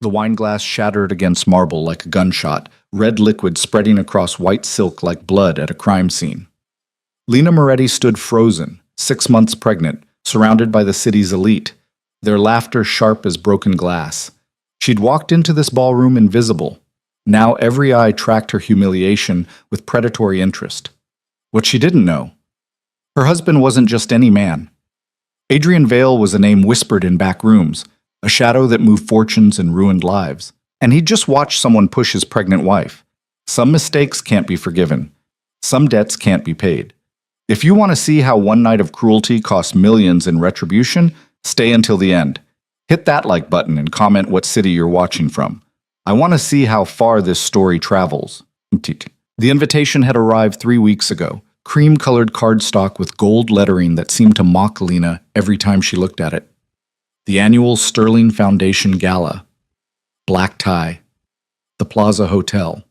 The wine glass shattered against marble like a gunshot, red liquid spreading across white silk like blood at a crime scene. Lena Moretti stood frozen, 6 months pregnant, surrounded by the city's elite, their laughter sharp as broken glass. She'd walked into this ballroom invisible. Now every eye tracked her humiliation with predatory interest. What she didn't know: her husband wasn't just any man. Adrian Vale was a name whispered in back rooms, a shadow that moved fortunes and ruined lives. And he'd just watched someone push his pregnant wife. Some mistakes can't be forgiven. Some debts can't be paid. If you want to see how one night of cruelty costs millions in retribution, stay until the end. Hit that like button and comment what city you're watching from. I want to see how far this story travels. The invitation had arrived 3 weeks ago, cream-colored cardstock with gold lettering that seemed to mock Lena every time she looked at it. The annual Sterling Foundation Gala. Black tie. The Plaza Hotel.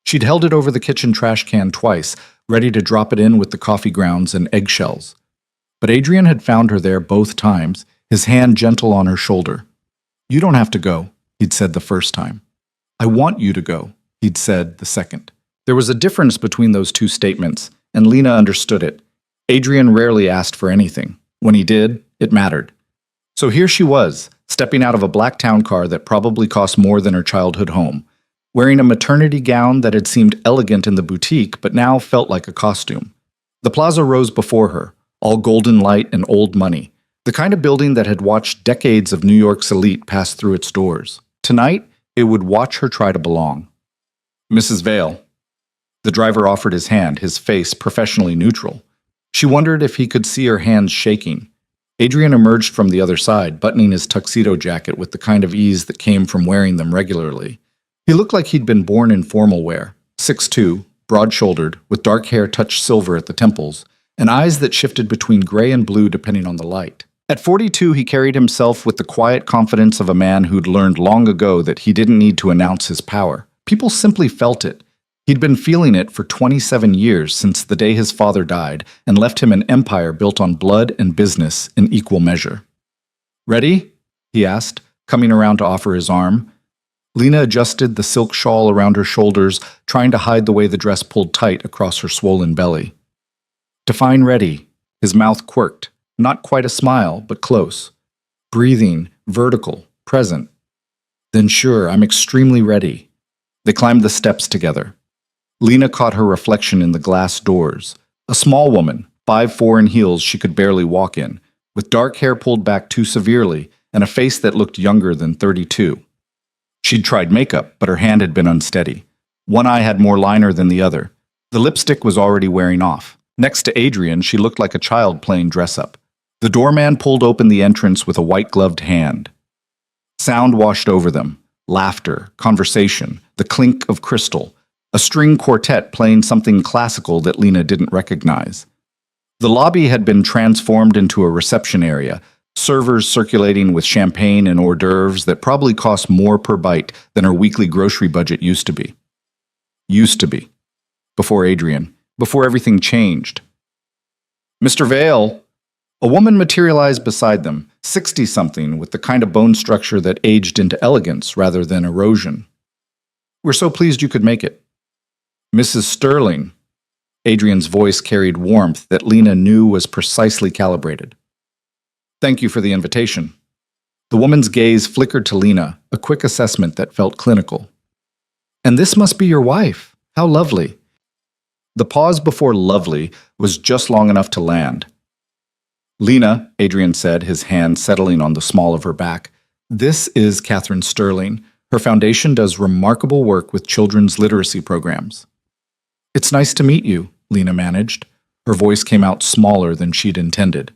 She'd held it over the kitchen trash can twice, ready to drop it in with the coffee grounds and eggshells. But Adrian had found her there both times, his hand gentle on her shoulder. "You don't have to go," he'd said the first time. "I want you to go," he'd said the second. There was a difference between those two statements, and Lena understood it. Adrian rarely asked for anything. When he did, it mattered. So here she was, stepping out of a black town car that probably cost more than her childhood home, wearing a maternity gown that had seemed elegant in the boutique but now felt like a costume. The plaza rose before her, all golden light and old money, the kind of building that had watched decades of New York's elite pass through its doors. Tonight, it would watch her try to belong. "Mrs. Vale." The driver offered his hand, his face professionally neutral. She wondered if he could see her hands shaking. Adrian emerged from the other side, buttoning his tuxedo jacket with the kind of ease that came from wearing them regularly. He looked like he'd been born in formal wear, 6'2", broad-shouldered, with dark hair touched silver at the temples, and eyes that shifted between gray and blue depending on the light. At 42, he carried himself with the quiet confidence of a man who'd learned long ago that he didn't need to announce his power. People simply felt it. He'd been feeling it for 27 years, since the day his father died and left him an empire built on blood and business in equal measure. "Ready?" he asked, coming around to offer his arm. Lena adjusted the silk shawl around her shoulders, trying to hide the way the dress pulled tight across her swollen belly. "Define ready." His mouth quirked, not quite a smile, but close. Breathing, vertical, present. "Then sure, I'm extremely ready." They climbed the steps together. Lena caught her reflection in the glass doors. A small woman, 5'4" in heels she could barely walk in, with dark hair pulled back too severely and a face that looked younger than 32. She'd tried makeup, but her hand had been unsteady. One eye had more liner than the other. The lipstick was already wearing off. Next to Adrian, she looked like a child playing dress-up. The doorman pulled open the entrance with a white-gloved hand. Sound washed over them. Laughter, conversation, the clink of crystal. A string quartet playing something classical that Lena didn't recognize. The lobby had been transformed into a reception area, servers circulating with champagne and hors d'oeuvres that probably cost more per bite than her weekly grocery budget used to be. Used to be. Before Adrian. Before everything changed. "Mr. Vale." A woman materialized beside them, 60-something, with the kind of bone structure that aged into elegance rather than erosion. "We're so pleased you could make it." "Mrs. Sterling." Adrian's voice carried warmth that Lena knew was precisely calibrated. "Thank you for the invitation." The woman's gaze flickered to Lena, a quick assessment that felt clinical. "And this must be your wife. How lovely." The pause before lovely was just long enough to land. "Lena," Adrian said, his hand settling on the small of her back, "this is Catherine Sterling. Her foundation does remarkable work with children's literacy programs." "It's nice to meet you," Lena managed. Her voice came out smaller than she'd intended.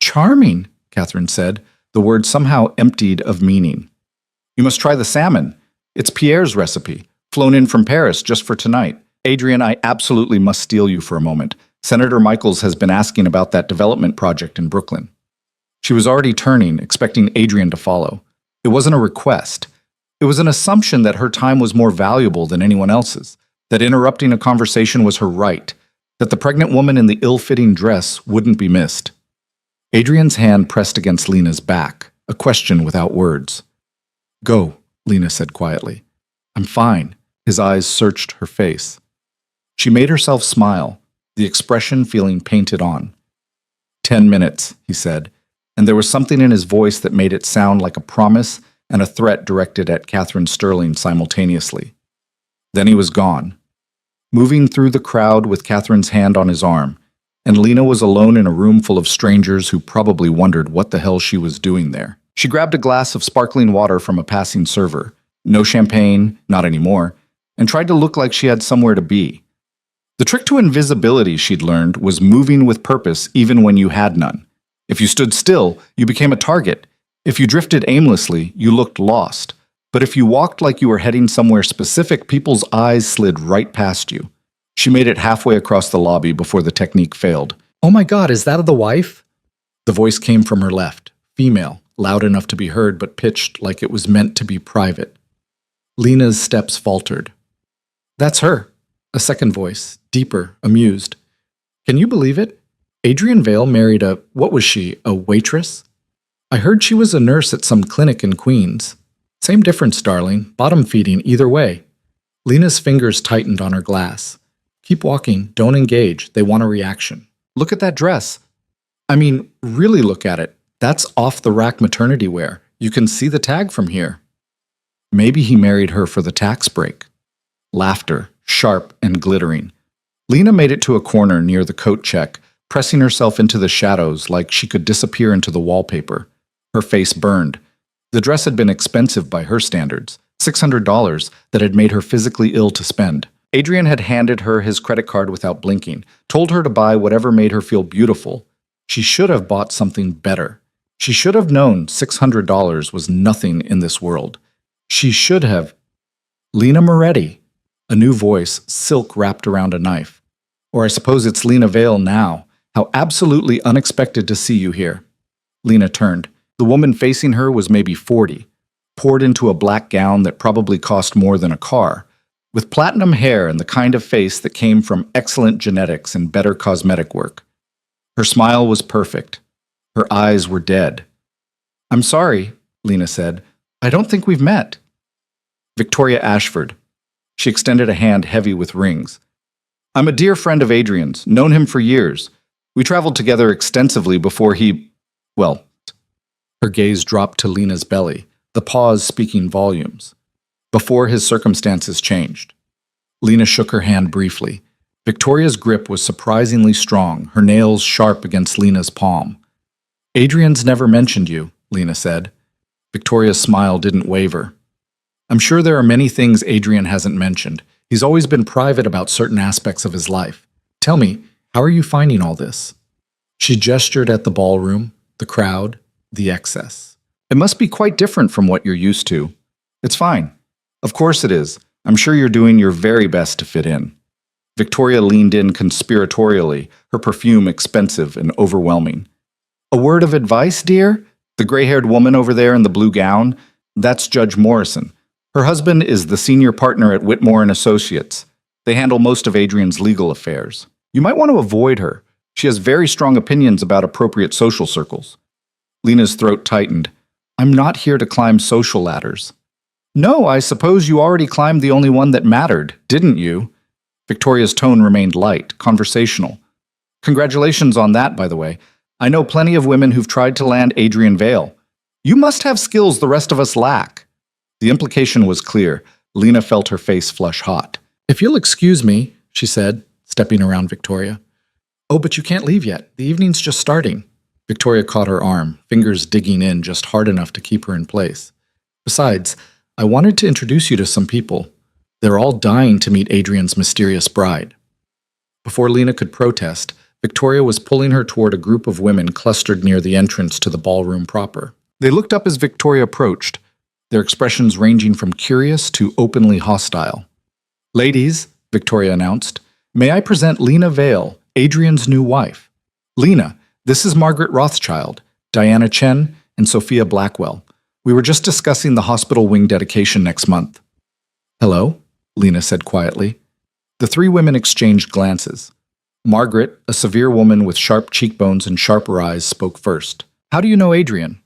"Charming," Catherine said, the word somehow emptied of meaning. "You must try the salmon. It's Pierre's recipe, flown in from Paris just for tonight. Adrian, I absolutely must steal you for a moment. Senator Michaels has been asking about that development project in Brooklyn." She was already turning, expecting Adrian to follow. It wasn't a request. It was an assumption that her time was more valuable than anyone else's, that interrupting a conversation was her right, that the pregnant woman in the ill-fitting dress wouldn't be missed. Adrian's hand pressed against Lena's back, a question without words. "Go," Lena said quietly. I'm fine. His eyes searched her face. She made herself smile, the expression feeling painted on. 10 minutes, he said, and there was something in his voice that made it sound like a promise and a threat directed at Catherine Sterling simultaneously. Then he was gone, moving through the crowd with Catherine's hand on his arm, and Lena was alone in a room full of strangers who probably wondered what the hell she was doing there. She grabbed a glass of sparkling water from a passing server, no champagne, not anymore, and tried to look like she had somewhere to be. The trick to invisibility, she'd learned, was moving with purpose even when you had none. If you stood still, you became a target. If you drifted aimlessly, you looked lost. But if you walked like you were heading somewhere specific, people's eyes slid right past you. She made it halfway across the lobby before the technique failed. Oh my God, is that the wife? The voice came from her left, female, loud enough to be heard but pitched like it was meant to be private. Lena's steps faltered. That's her. A second voice, deeper, amused. Can you believe it? Adrian Vale married what was she, a waitress? I heard she was a nurse at some clinic in Queens. Same difference, darling, bottom feeding either way. Lena's fingers tightened on her glass. Keep walking, don't engage, they want a reaction. Look at that dress. I mean, really look at it. That's off-the-rack maternity wear. You can see the tag from here. Maybe he married her for the tax break. Laughter, sharp and glittering. Lena made it to a corner near the coat check, pressing herself into the shadows like she could disappear into the wallpaper. Her face burned. The dress had been expensive by her standards, $600 that had made her physically ill to spend. Adrian had handed her his credit card without blinking, told her to buy whatever made her feel beautiful. She should have bought something better. She should have known $600 was nothing in this world. She should have. Lena Moretti. A new voice, silk wrapped around a knife. Or I suppose it's Lena Vale now. How absolutely unexpected to see you here. Lena turned. The woman facing her was maybe 40, poured into a black gown that probably cost more than a car, with platinum hair and the kind of face that came from excellent genetics and better cosmetic work. Her smile was perfect. Her eyes were dead. I'm sorry, Lena said. I don't think we've met. Victoria Ashford. She extended a hand heavy with rings. I'm a dear friend of Adrian's, known him for years. We traveled together extensively before he, well. Her gaze dropped to Lena's belly, the pause speaking volumes. Before his circumstances changed. Lena shook her hand briefly. Victoria's grip was surprisingly strong, her nails sharp against Lena's palm. Adrian's never mentioned you, Lena said. Victoria's smile didn't waver. I'm sure there are many things Adrian hasn't mentioned. He's always been private about certain aspects of his life. Tell me, how are you finding all this? She gestured at the ballroom, the crowd, the excess. It must be quite different from what you're used to. It's fine. Of course it is. I'm sure you're doing your very best to fit in. Victoria leaned in conspiratorially, her perfume expensive and overwhelming. A word of advice, dear? The gray-haired woman over there in the blue gown? That's Judge Morrison. Her husband is the senior partner at Whitmore & Associates. They handle most of Adrian's legal affairs. You might want to avoid her. She has very strong opinions about appropriate social circles. Lena's throat tightened. I'm not here to climb social ladders. No, I suppose you already climbed the only one that mattered, didn't you? Victoria's tone remained light, conversational. Congratulations on that, by the way. I know plenty of women who've tried to land Adrian Vale. You must have skills the rest of us lack. The implication was clear. Lena felt her face flush hot. If you'll excuse me, she said, stepping around Victoria. Oh, but you can't leave yet. The evening's just starting. Victoria caught her arm, fingers digging in just hard enough to keep her in place. Besides, I wanted to introduce you to some people. They're all dying to meet Adrian's mysterious bride. Before Lena could protest, Victoria was pulling her toward a group of women clustered near the entrance to the ballroom proper. They looked up as Victoria approached, their expressions ranging from curious to openly hostile. Ladies, Victoria announced, may I present Lena Vale, Adrian's new wife. Lena, this is Margaret Rothschild, Diana Chen, and Sophia Blackwell. We were just discussing the hospital wing dedication next month. Hello, Lena said quietly. The three women exchanged glances. Margaret, a severe woman with sharp cheekbones and sharper eyes, spoke first. How do you know Adrian?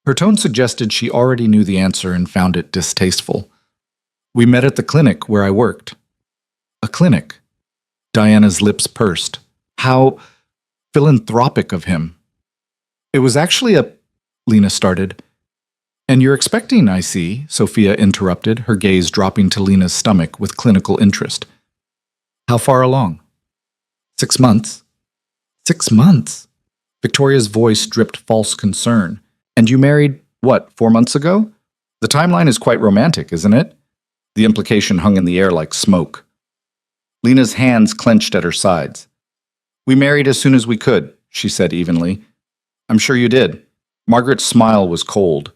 Her tone suggested she already knew the answer and found it distasteful. We met at the clinic where I worked. A clinic? Diana's lips pursed. How philanthropic of him. It was actually a... Lena started. And you're expecting, I see, Sophia interrupted, her gaze dropping to Lena's stomach with clinical interest. How far along? 6 months. 6 months? Victoria's voice dripped false concern. And you married, what, 4 months ago? The timeline is quite romantic, isn't it? The implication hung in the air like smoke. Lena's hands clenched at her sides. We married as soon as we could, she said evenly. I'm sure you did. Margaret's smile was cold.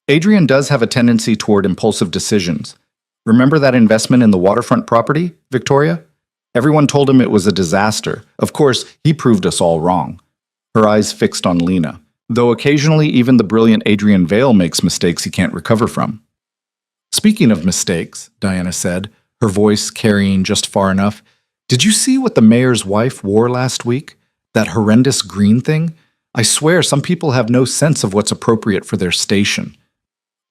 Adrian does have a tendency toward impulsive decisions. Remember that investment in the waterfront property, Victoria? Everyone told him it was a disaster. Of course, he proved us all wrong. Her eyes fixed on Lena, though occasionally even the brilliant Adrian Vale makes mistakes he can't recover from. Speaking of mistakes, Diana said, her voice carrying just far enough, did you see what the mayor's wife wore last week? That horrendous green thing? I swear some people have no sense of what's appropriate for their station.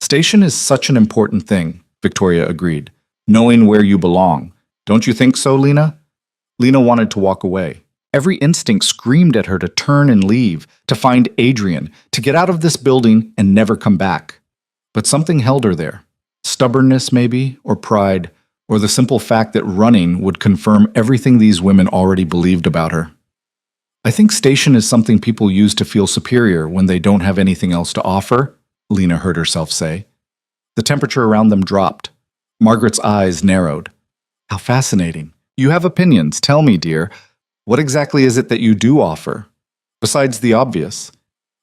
Station is such an important thing, Victoria agreed. Knowing where you belong. Don't you think so, Lena? Lena wanted to walk away. Every instinct screamed at her to turn and leave, to find Adrian, to get out of this building and never come back. But something held her there. Stubbornness, maybe, or pride, or the simple fact that running would confirm everything these women already believed about her. I think station is something people use to feel superior when they don't have anything else to offer, Lena heard herself say. The temperature around them dropped. Margaret's eyes narrowed. How fascinating. You have opinions. Tell me, dear. What exactly is it that you do offer? Besides the obvious.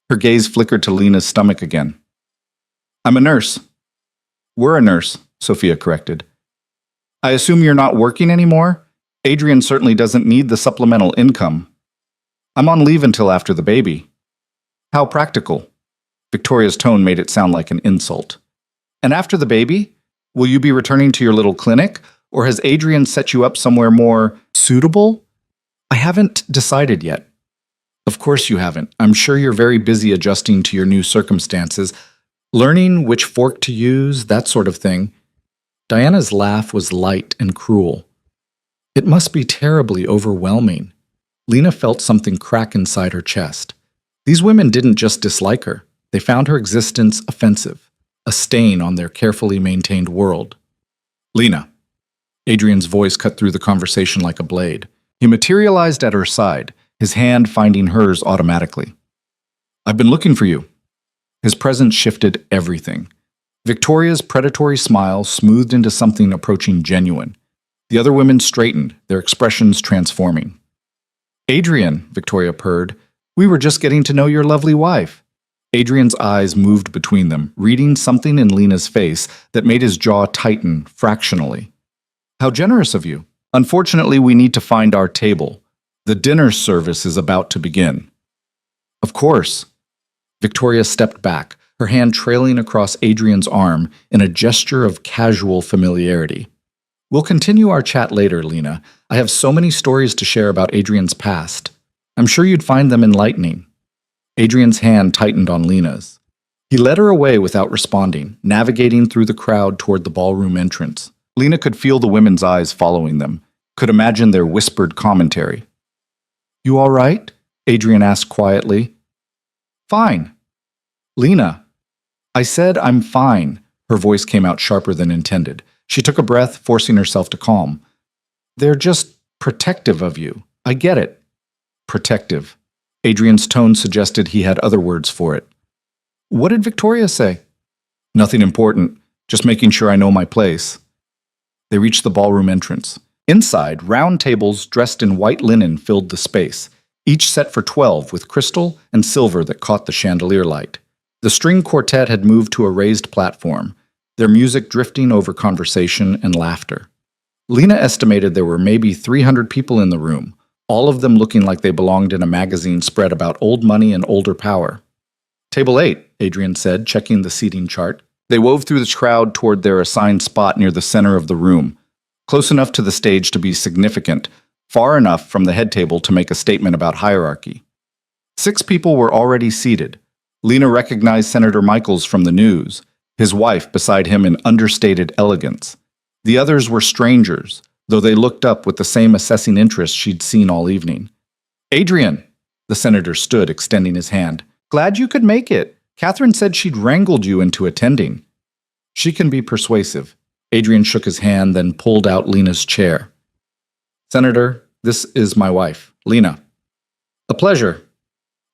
Her gaze flickered to Lena's stomach again. I'm a nurse. We're a nurse, Sophia corrected. I assume you're not working anymore? Adrian certainly doesn't need the supplemental income. I'm on leave until after the baby. How practical. Victoria's tone made it sound like an insult. And after the baby? Will you be returning to your little clinic? Or has Adrian set you up somewhere more suitable? I haven't decided yet. Of course you haven't. I'm sure you're very busy adjusting to your new circumstances, learning which fork to use, that sort of thing. Diana's laugh was light and cruel. It must be terribly overwhelming. Lena felt something crack inside her chest. These women didn't just dislike her. They found her existence offensive, a stain on their carefully maintained world. Lena. Adrian's voice cut through the conversation like a blade. He materialized at her side, his hand finding hers automatically. I've been looking for you. His presence shifted everything. Victoria's predatory smile smoothed into something approaching genuine. The other women straightened, their expressions transforming. Adrian, Victoria purred, we were just getting to know your lovely wife. Adrian's eyes moved between them, reading something in Lena's face that made his jaw tighten fractionally. How generous of you. Unfortunately, we need to find our table. The dinner service is about to begin. Of course. Victoria stepped back, her hand trailing across Adrian's arm in a gesture of casual familiarity. We'll continue our chat later, Lena. I have so many stories to share about Adrian's past. I'm sure you'd find them enlightening. Adrian's hand tightened on Lena's. He led her away without responding, navigating through the crowd toward the ballroom entrance. Lena could feel the women's eyes following them, could imagine their whispered commentary. You all right? Adrian asked quietly. Fine. Lena. I said I'm fine. Her voice came out sharper than intended. She took a breath, forcing herself to calm. They're just protective of you. I get it. Protective. Adrian's tone suggested he had other words for it. What did Victoria say? Nothing important. Just making sure I know my place. They reached the ballroom entrance. Inside, round tables dressed in white linen filled the space, each set for 12 with crystal and silver that caught the chandelier light. The string quartet had moved to a raised platform, their music drifting over conversation and laughter. Lena estimated there were maybe 300 people in the room, all of them looking like they belonged in a magazine spread about old money and older power. Table 8, Adrian said, checking the seating chart. They wove through the crowd toward their assigned spot near the center of the room, close enough to the stage to be significant, far enough from the head table to make a statement about hierarchy. 6 people were already seated. Lena recognized Senator Michaels from the news, his wife beside him in understated elegance. The others were strangers, though they looked up with the same assessing interest she'd seen all evening. Adrian! The senator stood, extending his hand. Glad you could make it. Catherine said she'd wrangled you into attending. She can be persuasive. Adrian shook his hand, then pulled out Lena's chair. Senator, this is my wife, Lena. A pleasure.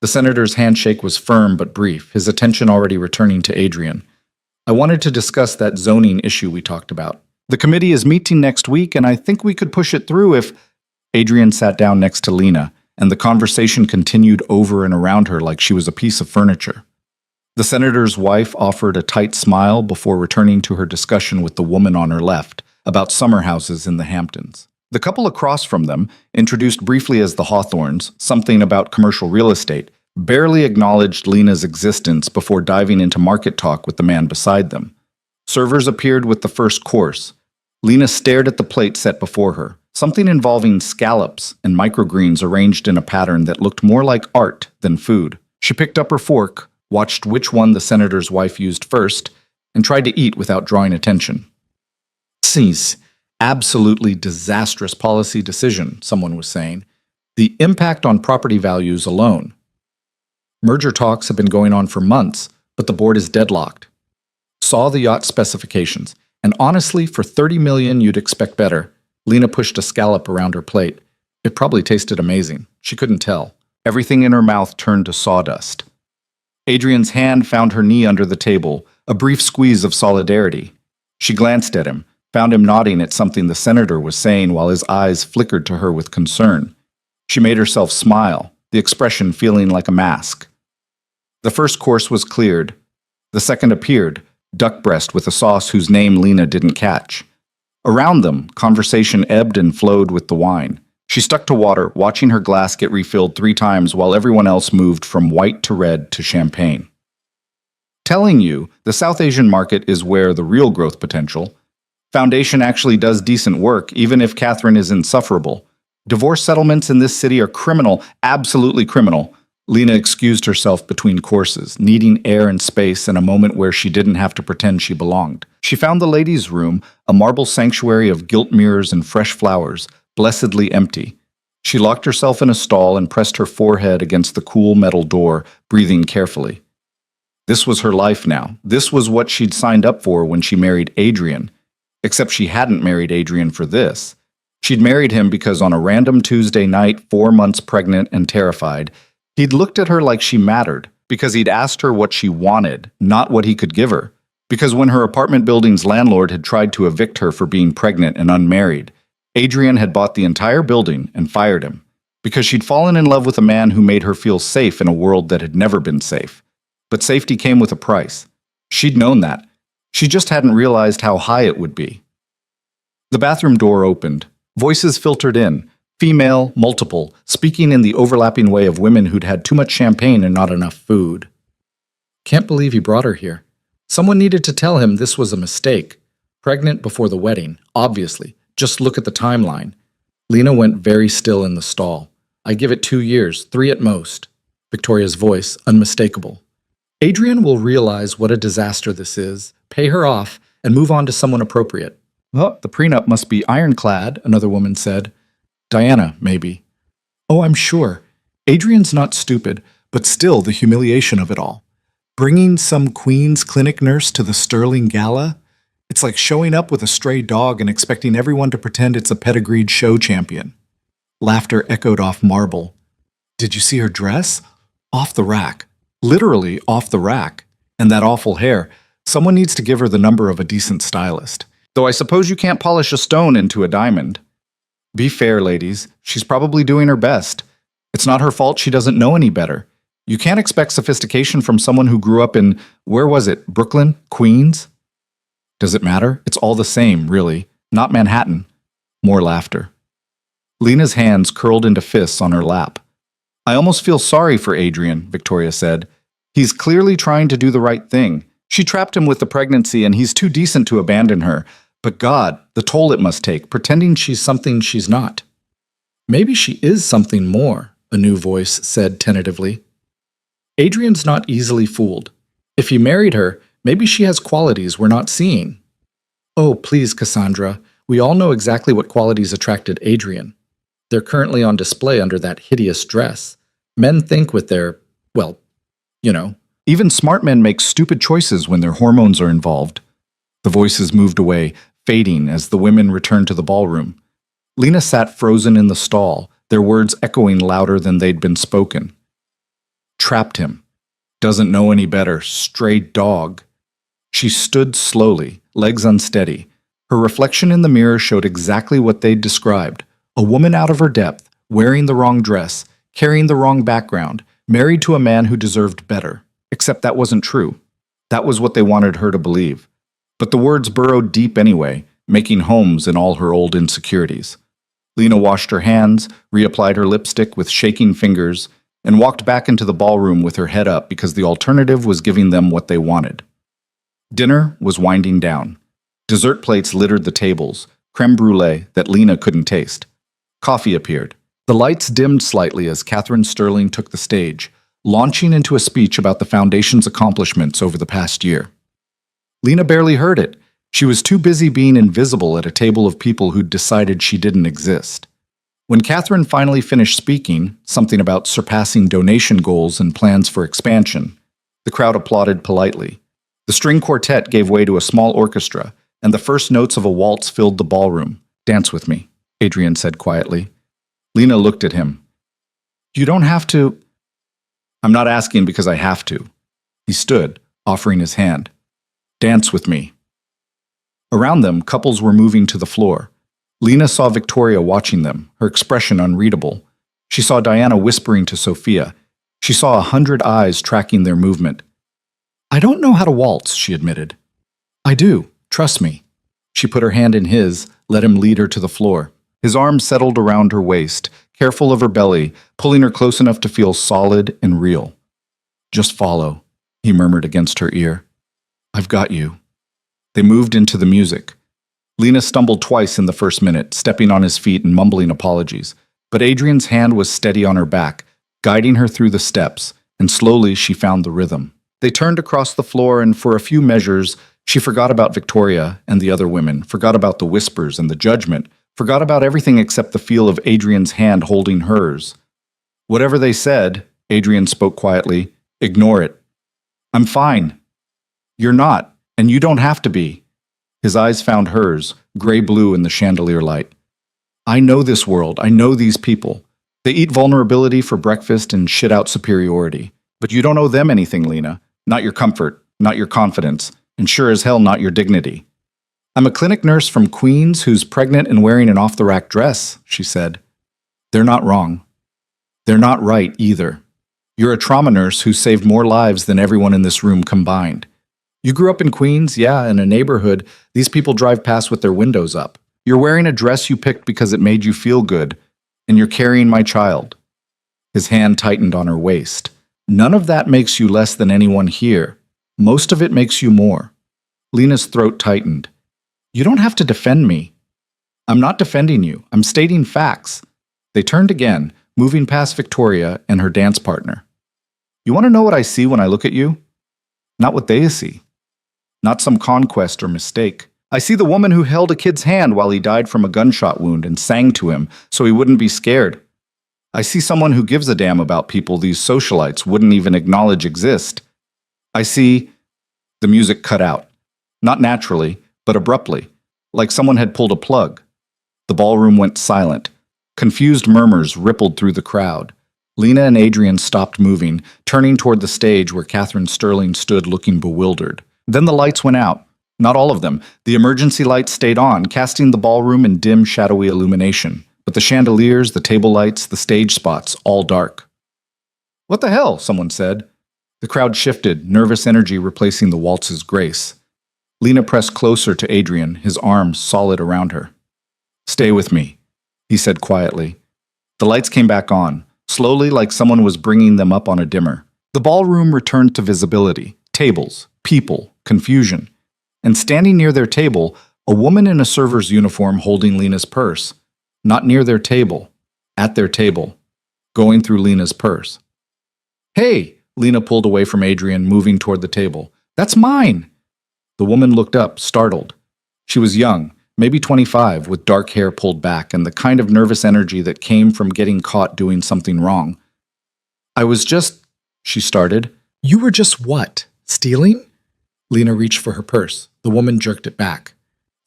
The senator's handshake was firm but brief, his attention already returning to Adrian. I wanted to discuss that zoning issue we talked about. The committee is meeting next week, and I think we could push it through if... Adrian sat down next to Lena, and the conversation continued over and around her like she was a piece of furniture. The senator's wife offered a tight smile before returning to her discussion with the woman on her left about summer houses in the Hamptons. The couple across from them, introduced briefly as the Hawthorns, something about commercial real estate, barely acknowledged Lena's existence before diving into market talk with the man beside them. Servers appeared with the first course. Lena stared at the plate set before her, something involving scallops and microgreens arranged in a pattern that looked more like art than food. She picked up her fork, watched which one the senator's wife used first, and tried to eat without drawing attention. Cease. Absolutely disastrous policy decision, someone was saying. The impact on property values alone. Merger talks have been going on for months, but the board is deadlocked. Saw the yacht specifications, and honestly, for $30 million you'd expect better. Lena pushed a scallop around her plate. It probably tasted amazing. She couldn't tell. Everything in her mouth turned to sawdust. Adrian's hand found her knee under the table, a brief squeeze of solidarity. She glanced at him, found him nodding at something the senator was saying while his eyes flickered to her with concern. She made herself smile, the expression feeling like a mask. The first course was cleared. The second appeared, duck breast with a sauce whose name Lena didn't catch. Around them, conversation ebbed and flowed with the wine. She stuck to water, watching her glass get refilled 3 times while everyone else moved from white to red to champagne. Telling you, the South Asian market is where the real growth potential. Foundation actually does decent work, even if Catherine is insufferable. Divorce settlements in this city are criminal, absolutely criminal. Lena excused herself between courses, needing air and space and a moment where she didn't have to pretend she belonged. She found the ladies' room, a marble sanctuary of gilt mirrors and fresh flowers, blessedly empty. She locked herself in a stall and pressed her forehead against the cool metal door, breathing carefully. This was her life now. This was what she'd signed up for when she married Adrian. Except she hadn't married Adrian for this. She'd married him because on a random Tuesday night, 4 months pregnant and terrified, he'd looked at her like she mattered, because he'd asked her what she wanted, not what he could give her. Because when her apartment building's landlord had tried to evict her for being pregnant and unmarried, Adrian had bought the entire building and fired him. Because she'd fallen in love with a man who made her feel safe in a world that had never been safe. But safety came with a price. She'd known that. She just hadn't realized how high it would be. The bathroom door opened. Voices filtered in. Female, multiple, speaking in the overlapping way of women who'd had too much champagne and not enough food. Can't believe he brought her here. Someone needed to tell him this was a mistake. Pregnant before the wedding, obviously. Just look at the timeline. Lena went very still in the stall. I give it 2 years, 3 at most. Victoria's voice, unmistakable. Adrian will realize what a disaster this is, pay her off, and move on to someone appropriate. Oh, the prenup must be ironclad, another woman said. Diana, maybe. Oh, I'm sure. Adrian's not stupid, but still the humiliation of it all. Bringing some Queen's Clinic nurse to the Sterling Gala? It's like showing up with a stray dog and expecting everyone to pretend it's a pedigreed show champion. Laughter echoed off marble. Did you see her dress? Off the rack. Literally off the rack. And that awful hair. Someone needs to give her the number of a decent stylist. Though I suppose you can't polish a stone into a diamond. Be fair, ladies. She's probably doing her best. It's not her fault she doesn't know any better. You can't expect sophistication from someone who grew up in, where was it, Brooklyn? Queens? Does it matter? It's all the same, really. Not Manhattan. More laughter. Lena's hands curled into fists on her lap. I almost feel sorry for Adrian, Victoria said. He's clearly trying to do the right thing. She trapped him with the pregnancy and he's too decent to abandon her. But God, the toll it must take, pretending she's something she's not. Maybe she is something more, a new voice said tentatively. Adrian's not easily fooled. If he married her, maybe she has qualities we're not seeing. Oh, please, Cassandra. We all know exactly what qualities attracted Adrian. They're currently on display under that hideous dress. Men think with their, well, you know. Even smart men make stupid choices when their hormones are involved. The voices moved away, fading as the women returned to the ballroom. Lena sat frozen in the stall, their words echoing louder than they'd been spoken. Trapped him. Doesn't know any better. Stray dog. She stood slowly, legs unsteady. Her reflection in the mirror showed exactly what they'd described. A woman out of her depth, wearing the wrong dress, carrying the wrong background, married to a man who deserved better. Except that wasn't true. That was what they wanted her to believe. But the words burrowed deep anyway, making homes in all her old insecurities. Lena washed her hands, reapplied her lipstick with shaking fingers, and walked back into the ballroom with her head up because the alternative was giving them what they wanted. Dinner was winding down. Dessert plates littered the tables, creme brulee that Lena couldn't taste. Coffee appeared. The lights dimmed slightly as Catherine Sterling took the stage, launching into a speech about the Foundation's accomplishments over the past year. Lena barely heard it. She was too busy being invisible at a table of people who'd decided she didn't exist. When Catherine finally finished speaking, something about surpassing donation goals and plans for expansion, the crowd applauded politely. The string quartet gave way to a small orchestra, and the first notes of a waltz filled the ballroom. "Dance with me," Adrian said quietly. Lena looked at him. "You don't have to." "I'm not asking because I have to." He stood, offering his hand. "Dance with me." Around them, couples were moving to the floor. Lena saw Victoria watching them, her expression unreadable. She saw Diana whispering to Sophia. She saw 100 eyes tracking their movement. "I don't know how to waltz," she admitted. "I do. Trust me." She put her hand in his, let him lead her to the floor. His arm settled around her waist, careful of her belly, pulling her close enough to feel solid and real. "Just follow," he murmured against her ear. "I've got you." They moved into the music. Lena stumbled twice in the first minute, stepping on his feet and mumbling apologies. But Adrian's hand was steady on her back, guiding her through the steps, and slowly she found the rhythm. They turned across the floor, and for a few measures, she forgot about Victoria and the other women, forgot about the whispers and the judgment, forgot about everything except the feel of Adrian's hand holding hers. "Whatever they said," Adrian spoke quietly, "ignore it. I'm fine. You're not, and you don't have to be." His eyes found hers, gray-blue in the chandelier light. "I know this world. I know these people. They eat vulnerability for breakfast and shit out superiority. But you don't owe them anything, Lena. Not your comfort, not your confidence, and sure as hell not your dignity." "I'm a clinic nurse from Queens who's pregnant and wearing an off-the-rack dress," she said. "They're not wrong. They're not right either. You're a trauma nurse who saved more lives than everyone in this room combined. You grew up in Queens, yeah, in a neighborhood these people drive past with their windows up. You're wearing a dress you picked because it made you feel good, and you're carrying my child." His hand tightened on her waist. "None of that makes you less than anyone here. Most of it makes you more." Lena's throat tightened. "You don't have to defend me." "I'm not defending you. I'm stating facts." They turned again, moving past Victoria and her dance partner. "You want to know what I see when I look at you? Not what they see. Not some conquest or mistake. I see the woman who held a kid's hand while he died from a gunshot wound and sang to him so he wouldn't be scared. I see someone who gives a damn about people these socialites wouldn't even acknowledge exist. I see..." The music cut out. Not naturally, but abruptly, like someone had pulled a plug. The ballroom went silent. Confused murmurs rippled through the crowd. Lena and Adrian stopped moving, turning toward the stage where Catherine Sterling stood looking bewildered. Then the lights went out. Not all of them. The emergency lights stayed on, casting the ballroom in dim, shadowy illumination. But the chandeliers, the table lights, the stage spots, all dark. "What the hell?" someone said. The crowd shifted, nervous energy replacing the waltz's grace. Lena pressed closer to Adrian, his arms solid around her. "Stay with me," he said quietly. The lights came back on, slowly like someone was bringing them up on a dimmer. The ballroom returned to visibility. Tables, people, confusion. And standing near their table, a woman in a server's uniform holding Lena's purse. Not near their table, at their table, going through Lena's purse. "Hey, Lena pulled away from Adrian, moving toward the table. That's mine! The woman looked up, startled. She was young, maybe 25, with dark hair pulled back and the kind of nervous energy that came from getting caught doing something wrong. I was just, she started. You were just what? Stealing? Lena reached for her purse. The woman jerked it back.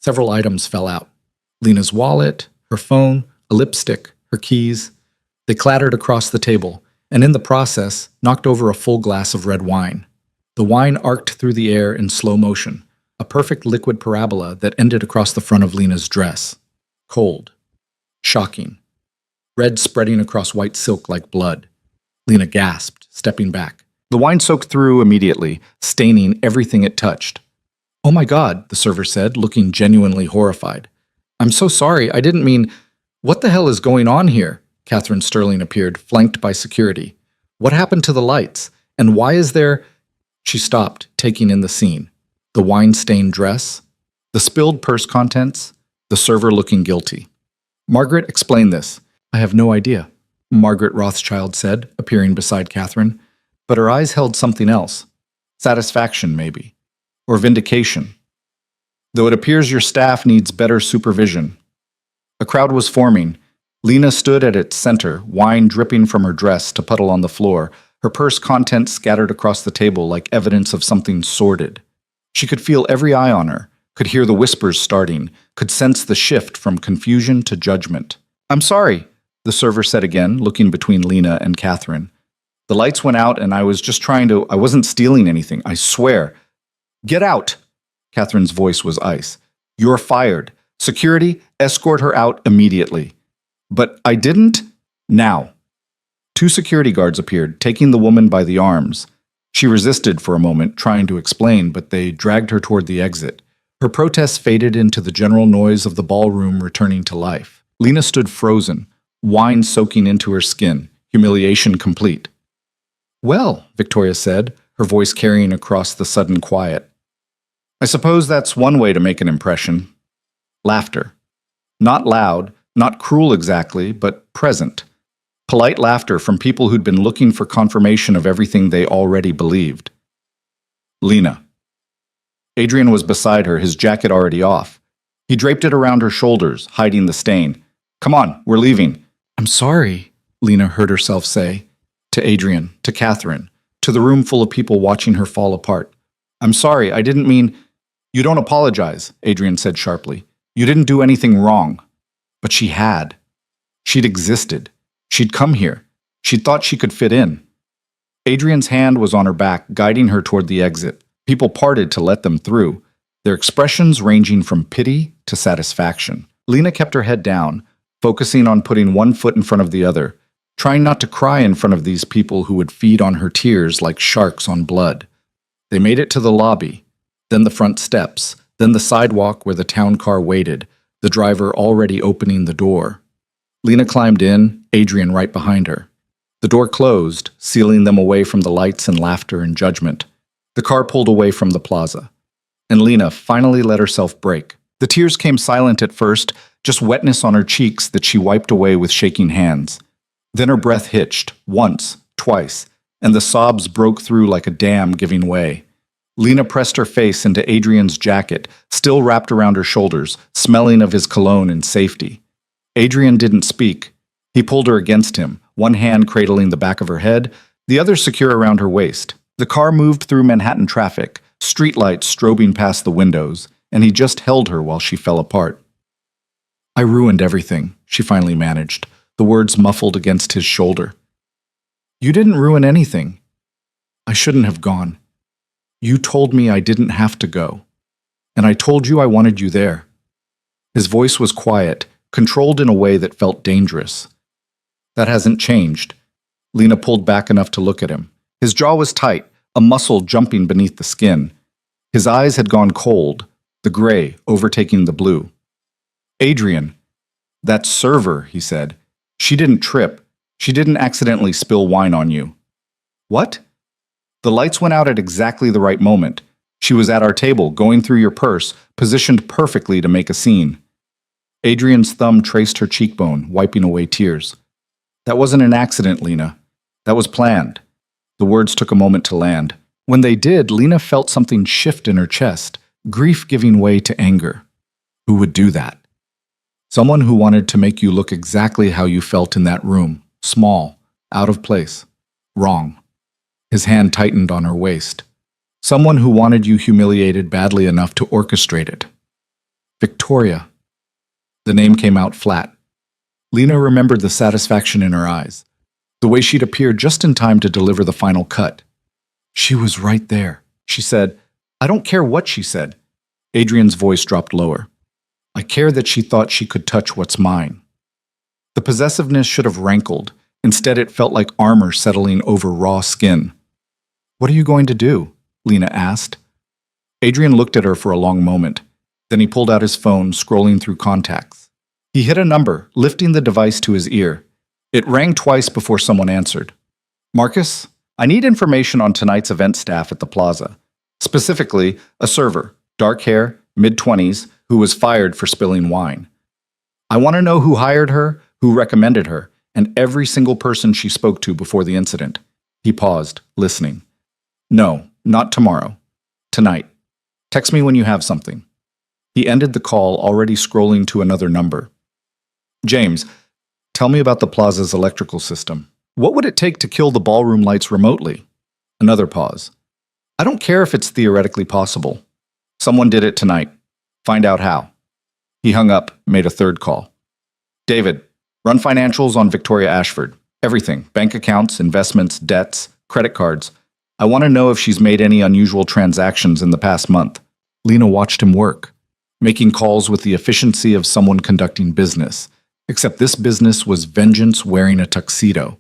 Several items fell out. Lena's wallet, her phone, a lipstick, her keys. They clattered across the table, and in the process, knocked over a full glass of red wine. The wine arced through the air in slow motion, a perfect liquid parabola that ended across the front of Lena's dress. Cold. Shocking. Red spreading across white silk like blood. Lena gasped, stepping back. The wine soaked through immediately, staining everything it touched. Oh my God, the server said, looking genuinely horrified. I'm so sorry, I didn't mean... What the hell is going on here? Catherine Sterling appeared, flanked by security. What happened to the lights? And why is there... She stopped, taking in the scene. The wine-stained dress, the spilled purse contents, the server looking guilty. Margaret, explain this. I have no idea, Margaret Rothschild said, appearing beside Catherine, but her eyes held something else. Satisfaction, maybe. Or vindication. Though it appears your staff needs better supervision. A crowd was forming. Lena stood at its center, wine dripping from her dress to puddle on the floor, her purse contents scattered across the table like evidence of something sordid. She could feel every eye on her, could hear the whispers starting, could sense the shift from confusion to judgment. I'm sorry, the server said again, looking between Lena and Catherine. The lights went out and I was just I wasn't stealing anything, I swear. Get out! Catherine's voice was ice. You're fired. Security, escort her out immediately. But I didn't? Now. 2 security guards appeared, taking the woman by the arms. She resisted for a moment, trying to explain, but they dragged her toward the exit. Her protests faded into the general noise of the ballroom returning to life. Lena stood frozen, wine soaking into her skin, humiliation complete. Well, Victoria said, her voice carrying across the sudden quiet. I suppose that's one way to make an impression. Laughter. Not loud, not cruel exactly, but present. Polite laughter from people who'd been looking for confirmation of everything they already believed. Lena. Adrian was beside her, his jacket already off. He draped it around her shoulders, hiding the stain. Come on, we're leaving. I'm sorry, Lena heard herself say. To Adrian, to Catherine, to the room full of people watching her fall apart. I'm sorry, I didn't mean... You don't apologize, Adrian said sharply. You didn't do anything wrong. But she had. She'd existed. She'd come here. She'd thought she could fit in. Adrian's hand was on her back, guiding her toward the exit. People parted to let them through, their expressions ranging from pity to satisfaction. Lena kept her head down, focusing on putting one foot in front of the other, trying not to cry in front of these people who would feed on her tears like sharks on blood. They made it to the lobby, then the front steps, then the sidewalk where the town car waited, the driver already opening the door. Lena climbed in, Adrian right behind her. The door closed, sealing them away from the lights and laughter and judgment. The car pulled away from the plaza, and Lena finally let herself break. The tears came silent at first, just wetness on her cheeks that she wiped away with shaking hands. Then her breath hitched, once, twice, and the sobs broke through like a dam giving way. Lena pressed her face into Adrian's jacket, still wrapped around her shoulders, smelling of his cologne and safety. Adrian didn't speak. He pulled her against him, one hand cradling the back of her head, the other secure around her waist. The car moved through Manhattan traffic, streetlights strobing past the windows, and he just held her while she fell apart. I ruined everything, she finally managed, the words muffled against his shoulder. You didn't ruin anything. I shouldn't have gone. You told me I didn't have to go, and I told you I wanted you there. His voice was quiet, controlled in a way that felt dangerous. That hasn't changed. Lena pulled back enough to look at him. His jaw was tight, a muscle jumping beneath the skin. His eyes had gone cold, the gray overtaking the blue. Adrian, that server, he said. She didn't trip. She didn't accidentally spill wine on you. What? The lights went out at exactly the right moment. She was at our table, going through your purse, positioned perfectly to make a scene. Adrian's thumb traced her cheekbone, wiping away tears. That wasn't an accident, Lena. That was planned. The words took a moment to land. When they did, Lena felt something shift in her chest, grief giving way to anger. Who would do that? Someone who wanted to make you look exactly how you felt in that room. Small, out of place, wrong. His hand tightened on her waist. Someone who wanted you humiliated badly enough to orchestrate it. Victoria. The name came out flat. Lena remembered the satisfaction in her eyes, the way she'd appeared just in time to deliver the final cut. She was right there, she said. I don't care what she said. Adrian's voice dropped lower. I care that she thought she could touch what's mine. The possessiveness should have rankled. Instead, it felt like armor settling over raw skin. What are you going to do? Lena asked. Adrian looked at her for a long moment. Then he pulled out his phone, scrolling through contacts. He hit a number, lifting the device to his ear. It rang twice before someone answered. Marcus, I need information on tonight's event staff at the plaza. Specifically, a server, dark hair, mid-20s, who was fired for spilling wine. I want to know who hired her, who recommended her, and every single person she spoke to before the incident. He paused, listening. No, not tomorrow. Tonight. Text me when you have something. He ended the call, already scrolling to another number. James, tell me about the plaza's electrical system. What would it take to kill the ballroom lights remotely? Another pause. I don't care if it's theoretically possible. Someone did it tonight. Find out how. He hung up, made a third call. David, run financials on Victoria Ashford. Everything. Bank accounts, investments, debts, credit cards. I want to know if she's made any unusual transactions in the past month. Lena watched him work, making calls with the efficiency of someone conducting business. Except this business was vengeance wearing a tuxedo.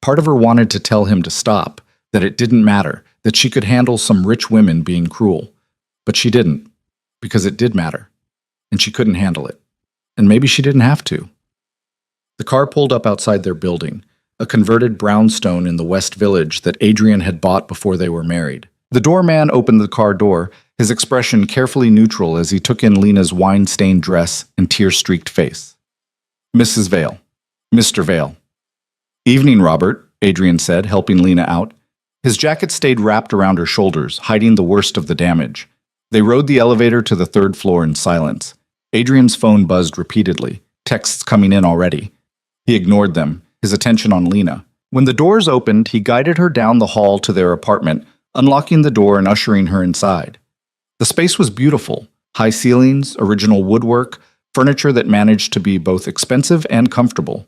Part of her wanted to tell him to stop, that it didn't matter, that she could handle some rich women being cruel. But she didn't, because it did matter, and she couldn't handle it. And maybe she didn't have to. The car pulled up outside their building, a converted brownstone in the West Village that Adrian had bought before they were married. The doorman opened the car door, his expression carefully neutral as he took in Lena's wine-stained dress and tear-streaked face. Mrs. Vale. Mr. Vale. Evening, Robert, Adrian said, helping Lena out. His jacket stayed wrapped around her shoulders, hiding the worst of the damage. They rode the elevator to the third floor in silence. Adrian's phone buzzed repeatedly, texts coming in already. He ignored them, his attention on Lena. When the doors opened, he guided her down the hall to their apartment, unlocking the door and ushering her inside. The space was beautiful, high ceilings, original woodwork, furniture that managed to be both expensive and comfortable.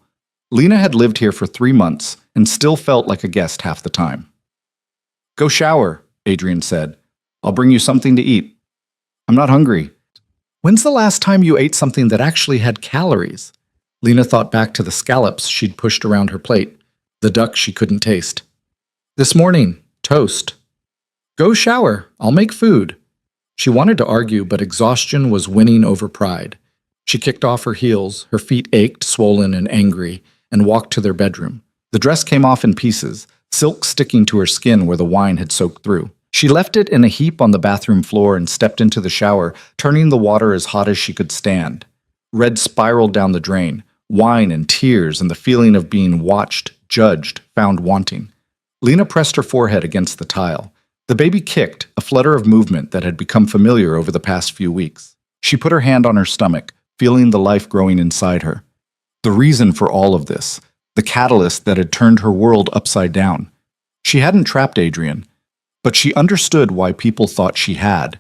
Lena had lived here for 3 months and still felt like a guest half the time. Go shower, Adrian said. I'll bring you something to eat. I'm not hungry. When's the last time you ate something that actually had calories? Lena thought back to the scallops she'd pushed around her plate, the duck she couldn't taste. This morning, toast. Go shower, I'll make food. She wanted to argue, but exhaustion was winning over pride. She kicked off her heels, her feet ached, swollen and angry, and walked to their bedroom. The dress came off in pieces, silk sticking to her skin where the wine had soaked through. She left it in a heap on the bathroom floor and stepped into the shower, turning the water as hot as she could stand. Red spiraled down the drain, wine and tears and the feeling of being watched, judged, found wanting. Lena pressed her forehead against the tile. The baby kicked, a flutter of movement that had become familiar over the past few weeks. She put her hand on her stomach, feeling the life growing inside her. The reason for all of this, the catalyst that had turned her world upside down. She hadn't trapped Adrian, but she understood why people thought she had.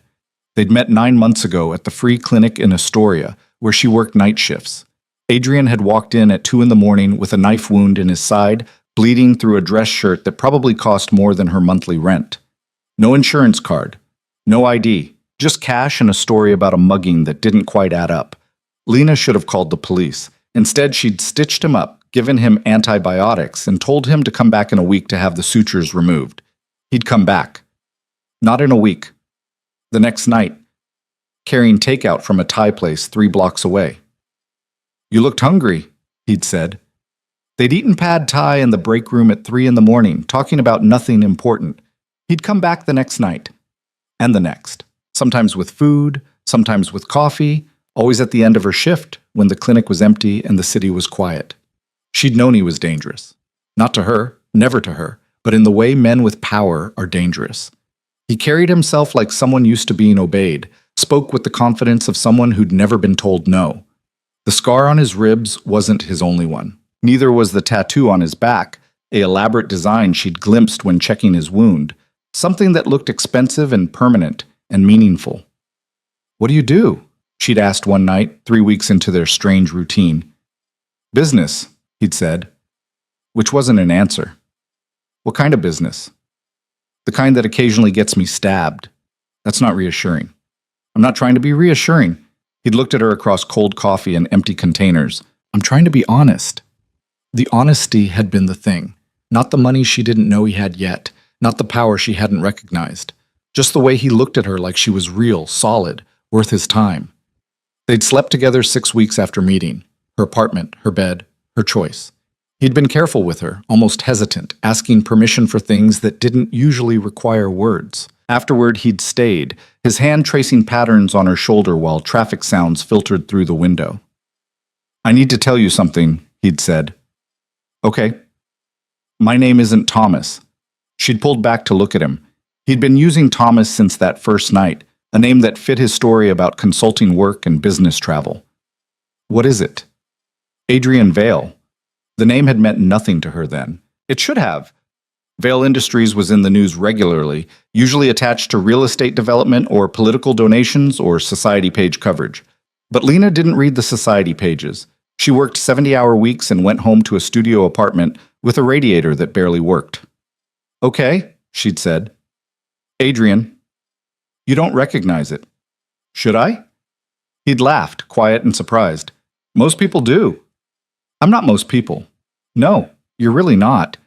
They'd met 9 months ago at the free clinic in Astoria, where she worked night shifts. Adrian had walked in at 2 a.m. with a knife wound in his side, bleeding through a dress shirt that probably cost more than her monthly rent. No insurance card, no ID, just cash and a story about a mugging that didn't quite add up. Lena should have called the police. Instead, she'd stitched him up, given him antibiotics, and told him to come back in a week to have the sutures removed. He'd come back. Not in a week. The next night, carrying takeout from a Thai place 3 blocks away. You looked hungry, he'd said. They'd eaten pad Thai in the break room at 3 a.m, talking about nothing important. He'd come back the next night. And the next. Sometimes with food, sometimes with coffee, always at the end of her shift when the clinic was empty and the city was quiet. She'd known he was dangerous. Not to her, never to her, but in the way men with power are dangerous. He carried himself like someone used to being obeyed, spoke with the confidence of someone who'd never been told no. The scar on his ribs wasn't his only one. Neither was the tattoo on his back, an elaborate design she'd glimpsed when checking his wound, something that looked expensive and permanent and meaningful. "What do you do?" she'd asked one night, 3 weeks into their strange routine. "Business," he'd said, which wasn't an answer. "What kind of business?" "The kind that occasionally gets me stabbed." "That's not reassuring." "I'm not trying to be reassuring." He'd looked at her across cold coffee and empty containers. "I'm trying to be honest." The honesty had been the thing. Not the money she didn't know he had yet, not the power she hadn't recognized. Just the way he looked at her like she was real, solid, worth his time. They'd slept together 6 weeks after meeting. Her apartment, her bed, her choice. He'd been careful with her, almost hesitant, asking permission for things that didn't usually require words. Afterward, he'd stayed, his hand tracing patterns on her shoulder while traffic sounds filtered through the window. "I need to tell you something," he'd said. "Okay." "My name isn't Thomas." She'd pulled back to look at him. He'd been using Thomas since that first night, a name that fit his story about consulting work and business travel. "What is it?" "Adrian Vale." The name had meant nothing to her then. It should have. Vale Industries was in the news regularly, usually attached to real estate development or political donations or society page coverage. But Lena didn't read the society pages. She worked 70-hour weeks and went home to a studio apartment with a radiator that barely worked. "Okay," she'd said. "Adrian." "You don't recognize it." "Should I?" He'd laughed, quiet and surprised. "Most people do." "I'm not most people." "No, you're really not."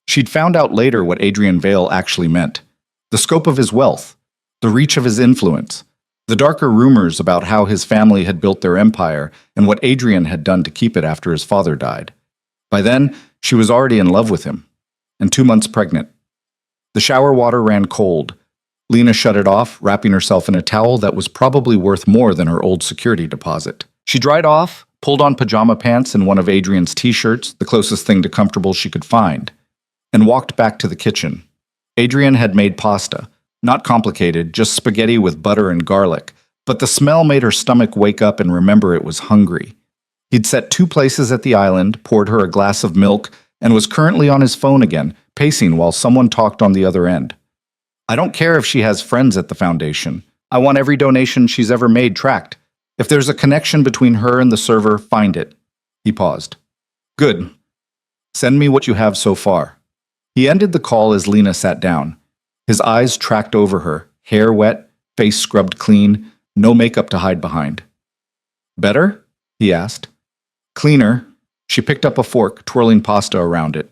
She'd found out later what Adrian Vale actually meant. The scope of his wealth, the reach of his influence, the darker rumors about how his family had built their empire and what Adrian had done to keep it after his father died. By then, she was already in love with him, and 2 months pregnant. The shower water ran cold. Lena shut it off, wrapping herself in a towel that was probably worth more than her old security deposit. She dried off, pulled on pajama pants and one of Adrian's t-shirts, the closest thing to comfortable she could find, and walked back to the kitchen. Adrian had made pasta. Not complicated, just spaghetti with butter and garlic, but the smell made her stomach wake up and remember it was hungry. He'd set 2 places at the island, poured her a glass of milk, and was currently on his phone again, pacing while someone talked on the other end. "I don't care if she has friends at the foundation. I want every donation she's ever made tracked. If there's a connection between her and the server, find it." He paused. "Good. Send me what you have so far." He ended the call as Lena sat down. His eyes tracked over her, hair wet, face scrubbed clean, no makeup to hide behind. "Better?" he asked. "Cleaner." She picked up a fork, twirling pasta around it.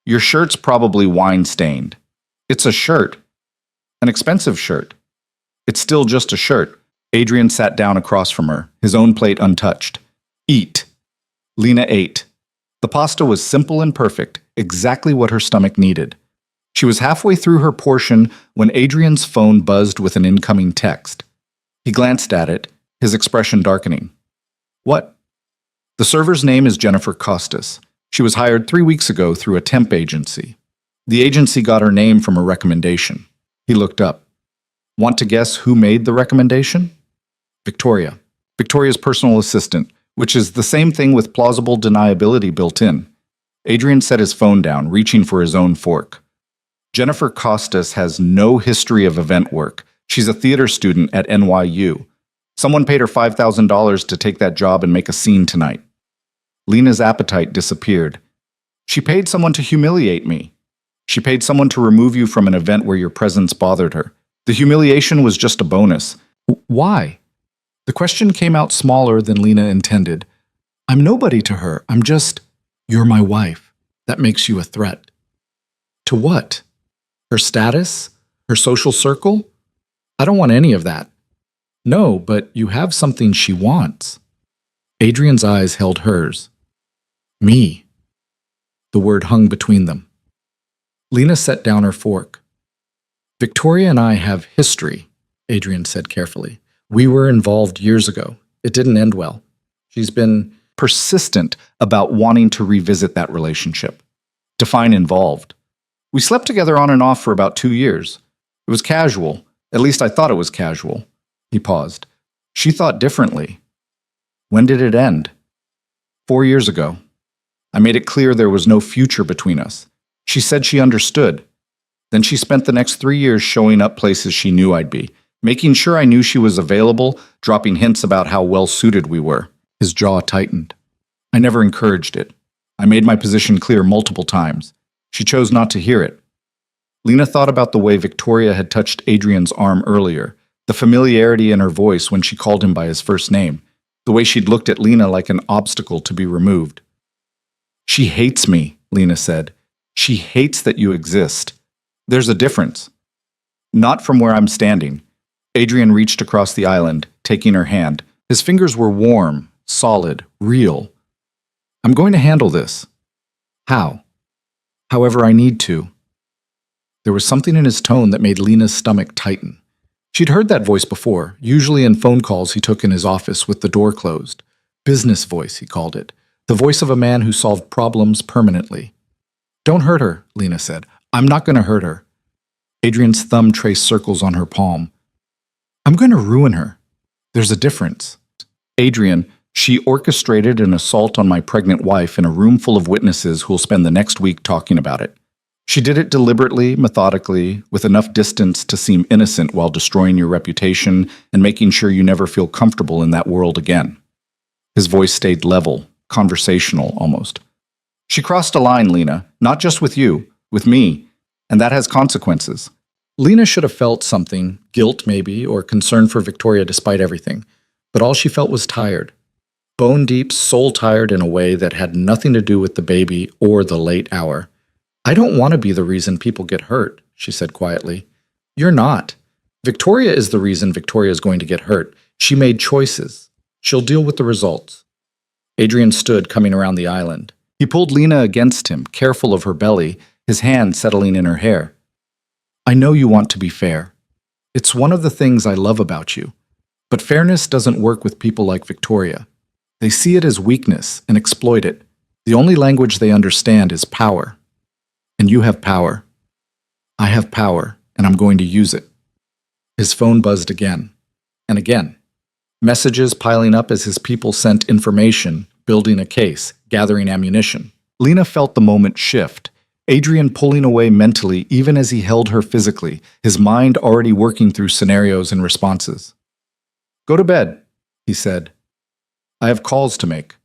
"Your shirt's probably wine-stained." "It's a shirt. An expensive shirt." "It's still just a shirt." Adrian sat down across from her, his own plate untouched. "Eat." Lena ate. The pasta was simple and perfect, exactly what her stomach needed. She was halfway through her portion when Adrian's phone buzzed with an incoming text. He glanced at it, his expression darkening. "What?" "The server's name is Jennifer Costas. She was hired 3 weeks ago through a temp agency. The agency got her name from a recommendation." He looked up. "Want to guess who made the recommendation?" "Victoria. Victoria's personal assistant, which is the same thing with plausible deniability built in." Adrian set his phone down, reaching for his own fork. "Jennifer Costas has no history of event work. She's a theater student at NYU. Someone paid her $5,000 to take that job and make a scene tonight." Lena's appetite disappeared. "She paid someone to humiliate me. She paid someone to remove you from an event where your presence bothered her. The humiliation was just a bonus." "Why?" The question came out smaller than Lena intended. "I'm nobody to her. I'm just, you're my wife. That makes you a threat." "To what? Her status? Her social circle? I don't want any of that." "No, but you have something she wants." Adrian's eyes held hers. "Me." The word hung between them. Lena set down her fork. "Victoria and I have history," Adrian said carefully. "We were involved years ago. It didn't end well. She's been persistent about wanting to revisit that relationship. Define involved." We slept together on and off for about 2 years. It was casual. At least I thought it was casual. He paused. She thought differently. When did it end? 4 years ago. I made it clear there was no future between us. She said she understood. Then she spent the next 3 years showing up places she knew I'd be, making sure I knew she was available, dropping hints about how well-suited we were. His jaw tightened. I never encouraged it. I made my position clear multiple times. She chose not to hear it. Lena thought about the way Victoria had touched Adrian's arm earlier, the familiarity in her voice when she called him by his first name, the way she'd looked at Lena like an obstacle to be removed. She hates me, Lena said. She hates that you exist. There's a difference. Not from where I'm standing. Adrian reached across the island, taking her hand. His fingers were warm, solid, real. I'm going to handle this. How? However I need to. There was something in his tone that made Lena's stomach tighten. She'd heard that voice before, usually in phone calls he took in his office with the door closed. Business voice, he called it. The voice of a man who solved problems permanently. Don't hurt her, Lena said. I'm not going to hurt her. Adrian's thumb traced circles on her palm. I'm going to ruin her. There's a difference. Adrian, she orchestrated an assault on my pregnant wife in a room full of witnesses who'll spend the next week talking about it. She did it deliberately, methodically, with enough distance to seem innocent while destroying your reputation and making sure you never feel comfortable in that world again. His voice stayed level, conversational almost. She crossed a line, Lena, not just with you, with me, and that has consequences. Lena should have felt something, guilt maybe, or concern for Victoria despite everything, but all she felt was tired. Bone deep, soul tired in a way that had nothing to do with the baby or the late hour. I don't want to be the reason people get hurt, she said quietly. You're not. Victoria is the reason Victoria is going to get hurt. She made choices. She'll deal with the results. Adrian stood coming around the island. He pulled Lena against him, careful of her belly, his hand settling in her hair. I know you want to be fair. It's one of the things I love about you. But fairness doesn't work with people like Victoria. They see it as weakness and exploit it. The only language they understand is power. And you have power. I have power, and I'm going to use it. His phone buzzed again and again. Messages piling up as his people sent information, building a case, gathering ammunition. Lena felt the moment shift, Adrian pulling away mentally even as he held her physically, his mind already working through scenarios and responses. Go to bed, he said. I have calls to make.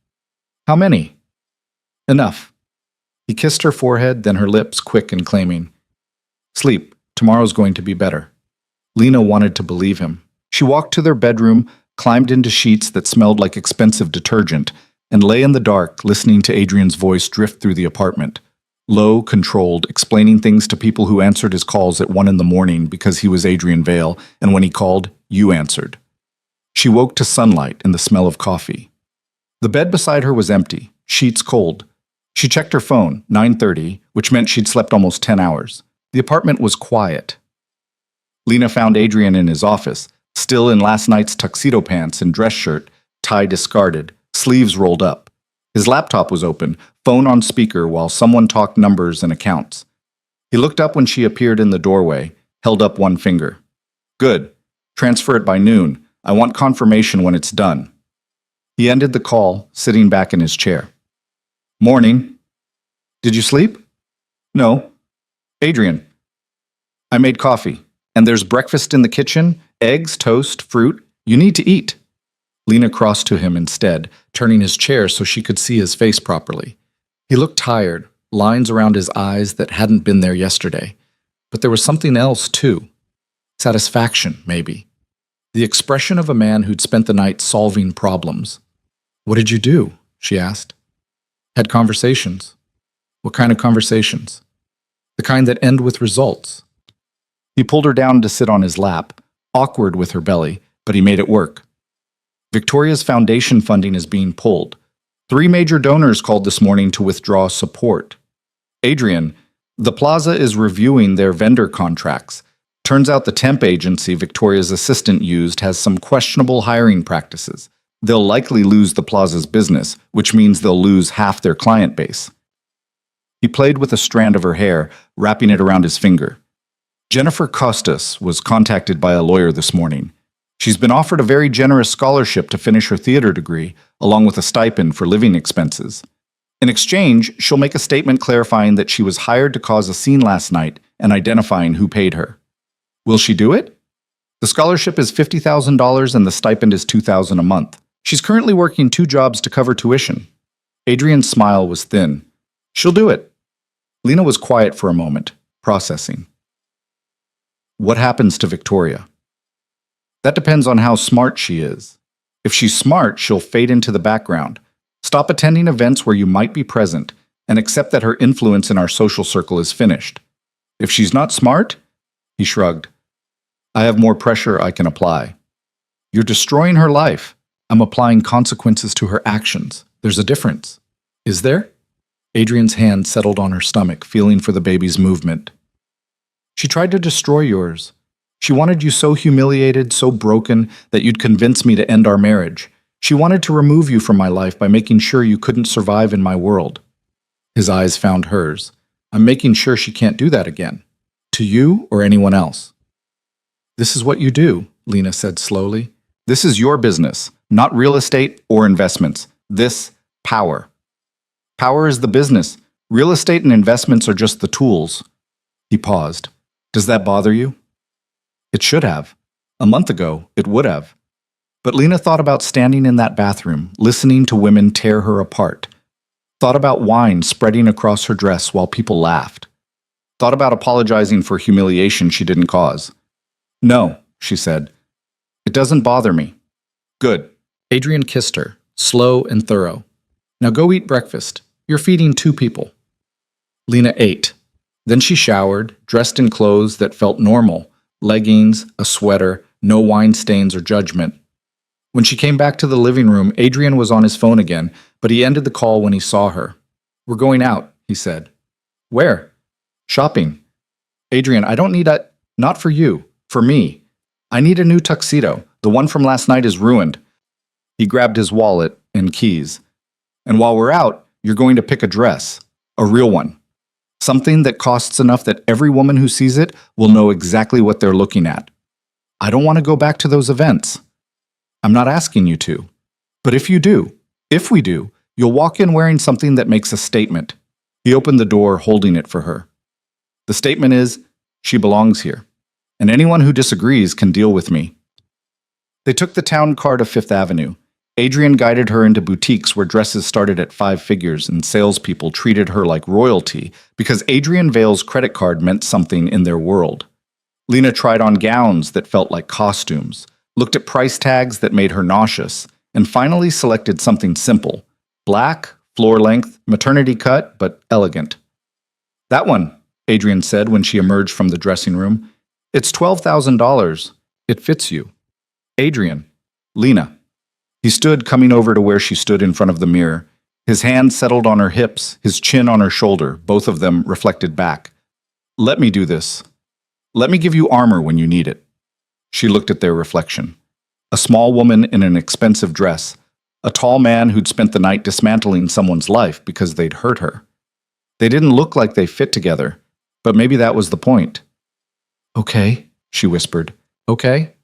How many? Enough. He kissed her forehead, then her lips, quick and claiming. Sleep. Tomorrow's going to be better. Lena wanted to believe him. She walked to their bedroom, climbed into sheets that smelled like expensive detergent, and lay in the dark, listening to Adrian's voice drift through the apartment. Low, controlled, explaining things to people who answered his calls at 1 a.m. because he was Adrian Vale, and when he called, you answered. She woke to sunlight and the smell of coffee. The bed beside her was empty, sheets cold. She checked her phone, 9:30, which meant she'd slept almost 10 hours. The apartment was quiet. Lena found Adrian in his office, still in last night's tuxedo pants and dress shirt, tie discarded, sleeves rolled up. His laptop was open, phone on speaker while someone talked numbers and accounts. He looked up when she appeared in the doorway, held up one finger. Good. Transfer it by noon. I want confirmation when it's done. He ended the call, sitting back in his chair. Morning. Did you sleep? No. Adrian. I made coffee. And there's breakfast in the kitchen, eggs, toast, fruit. You need to eat. Lena crossed to him instead, turning his chair so she could see his face properly. He looked tired, lines around his eyes that hadn't been there yesterday. But there was something else, too. Satisfaction, maybe. The expression of a man who'd spent the night solving problems. What did you do? She asked. Had conversations. What kind of conversations? The kind that end with results. He pulled her down to sit on his lap, awkward with her belly, but he made it work. Victoria's foundation funding is being pulled. 3 major donors called this morning to withdraw support. Adrian, the plaza is reviewing their vendor contracts. Turns out the temp agency Victoria's assistant used has some questionable hiring practices. They'll likely lose the plaza's business, which means they'll lose half their client base. He played with a strand of her hair, wrapping it around his finger. Jennifer Costas was contacted by a lawyer this morning. She's been offered a very generous scholarship to finish her theater degree, along with a stipend for living expenses. In exchange, she'll make a statement clarifying that she was hired to cause a scene last night and identifying who paid her. Will she do it? The scholarship is $50,000 and the stipend is $2,000 a month. She's currently working 2 jobs to cover tuition. Adrian's smile was thin. She'll do it. Lena was quiet for a moment, processing. What happens to Victoria? That depends on how smart she is. If she's smart, she'll fade into the background, stop attending events where you might be present, and accept that her influence in our social circle is finished. If she's not smart, he shrugged. I have more pressure I can apply. You're destroying her life. I'm applying consequences to her actions. There's a difference. Is there? Adrian's hand settled on her stomach, feeling for the baby's movement. She tried to destroy yours. She wanted you so humiliated, so broken, that you'd convince me to end our marriage. She wanted to remove you from my life by making sure you couldn't survive in my world. His eyes found hers. I'm making sure she can't do that again. To you or anyone else. This is what you do, Lena said slowly. This is your business, not real estate or investments. This, power. Power is the business. Real estate and investments are just the tools. He paused. Does that bother you? It should have. A month ago, it would have. But Lena thought about standing in that bathroom, listening to women tear her apart. Thought about wine spreading across her dress while people laughed. Thought about apologizing for humiliation she didn't cause. No, she said. It doesn't bother me. Good. Adrian kissed her, slow and thorough. Now go eat breakfast. You're feeding 2 people. Lena ate. Then she showered, dressed in clothes that felt normal, leggings, a sweater, no wine stains or judgment. When she came back to the living room, Adrian was on his phone again, but he ended the call when he saw her. We're going out, he said. Where? Shopping. Adrian, I don't need a... Not for you. For me. I need a new tuxedo. The one from last night is ruined. He grabbed his wallet and keys. And while we're out, you're going to pick a dress. A real one. Something that costs enough that every woman who sees it will know exactly what they're looking at. I don't want to go back to those events. I'm not asking you to. But if we do, you'll walk in wearing something that makes a statement. He opened the door, holding it for her. The statement is, she belongs here. And anyone who disagrees can deal with me. They took the town car to Fifth Avenue. Adrian guided her into boutiques where dresses started at 5 figures and salespeople treated her like royalty because Adrian Vale's credit card meant something in their world. Lena tried on gowns that felt like costumes, looked at price tags that made her nauseous, and finally selected something simple. Black, floor length, maternity cut, but elegant. That one, Adrian said when she emerged from the dressing room. It's $12,000. It fits you. Adrian. Lena. He stood, coming over to where she stood in front of the mirror. His hand settled on her hips, his chin on her shoulder, both of them reflected back. Let me do this. Let me give you armor when you need it. She looked at their reflection. A small woman in an expensive dress. A tall man who'd spent the night dismantling someone's life because they'd hurt her. They didn't look like they fit together, but maybe that was the point. Okay, she whispered. Okay?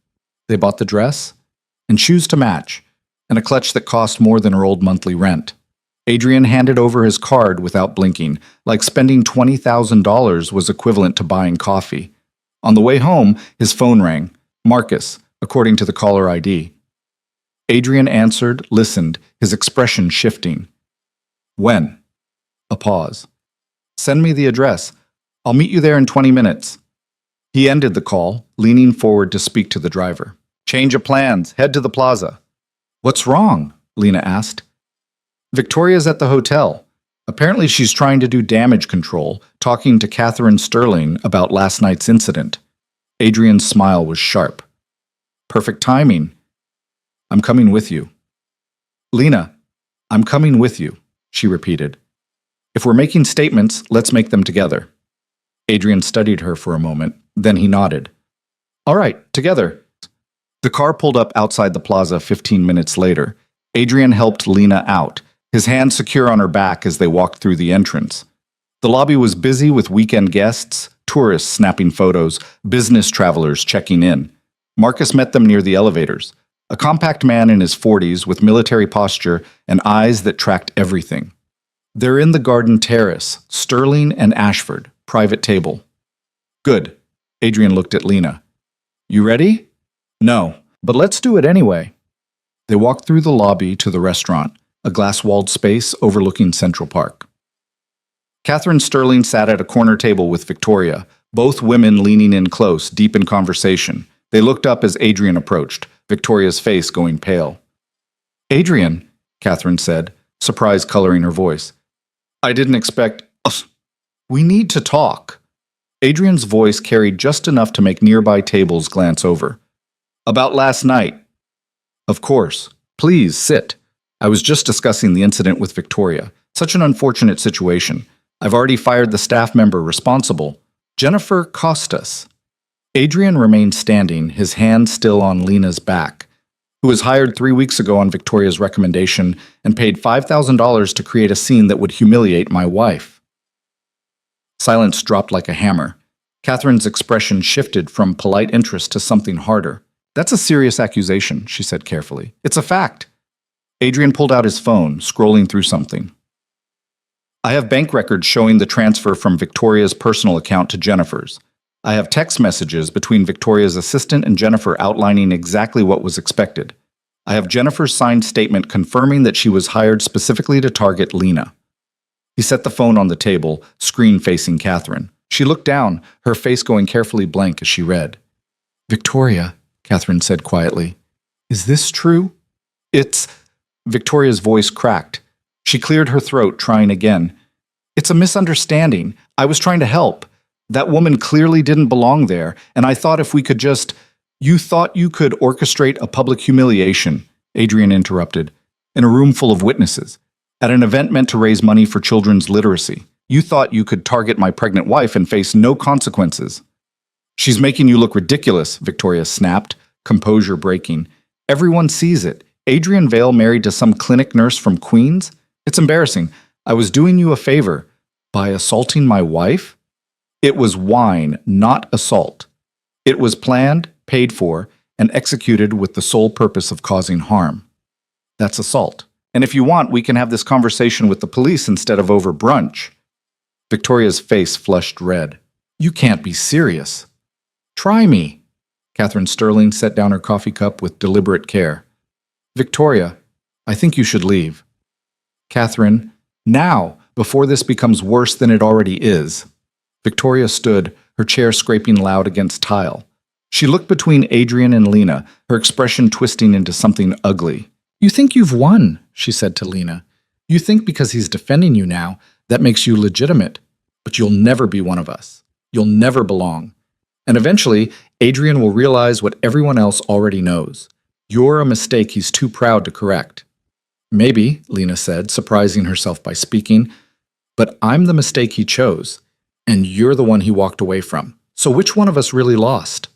They bought the dress and shoes to match, and a clutch that cost more than her old monthly rent. Adrian handed over his card without blinking, like spending $20,000 was equivalent to buying coffee. On the way home, his phone rang. Marcus, according to the caller ID. Adrian answered, listened, his expression shifting. When? A pause. Send me the address. I'll meet you there in 20 minutes. He ended the call, leaning forward to speak to the driver. Change of plans. Head to the plaza. What's wrong? Lena asked. Victoria's at the hotel. Apparently she's trying to do damage control, talking to Catherine Sterling about last night's incident. Adrian's smile was sharp. Perfect timing. I'm coming with you. Lena, I'm coming with you, she repeated. If we're making statements, let's make them together. Adrian studied her for a moment, then he nodded. All right, together. The car pulled up outside the plaza 15 minutes later. Adrian helped Lena out, his hand secure on her back as they walked through the entrance. The lobby was busy with weekend guests, tourists snapping photos, business travelers checking in. Marcus met them near the elevators, a compact man in his 40s with military posture and eyes that tracked everything. They're in the garden terrace, Sterling and Ashford, private table. Good. Adrian looked at Lena. You ready? No, but let's do it anyway. They walked through the lobby to the restaurant, a glass-walled space overlooking Central Park. Catherine Sterling sat at a corner table with Victoria, both women leaning in close, deep in conversation. They looked up as Adrian approached, Victoria's face going pale. Adrian, Catherine said, surprise coloring her voice. I didn't expect... We need to talk. Adrian's voice carried just enough to make nearby tables glance over. About last night. Of course. Please, sit. I was just discussing the incident with Victoria. Such an unfortunate situation. I've already fired the staff member responsible. Jennifer Costas. Adrian remained standing, his hand still on Lena's back, who was hired 3 weeks ago on Victoria's recommendation and paid $5,000 to create a scene that would humiliate my wife. Silence dropped like a hammer. Catherine's expression shifted from polite interest to something harder. That's a serious accusation, she said carefully. It's a fact. Adrian pulled out his phone, scrolling through something. I have bank records showing the transfer from Victoria's personal account to Jennifer's. I have text messages between Victoria's assistant and Jennifer outlining exactly what was expected. I have Jennifer's signed statement confirming that she was hired specifically to target Lena. He set the phone on the table, screen facing Catherine. She looked down, her face going carefully blank as she read. Victoria, Catherine said quietly, is this true? It's... Victoria's voice cracked. She cleared her throat, trying again. It's a misunderstanding. I was trying to help. That woman clearly didn't belong there, and I thought if we could just... You thought you could orchestrate a public humiliation, Adrian interrupted, in a room full of witnesses, at an event meant to raise money for children's literacy. You thought you could target my pregnant wife and face no consequences. She's making you look ridiculous, Victoria snapped, composure breaking. Everyone sees it. Adrian Vale married to some clinic nurse from Queens? It's embarrassing. I was doing you a favor by assaulting my wife? It was wine, not assault. It was planned, paid for, and executed with the sole purpose of causing harm. That's assault. And if you want, we can have this conversation with the police instead of over brunch. Victoria's face flushed red. You can't be serious. Try me. Catherine Sterling set down her coffee cup with deliberate care. Victoria, I think you should leave. Catherine, now, before this becomes worse than it already is. Victoria stood, her chair scraping loud against tile. She looked between Adrian and Lena, her expression twisting into something ugly. You think you've won, she said to Lena. You think because he's defending you now, that makes you legitimate. But you'll never be one of us. You'll never belong. And eventually, Adrian will realize what everyone else already knows. You're a mistake he's too proud to correct. Maybe, Lena said, surprising herself by speaking, but I'm the mistake he chose, and you're the one he walked away from. So which one of us really lost?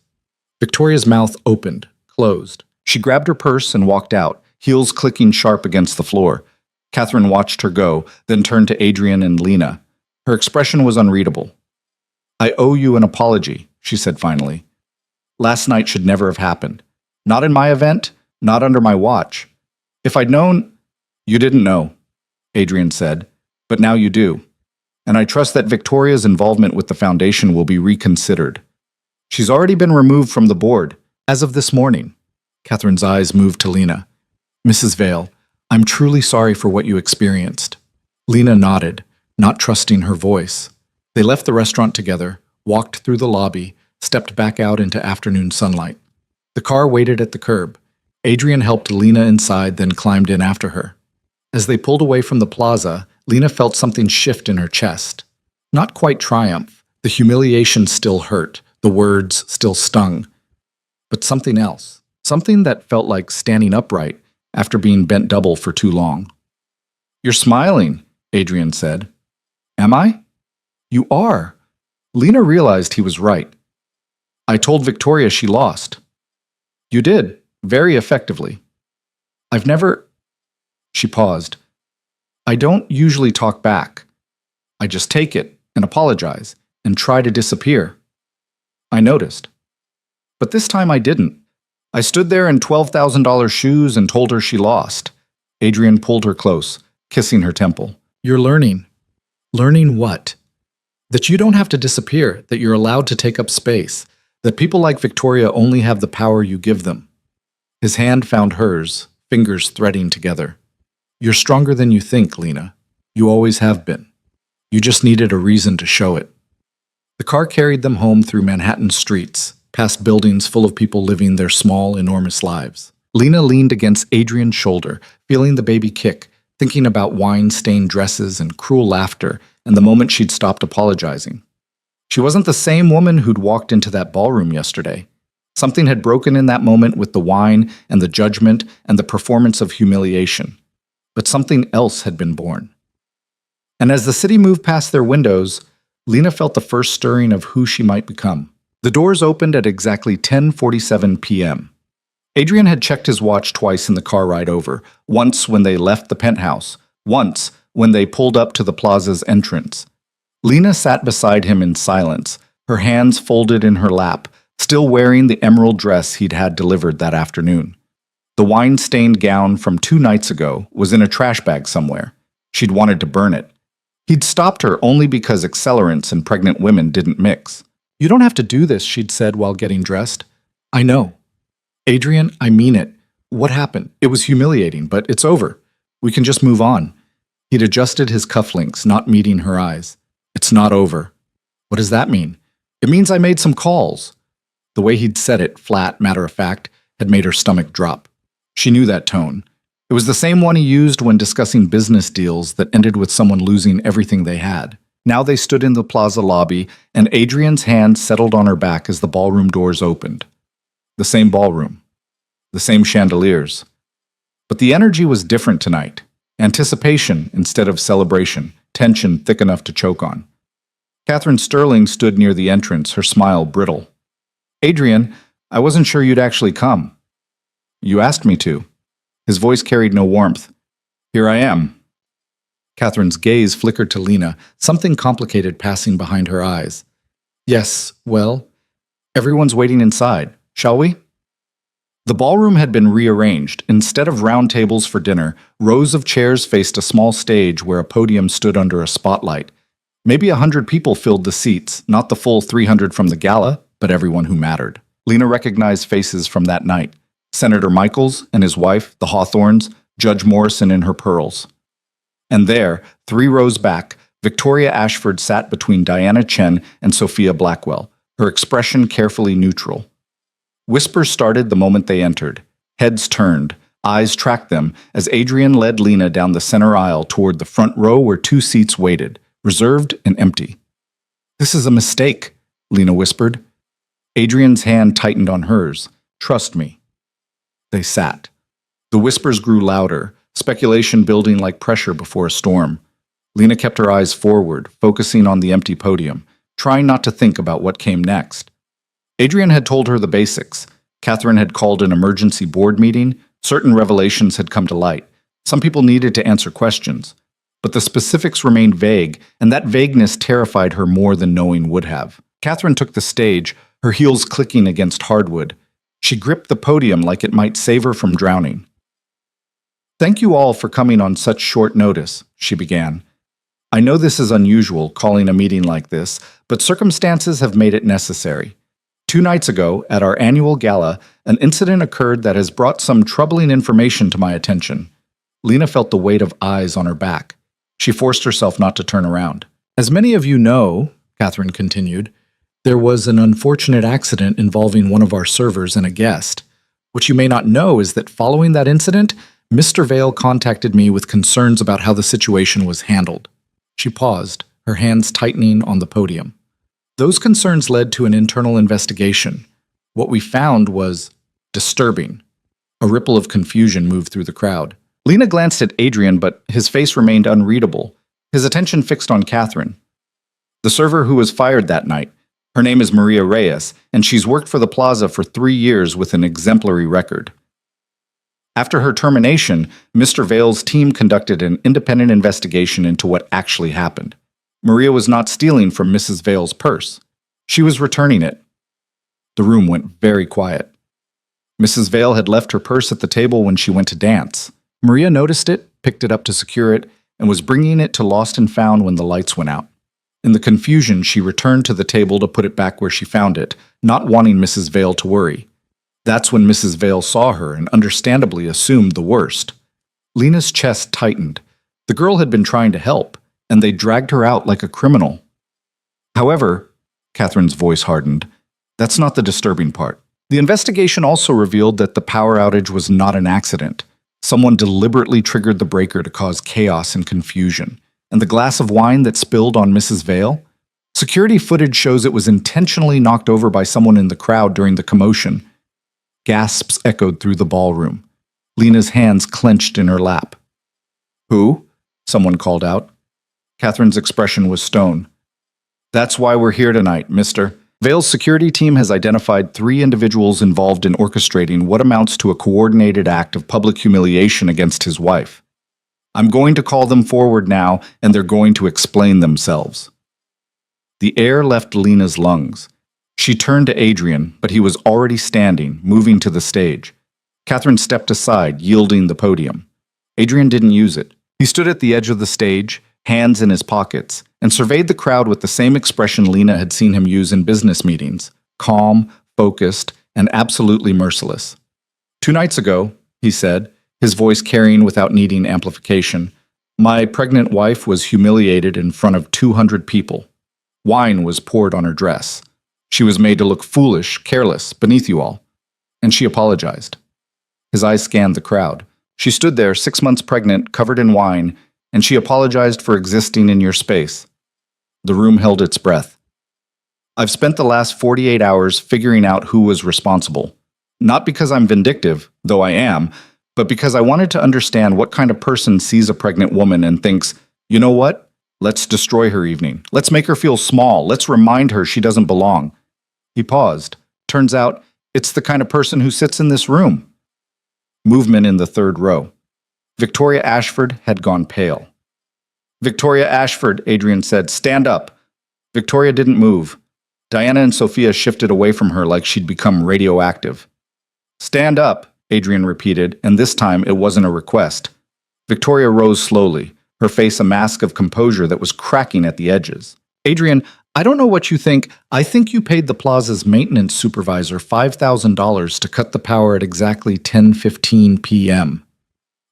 Victoria's mouth opened, closed. She grabbed her purse and walked out, heels clicking sharp against the floor. Catherine watched her go, then turned to Adrian and Lena. Her expression was unreadable. I owe you an apology, she said finally. Last night should never have happened. Not in my event, not under my watch. If I'd known... You didn't know, Adrian said, but now you do. And I trust that Victoria's involvement with the foundation will be reconsidered. She's already been removed from the board, as of this morning. Catherine's eyes moved to Lena. Mrs. Vale, I'm truly sorry for what you experienced. Lena nodded, not trusting her voice. They left the restaurant together, walked through the lobby, stepped back out into afternoon sunlight. The car waited at the curb. Adrian helped Lena inside, then climbed in after her. As they pulled away from the plaza, Lena felt something shift in her chest. Not quite triumph. The humiliation still hurt. The words still stung. But something else. Something that felt like standing upright after being bent double for too long. You're smiling, Adrian said. Am I? You are. Lena realized he was right. I told Victoria she lost. You did, very effectively. I've never... She paused. I don't usually talk back. I just take it, and apologize and try to disappear. I noticed. But this time I didn't. I stood there in $12,000 shoes and told her she lost. Adrian pulled her close, kissing her temple. You're learning. Learning what? That you don't have to disappear, that you're allowed to take up space, that people like Victoria only have the power you give them. His hand found hers, fingers threading together. You're stronger than you think, Lena. You always have been. You just needed a reason to show it. The car carried them home through Manhattan streets, past buildings full of people living their small, enormous lives. Lena leaned against Adrian's shoulder, feeling the baby kick, thinking about wine-stained dresses and cruel laughter, and the moment she'd stopped apologizing. She wasn't the same woman who'd walked into that ballroom yesterday. Something had broken in that moment with the wine and the judgment and the performance of humiliation. But something else had been born. And as the city moved past their windows, Lena felt the first stirring of who she might become. The doors opened at exactly 10:47 p.m. Adrian had checked his watch twice in the car ride over, once when they left the penthouse, once when they pulled up to the plaza's entrance. Lena sat beside him in silence, her hands folded in her lap, still wearing the emerald dress he'd had delivered that afternoon. The wine-stained gown from 2 nights ago was in a trash bag somewhere. She'd wanted to burn it. He'd stopped her only because accelerants and pregnant women didn't mix. You don't have to do this, she'd said while getting dressed. I know. Adrian, I mean it. What happened? It was humiliating, but it's over. We can just move on. He'd adjusted his cufflinks, not meeting her eyes. It's not over. What does that mean? It means I made some calls. The way he'd said it, flat, matter-of-fact, had made her stomach drop. She knew that tone. It was the same one he used when discussing business deals that ended with someone losing everything they had. Now they stood in the plaza lobby, and Adrian's hand settled on her back as the ballroom doors opened. The same ballroom. The same chandeliers. But the energy was different tonight. Anticipation instead of celebration, tension thick enough to choke on. Catherine Sterling stood near the entrance, her smile brittle. Adrian, I wasn't sure you'd actually come. You asked me to. His voice carried no warmth. Here I am. Catherine's gaze flickered to Lena, something complicated passing behind her eyes. Yes, well, everyone's waiting inside. Shall we? The ballroom had been rearranged. Instead of round tables for dinner, rows of chairs faced a small stage where a podium stood under a spotlight. Maybe 100 people filled the seats, not the full 300 from the gala, but everyone who mattered. Lena recognized faces from that night. Senator Michaels and his wife, the Hawthorns, Judge Morrison in her pearls. And there, 3 rows back, Victoria Ashford sat between Diana Chen and Sophia Blackwell, her expression carefully neutral. Whispers started the moment they entered. Heads turned, eyes tracked them as Adrian led Lena down the center aisle toward the front row where 2 seats waited, reserved and empty. This is a mistake, Lena whispered. Adrian's hand tightened on hers. Trust me. They sat. The whispers grew louder, speculation building like pressure before a storm. Lena kept her eyes forward, focusing on the empty podium, trying not to think about what came next. Adrian had told her the basics. Catherine had called an emergency board meeting. Certain revelations had come to light. Some people needed to answer questions. But the specifics remained vague, and that vagueness terrified her more than knowing would have. Catherine took the stage, her heels clicking against hardwood. She gripped the podium like it might save her from drowning. Thank you all for coming on such short notice, she began. I know this is unusual, calling a meeting like this, but circumstances have made it necessary. 2 nights ago, at our annual gala, an incident occurred that has brought some troubling information to my attention. Lena felt the weight of eyes on her back. She forced herself not to turn around. As many of you know, Catherine continued, there was an unfortunate accident involving one of our servers and a guest. What you may not know is that following that incident, Mr. Vale contacted me with concerns about how the situation was handled. She paused, her hands tightening on the podium. Those concerns led to an internal investigation. What we found was disturbing. A ripple of confusion moved through the crowd. Lena glanced at Adrian, but his face remained unreadable, his attention fixed on Catherine. The server who was fired that night. Her name is Maria Reyes, and she's worked for the plaza for 3 years with an exemplary record. After her termination, Mr. Vale's team conducted an independent investigation into what actually happened. Maria was not stealing from Mrs. Vale's purse. She was returning it. The room went very quiet. Mrs. Vale had left her purse at the table when she went to dance. Maria noticed it, picked it up to secure it, and was bringing it to Lost and Found when the lights went out. In the confusion, she returned to the table to put it back where she found it, not wanting Mrs. Vale to worry. That's when Mrs. Vale saw her and understandably assumed the worst. Lena's chest tightened. The girl had been trying to help, and they dragged her out like a criminal. However, Catherine's voice hardened, that's not the disturbing part. The investigation also revealed that the power outage was not an accident. Someone deliberately triggered the breaker to cause chaos and confusion. And the glass of wine that spilled on Mrs. Vale? Security footage shows it was intentionally knocked over by someone in the crowd during the commotion. Gasps echoed through the ballroom. Lena's hands clenched in her lap. Who? Someone called out. Catherine's expression was stone. That's why we're here tonight, mister. Vale's security team has identified 3 individuals involved in orchestrating what amounts to a coordinated act of public humiliation against his wife. I'm going to call them forward now, and they're going to explain themselves. The air left Lena's lungs. She turned to Adrian, but he was already standing, moving to the stage. Catherine stepped aside, yielding the podium. Adrian didn't use it. He stood at the edge of the stage, hands in his pockets, and surveyed the crowd with the same expression Lena had seen him use in business meetings, calm, focused, and absolutely merciless. 2 nights ago, he said, his voice carrying without needing amplification, my pregnant wife was humiliated in front of 200 people. Wine was poured on her dress. She was made to look foolish, careless, beneath you all. And she apologized. His eyes scanned the crowd. She stood there, 6 months pregnant, covered in wine, and she apologized for existing in your space. The room held its breath. I've spent the last 48 hours figuring out who was responsible. Not because I'm vindictive, though I am, but because I wanted to understand what kind of person sees a pregnant woman and thinks, you know what? Let's destroy her evening. Let's make her feel small. Let's remind her she doesn't belong. He paused. Turns out, it's the kind of person who sits in this room. Movement in the 3rd row. Victoria Ashford had gone pale. Victoria Ashford, Adrian said, stand up. Victoria didn't move. Diana and Sophia shifted away from her like she'd become radioactive. Stand up, Adrian repeated, and this time it wasn't a request. Victoria rose slowly, her face a mask of composure that was cracking at the edges. Adrian, I don't know what you think. I think you paid the plaza's maintenance supervisor $5,000 to cut the power at exactly 10:15 p.m.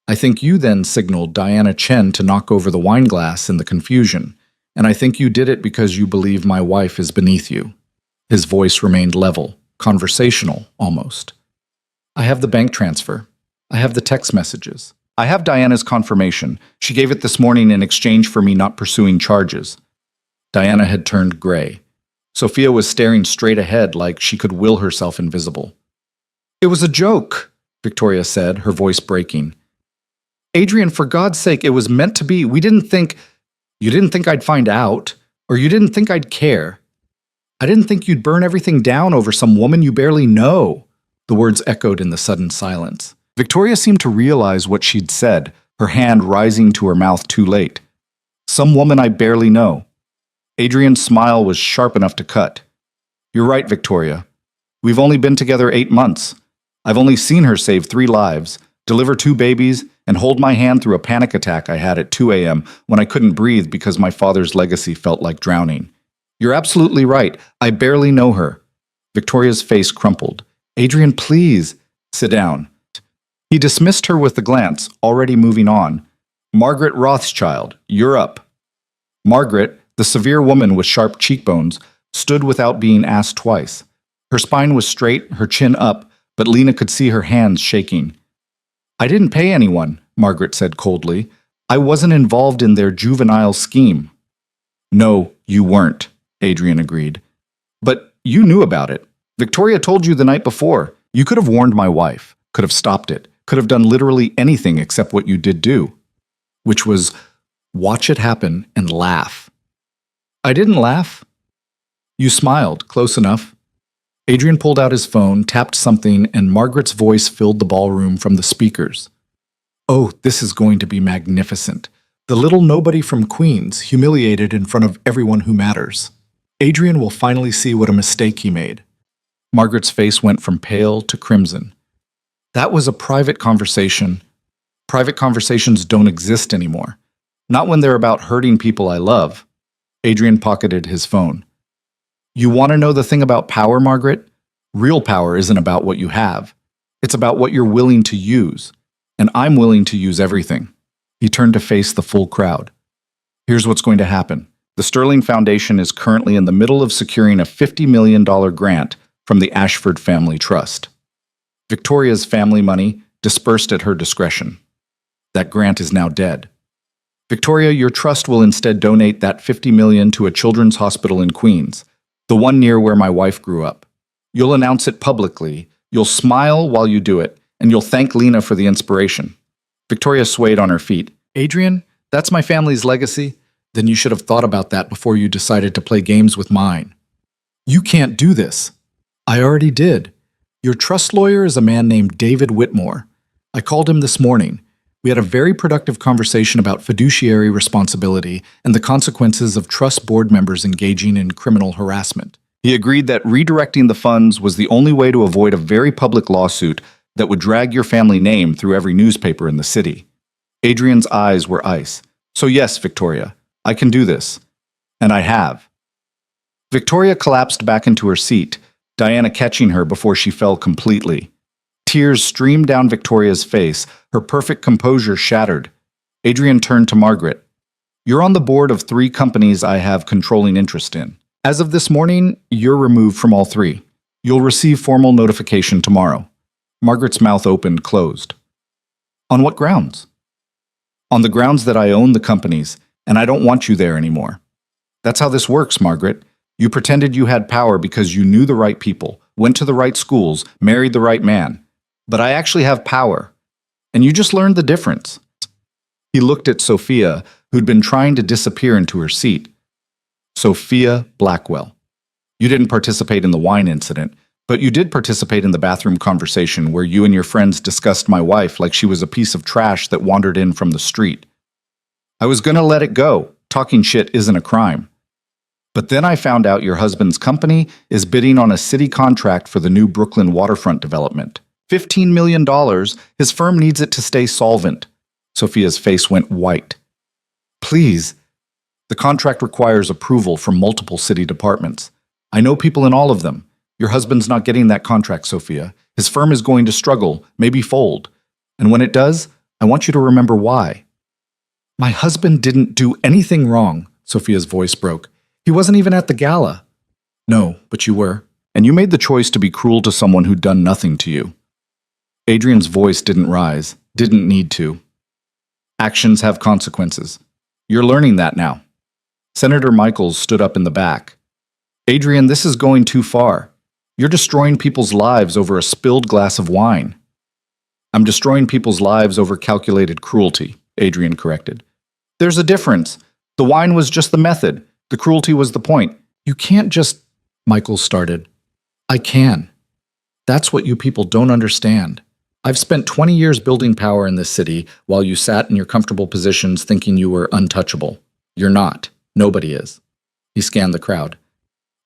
I think you then signaled Diana Chen to knock over the wine glass in the confusion, and I think you did it because you believe my wife is beneath you. His voice remained level, conversational, almost. I have the bank transfer. I have the text messages. I have Diana's confirmation. She gave it this morning in exchange for me not pursuing charges. Diana had turned gray. Sophia was staring straight ahead like she could will herself invisible. It was a joke, Victoria said, her voice breaking. Adrian, for God's sake, it was meant to be. You didn't think I'd find out, or you didn't think I'd care. I didn't think you'd burn everything down over some woman you barely know. The words echoed in the sudden silence. Victoria seemed to realize what she'd said, her hand rising to her mouth too late. Some woman I barely know. Adrian's smile was sharp enough to cut. You're right, Victoria. We've only been together 8 months. I've only seen her save 3 lives, deliver 2 babies, and hold my hand through a panic attack I had at 2 a.m. when I couldn't breathe because my father's legacy felt like drowning. You're absolutely right. I barely know her. Victoria's face crumpled. Adrian, please, sit down. He dismissed her with a glance, already moving on. Margaret Rothschild, you're up. Margaret, the severe woman with sharp cheekbones, stood without being asked twice. Her spine was straight, her chin up, but Lena could see her hands shaking. I didn't pay anyone, Margaret said coldly. I wasn't involved in their juvenile scheme. No, you weren't, Adrian agreed. But you knew about it. Victoria told you the night before. You could have warned my wife, could have stopped it, could have done literally anything except what you did do, which was watch it happen and laugh. I didn't laugh. You smiled, close enough. Adrian pulled out his phone, tapped something, and Margaret's voice filled the ballroom from the speakers. Oh, this is going to be magnificent. The little nobody from Queens, humiliated in front of everyone who matters. Adrian will finally see what a mistake he made. Margaret's face went from pale to crimson. That was a private conversation. Private conversations don't exist anymore. Not when they're about hurting people I love. Adrian pocketed his phone. You want to know the thing about power, Margaret? Real power isn't about what you have. It's about what you're willing to use. And I'm willing to use everything. He turned to face the full crowd. Here's what's going to happen. The Sterling Foundation is currently in the middle of securing a $50 million grant from the Ashford Family Trust. Victoria's family money dispersed at her discretion. That grant is now dead. Victoria, your trust will instead donate that $50 million to a children's hospital in Queens, the one near where my wife grew up. You'll announce it publicly, you'll smile while you do it, and you'll thank Lena for the inspiration. Victoria swayed on her feet. Adrian, that's my family's legacy. Then you should have thought about that before you decided to play games with mine. You can't do this. I already did. Your trust lawyer is a man named David Whitmore. I called him this morning. We had a very productive conversation about fiduciary responsibility and the consequences of trust board members engaging in criminal harassment. He agreed that redirecting the funds was the only way to avoid a very public lawsuit that would drag your family name through every newspaper in the city. Adrian's eyes were ice. So yes, Victoria, I can do this. And I have. Victoria collapsed back into her seat, Diana catching her before she fell completely. Tears streamed down Victoria's face, her perfect composure shattered. Adrian turned to Margaret. You're on the board of 3 companies I have controlling interest in. As of this morning, you're removed from all 3. You'll receive formal notification tomorrow. Margaret's mouth opened, closed. On what grounds? On the grounds that I own the companies, and I don't want you there anymore. That's how this works, Margaret. You pretended you had power because you knew the right people, went to the right schools, married the right man. But I actually have power. And you just learned the difference. He looked at Sophia, who'd been trying to disappear into her seat. Sophia Blackwell. You didn't participate in the wine incident, but you did participate in the bathroom conversation where you and your friends discussed my wife like she was a piece of trash that wandered in from the street. I was gonna let it go. Talking shit isn't a crime. But then I found out your husband's company is bidding on a city contract for the new Brooklyn waterfront development. $15 million. His firm needs it to stay solvent. Sophia's face went white. Please. The contract requires approval from multiple city departments. I know people in all of them. Your husband's not getting that contract, Sophia. His firm is going to struggle, maybe fold. And when it does, I want you to remember why. My husband didn't do anything wrong, Sophia's voice broke. He wasn't even at the gala. No, but you were. And you made the choice to be cruel to someone who'd done nothing to you. Adrian's voice didn't rise, didn't need to. Actions have consequences. You're learning that now. Senator Michaels stood up in the back. Adrian, this is going too far. You're destroying people's lives over a spilled glass of wine. I'm destroying people's lives over calculated cruelty, Adrian corrected. There's a difference. The wine was just the method. The cruelty was the point. You can't just... Michaels started. I can. That's what you people don't understand. I've spent 20 years building power in this city while you sat in your comfortable positions thinking you were untouchable. You're not. Nobody is. He scanned the crowd.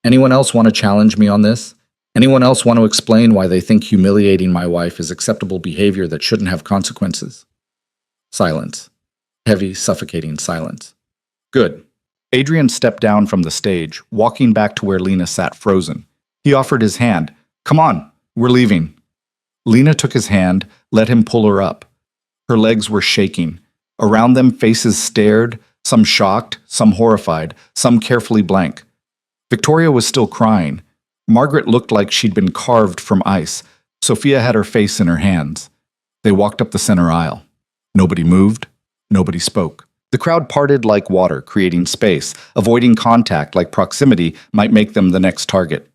Anyone else want to challenge me on this? Anyone else want to explain why they think humiliating my wife is acceptable behavior that shouldn't have consequences? Silence. Heavy, suffocating silence. Good. Adrian stepped down from the stage, walking back to where Lena sat frozen. He offered his hand. Come on, we're leaving. Lena took his hand, let him pull her up. Her legs were shaking. Around them, faces stared, some shocked, some horrified, some carefully blank. Victoria was still crying. Margaret looked like she'd been carved from ice. Sophia had her face in her hands. They walked up the center aisle. Nobody moved. Nobody spoke. The crowd parted like water, creating space, avoiding contact like proximity might make them the next target.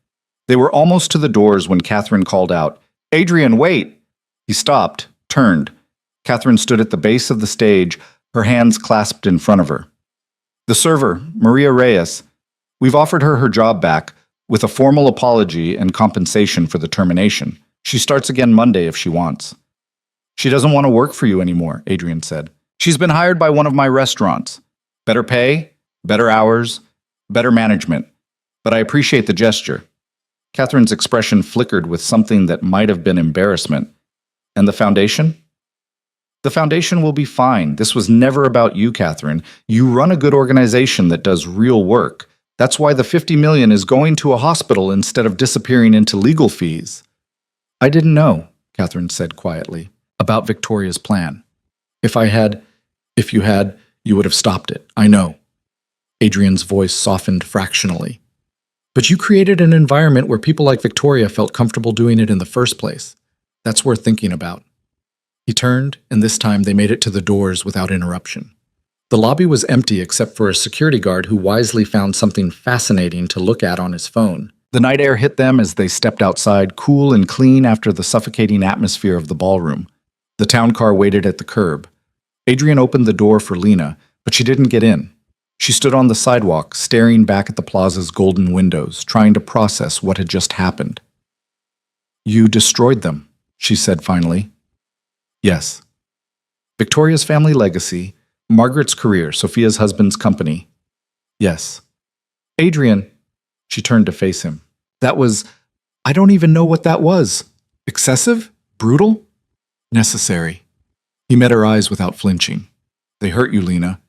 They were almost to the doors when Catherine called out, Adrian, wait! He stopped, turned. Catherine stood at the base of the stage, her hands clasped in front of her. The server, Maria Reyes, we've offered her her job back with a formal apology and compensation for the termination. She starts again Monday if she wants. She doesn't want to work for you anymore, Adrian said. She's been hired by one of my restaurants. Better pay, better hours, better management. But I appreciate the gesture. Catherine's expression flickered with something that might have been embarrassment. And the foundation? The foundation will be fine. This was never about you, Catherine. You run a good organization that does real work. That's why the 50 million is going to a hospital instead of disappearing into legal fees. I didn't know, Catherine said quietly, about Victoria's plan. If you had, you would have stopped it. I know. Adrian's voice softened fractionally. But you created an environment where people like Victoria felt comfortable doing it in the first place. That's worth thinking about. He turned, and this time they made it to the doors without interruption. The lobby was empty except for a security guard who wisely found something fascinating to look at on his phone. The night air hit them as they stepped outside, cool and clean after the suffocating atmosphere of the ballroom. The town car waited at the curb. Adrian opened the door for Lena, but she didn't get in. She stood on the sidewalk, staring back at the plaza's golden windows, trying to process what had just happened. You destroyed them, she said finally. Yes. Victoria's family legacy, Margaret's career, Sophia's husband's company. Yes. Adrian, she turned to face him. I don't even know what that was. Excessive? Brutal? Necessary. He met her eyes without flinching. They hurt you, Lena.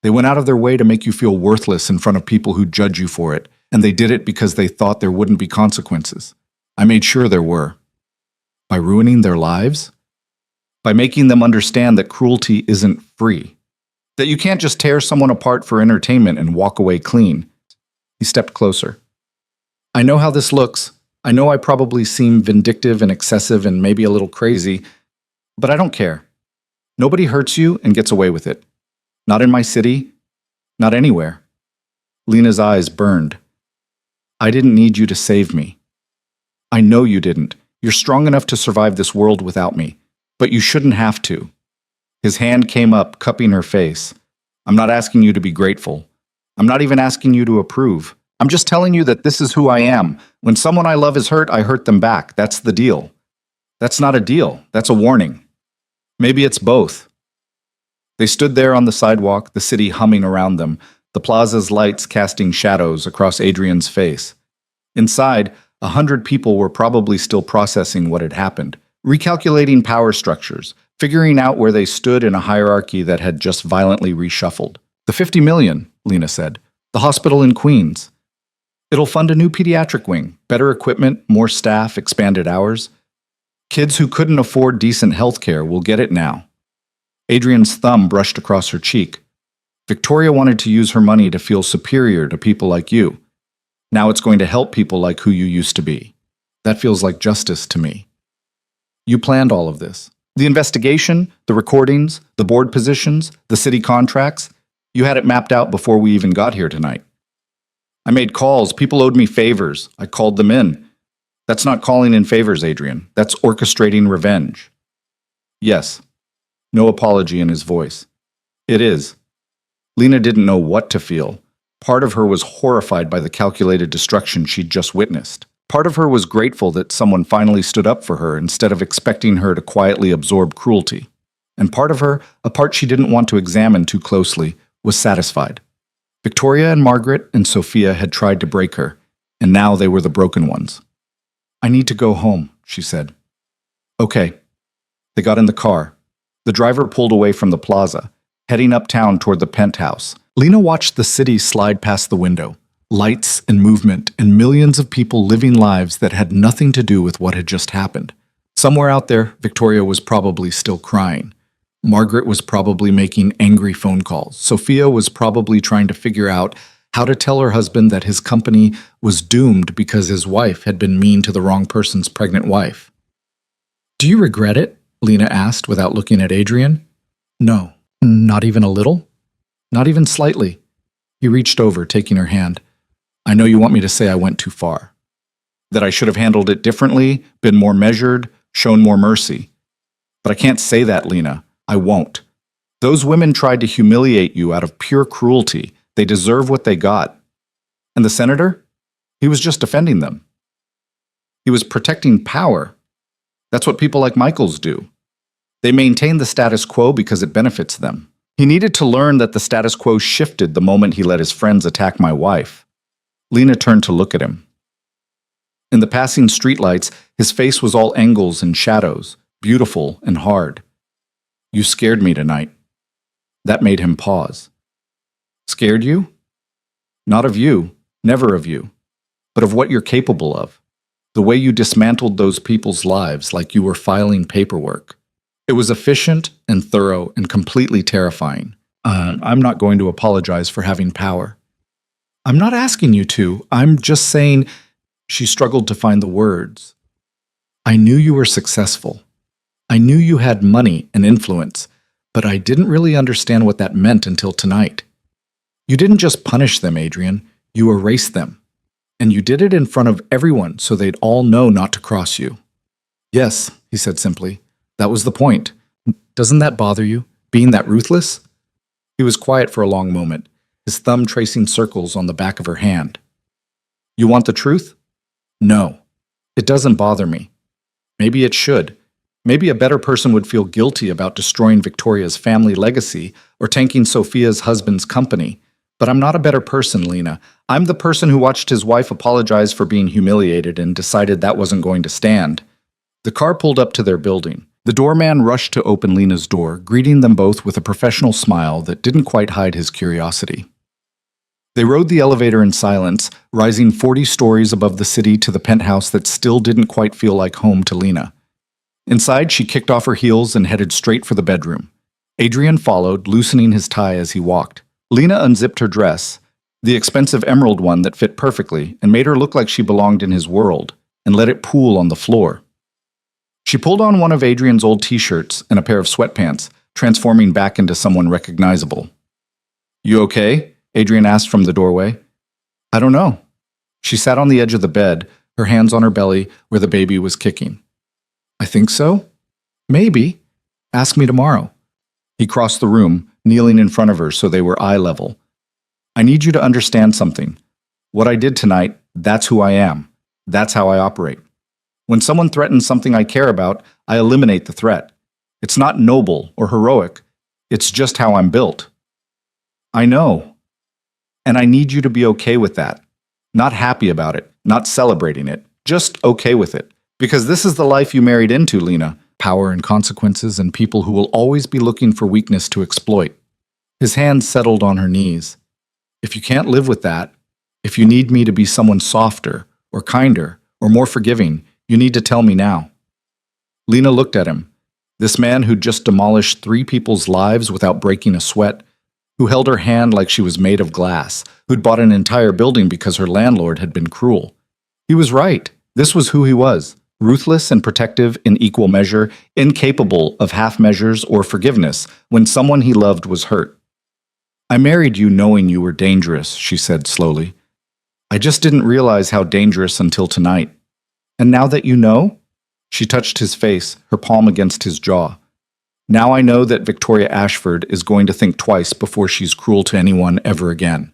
They went out of their way to make you feel worthless in front of people who judge you for it, and they did it because they thought there wouldn't be consequences. I made sure there were. By ruining their lives? By making them understand that cruelty isn't free. That you can't just tear someone apart for entertainment and walk away clean. He stepped closer. I know how this looks. I know I probably seem vindictive and excessive and maybe a little crazy, but I don't care. Nobody hurts you and gets away with it. Not in my city, not anywhere. Lena's eyes burned. I didn't need you to save me. I know you didn't. You're strong enough to survive this world without me, but you shouldn't have to. His hand came up, cupping her face. I'm not asking you to be grateful. I'm not even asking you to approve. I'm just telling you that this is who I am. When someone I love is hurt, I hurt them back. That's the deal. That's not a deal. That's a warning. Maybe it's both. They stood there on the sidewalk, the city humming around them, the plaza's lights casting shadows across Adrian's face. Inside, 100 people were probably still processing what had happened, recalculating power structures, figuring out where they stood in a hierarchy that had just violently reshuffled. The 50 million, Lena said. The hospital in Queens. It'll fund a new pediatric wing, better equipment, more staff, expanded hours. Kids who couldn't afford decent health care will get it now. Adrian's thumb brushed across her cheek. Victoria wanted to use her money to feel superior to people like you. Now it's going to help people like who you used to be. That feels like justice to me. You planned all of this. The investigation, the recordings, the board positions, the city contracts. You had it mapped out before we even got here tonight. I made calls. People owed me favors. I called them in. That's not calling in favors, Adrian. That's orchestrating revenge. Yes. No apology in his voice. It is. Lena didn't know what to feel. Part of her was horrified by the calculated destruction she'd just witnessed. Part of her was grateful that someone finally stood up for her instead of expecting her to quietly absorb cruelty. And part of her, a part she didn't want to examine too closely, was satisfied. Victoria and Margaret and Sophia had tried to break her, and now they were the broken ones. I need to go home, she said. Okay. They got in the car. The driver pulled away from the plaza, heading uptown toward the penthouse. Lena watched the city slide past the window, lights and movement and millions of people living lives that had nothing to do with what had just happened. Somewhere out there, Victoria was probably still crying. Margaret was probably making angry phone calls. Sophia was probably trying to figure out how to tell her husband that his company was doomed because his wife had been mean to the wrong person's pregnant wife. Do you regret it? Lena asked without looking at Adrian. No, not even a little? Not even slightly. He reached over, taking her hand. I know you want me to say I went too far. That I should have handled it differently, been more measured, shown more mercy. But I can't say that, Lena. I won't. Those women tried to humiliate you out of pure cruelty. They deserve what they got. And the senator? He was just defending them. He was protecting power. That's what people like Michaels do. They maintain the status quo because it benefits them. He needed to learn that the status quo shifted the moment he let his friends attack my wife. Lena turned to look at him. In the passing streetlights, his face was all angles and shadows, beautiful and hard. You scared me tonight. That made him pause. Scared you? Not of you, never of you, but of what you're capable of. The way you dismantled those people's lives like you were filing paperwork. It was efficient and thorough and completely terrifying. I'm not going to apologize for having power. I'm not asking you to. I'm just saying, she struggled to find the words. I knew you were successful. I knew you had money and influence, but I didn't really understand what that meant until tonight. You didn't just punish them, Adrian. You erased them. And you did it in front of everyone so they'd all know not to cross you. Yes, he said simply. That was the point. Doesn't that bother you, being that ruthless? He was quiet for a long moment, his thumb tracing circles on the back of her hand. You want the truth? No. It doesn't bother me. Maybe it should. Maybe a better person would feel guilty about destroying Victoria's family legacy or tanking Sophia's husband's company. But I'm not a better person, Lena. I'm the person who watched his wife apologize for being humiliated and decided that wasn't going to stand. The car pulled up to their building. The doorman rushed to open Lena's door, greeting them both with a professional smile that didn't quite hide his curiosity. They rode the elevator in silence, rising 40 stories above the city to the penthouse that still didn't quite feel like home to Lena. Inside, she kicked off her heels and headed straight for the bedroom. Adrian followed, loosening his tie as he walked. Lena unzipped her dress, the expensive emerald one that fit perfectly, and made her look like she belonged in his world, and let it pool on the floor. She pulled on one of Adrian's old t-shirts and a pair of sweatpants, transforming back into someone recognizable. You okay? Adrian asked from the doorway. I don't know. She sat on the edge of the bed, her hands on her belly where the baby was kicking. I think so? Maybe. Ask me tomorrow. He crossed the room, kneeling in front of her so they were eye level. I need you to understand something. What I did tonight, that's who I am. That's how I operate. When someone threatens something I care about, I eliminate the threat. It's not noble or heroic. It's just how I'm built. I know. And I need you to be okay with that. Not happy about it, not celebrating it, just okay with it. Because this is the life you married into, Lena. Power and consequences and people who will always be looking for weakness to exploit. His hand settled on her knees. If you can't live with that, if you need me to be someone softer or kinder or more forgiving, you need to tell me now. Lena looked at him. This man who'd just demolished 3 people's lives without breaking a sweat, who held her hand like she was made of glass, who'd bought an entire building because her landlord had been cruel. He was right. This was who he was. Ruthless and protective in equal measure, incapable of half measures or forgiveness when someone he loved was hurt. I married you knowing you were dangerous, she said slowly. I just didn't realize how dangerous until tonight. And now that you know? She touched his face, her palm against his jaw. Now I know that Victoria Ashford is going to think twice before she's cruel to anyone ever again.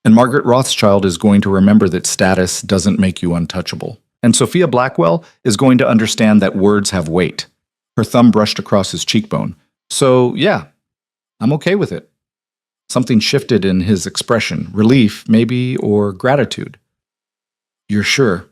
And Margaret Rothschild is going to remember that status doesn't make you untouchable. And Sophia Blackwell is going to understand that words have weight. Her thumb brushed across his cheekbone. So, yeah, I'm okay with it. Something shifted in his expression, relief, maybe, or gratitude. You're sure?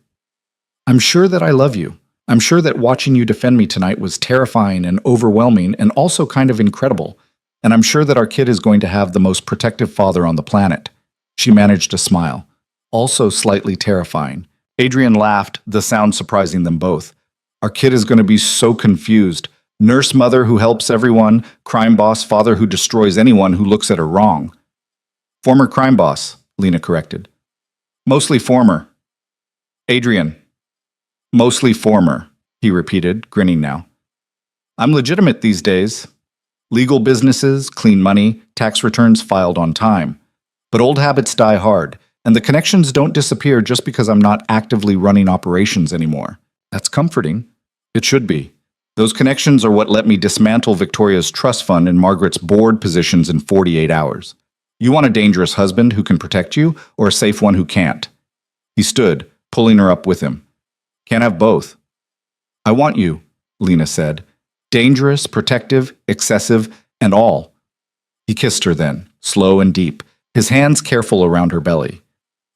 I'm sure that I love you. I'm sure that watching you defend me tonight was terrifying and overwhelming and also kind of incredible. And I'm sure that our kid is going to have the most protective father on the planet. She managed a smile, also slightly terrifying. Adrian laughed, the sound surprising them both. Our kid is going to be so confused. Nurse mother who helps everyone, crime boss father who destroys anyone who looks at her wrong. Former crime boss, Lena corrected. Mostly former. Adrian. Mostly former, he repeated, grinning now. I'm legitimate these days. Legal businesses, clean money, tax returns filed on time. But old habits die hard, and the connections don't disappear just because I'm not actively running operations anymore. That's comforting. It should be. Those connections are what let me dismantle Victoria's trust fund and Margaret's board positions in 48 hours. You want a dangerous husband who can protect you, or a safe one who can't? He stood, pulling her up with him. Can't have both. I want you, Lena said, Dangerous, protective, excessive, and all. He kissed her then, slow and deep, his hands careful around her belly.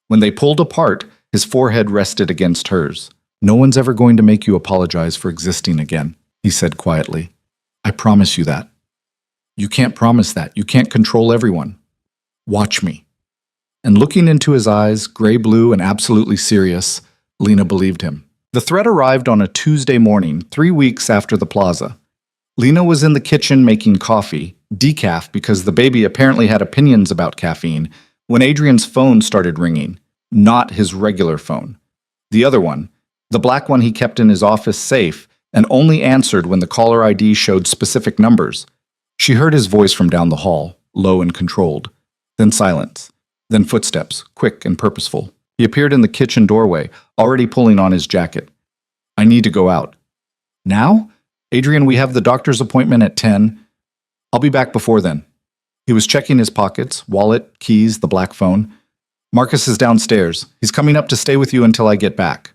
When they pulled apart, his forehead rested against hers. "No one's ever going to make you apologize for existing again," he said quietly. "I promise you that." "You can't promise that. You can't control everyone. Watch me." And looking into his eyes, gray-blue and absolutely serious, Lena believed him. The threat arrived on a Tuesday morning, 3 weeks after the plaza. Lena was in the kitchen making coffee, decaf because the baby apparently had opinions about caffeine, when Adrian's phone started ringing. Not his regular phone. The other one, the black one he kept in his office safe, and only answered when the caller ID showed specific numbers. She heard his voice from down the hall, low and controlled. Then silence. Then footsteps, quick and purposeful. He appeared in the kitchen doorway, already pulling on his jacket. "I need to go out." "Now? Adrian, we have the doctor's appointment at 10. I'll be back before then." He was checking his pockets, wallet, keys, the black phone. "Marcus is downstairs. He's coming up to stay with you until I get back."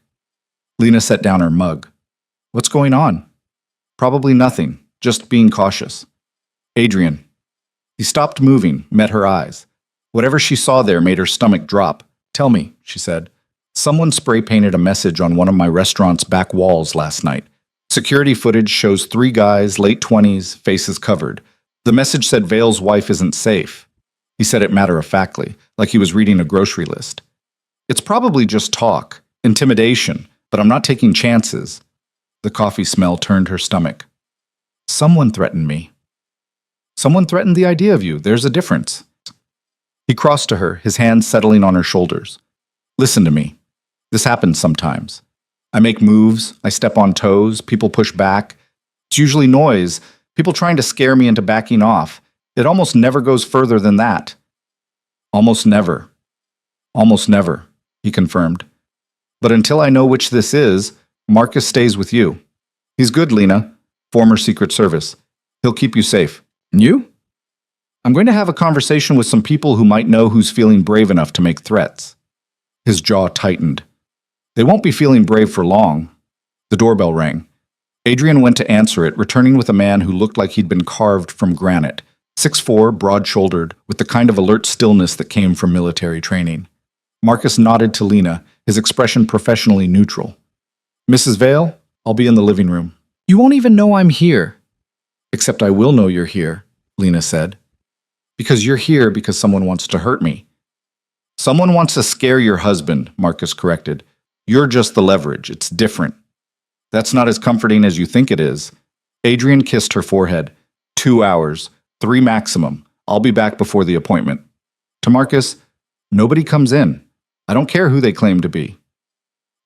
Lena set down her mug. "What's going on?" "Probably nothing, just being cautious." "Adrian." He stopped moving, met her eyes. Whatever she saw there made her stomach drop. "Tell me," she said. "Someone spray-painted a message on one of my restaurant's back walls last night. Security footage shows 3 guys, late 20s, faces covered. The message said Vale's wife isn't safe." He said it matter-of-factly, like he was reading a grocery list. "It's probably just talk, intimidation, but I'm not taking chances." The coffee smell turned her stomach. "Someone threatened me." "Someone threatened the idea of you. There's a difference." He crossed to her, his hands settling on her shoulders. "Listen to me. This happens sometimes. I make moves, I step on toes, people push back. It's usually noise, people trying to scare me into backing off. It almost never goes further than that." "Almost never. Almost never," he confirmed. "But until I know which this is, Marcus stays with you. He's good, Lena. Former Secret Service. He'll keep you safe. And you? I'm going to have a conversation with some people who might know who's feeling brave enough to make threats." His jaw tightened. "They won't be feeling brave for long." The doorbell rang. Adrian went to answer it, returning with a man who looked like he'd been carved from granite. 6'4", broad-shouldered, with the kind of alert stillness that came from military training. Marcus nodded to Lena, his expression professionally neutral. "Mrs. Vale, I'll be in the living room." "You won't even know I'm here." "Except I will know you're here," Lena said. "Because you're here because someone wants to hurt me." "Someone wants to scare your husband," Marcus corrected. "You're just the leverage. It's different." "That's not as comforting as you think it is." Adrian kissed her forehead. 2 hours. 3 maximum. I'll be back before the appointment." To Marcus, "Nobody comes in. I don't care who they claim to be."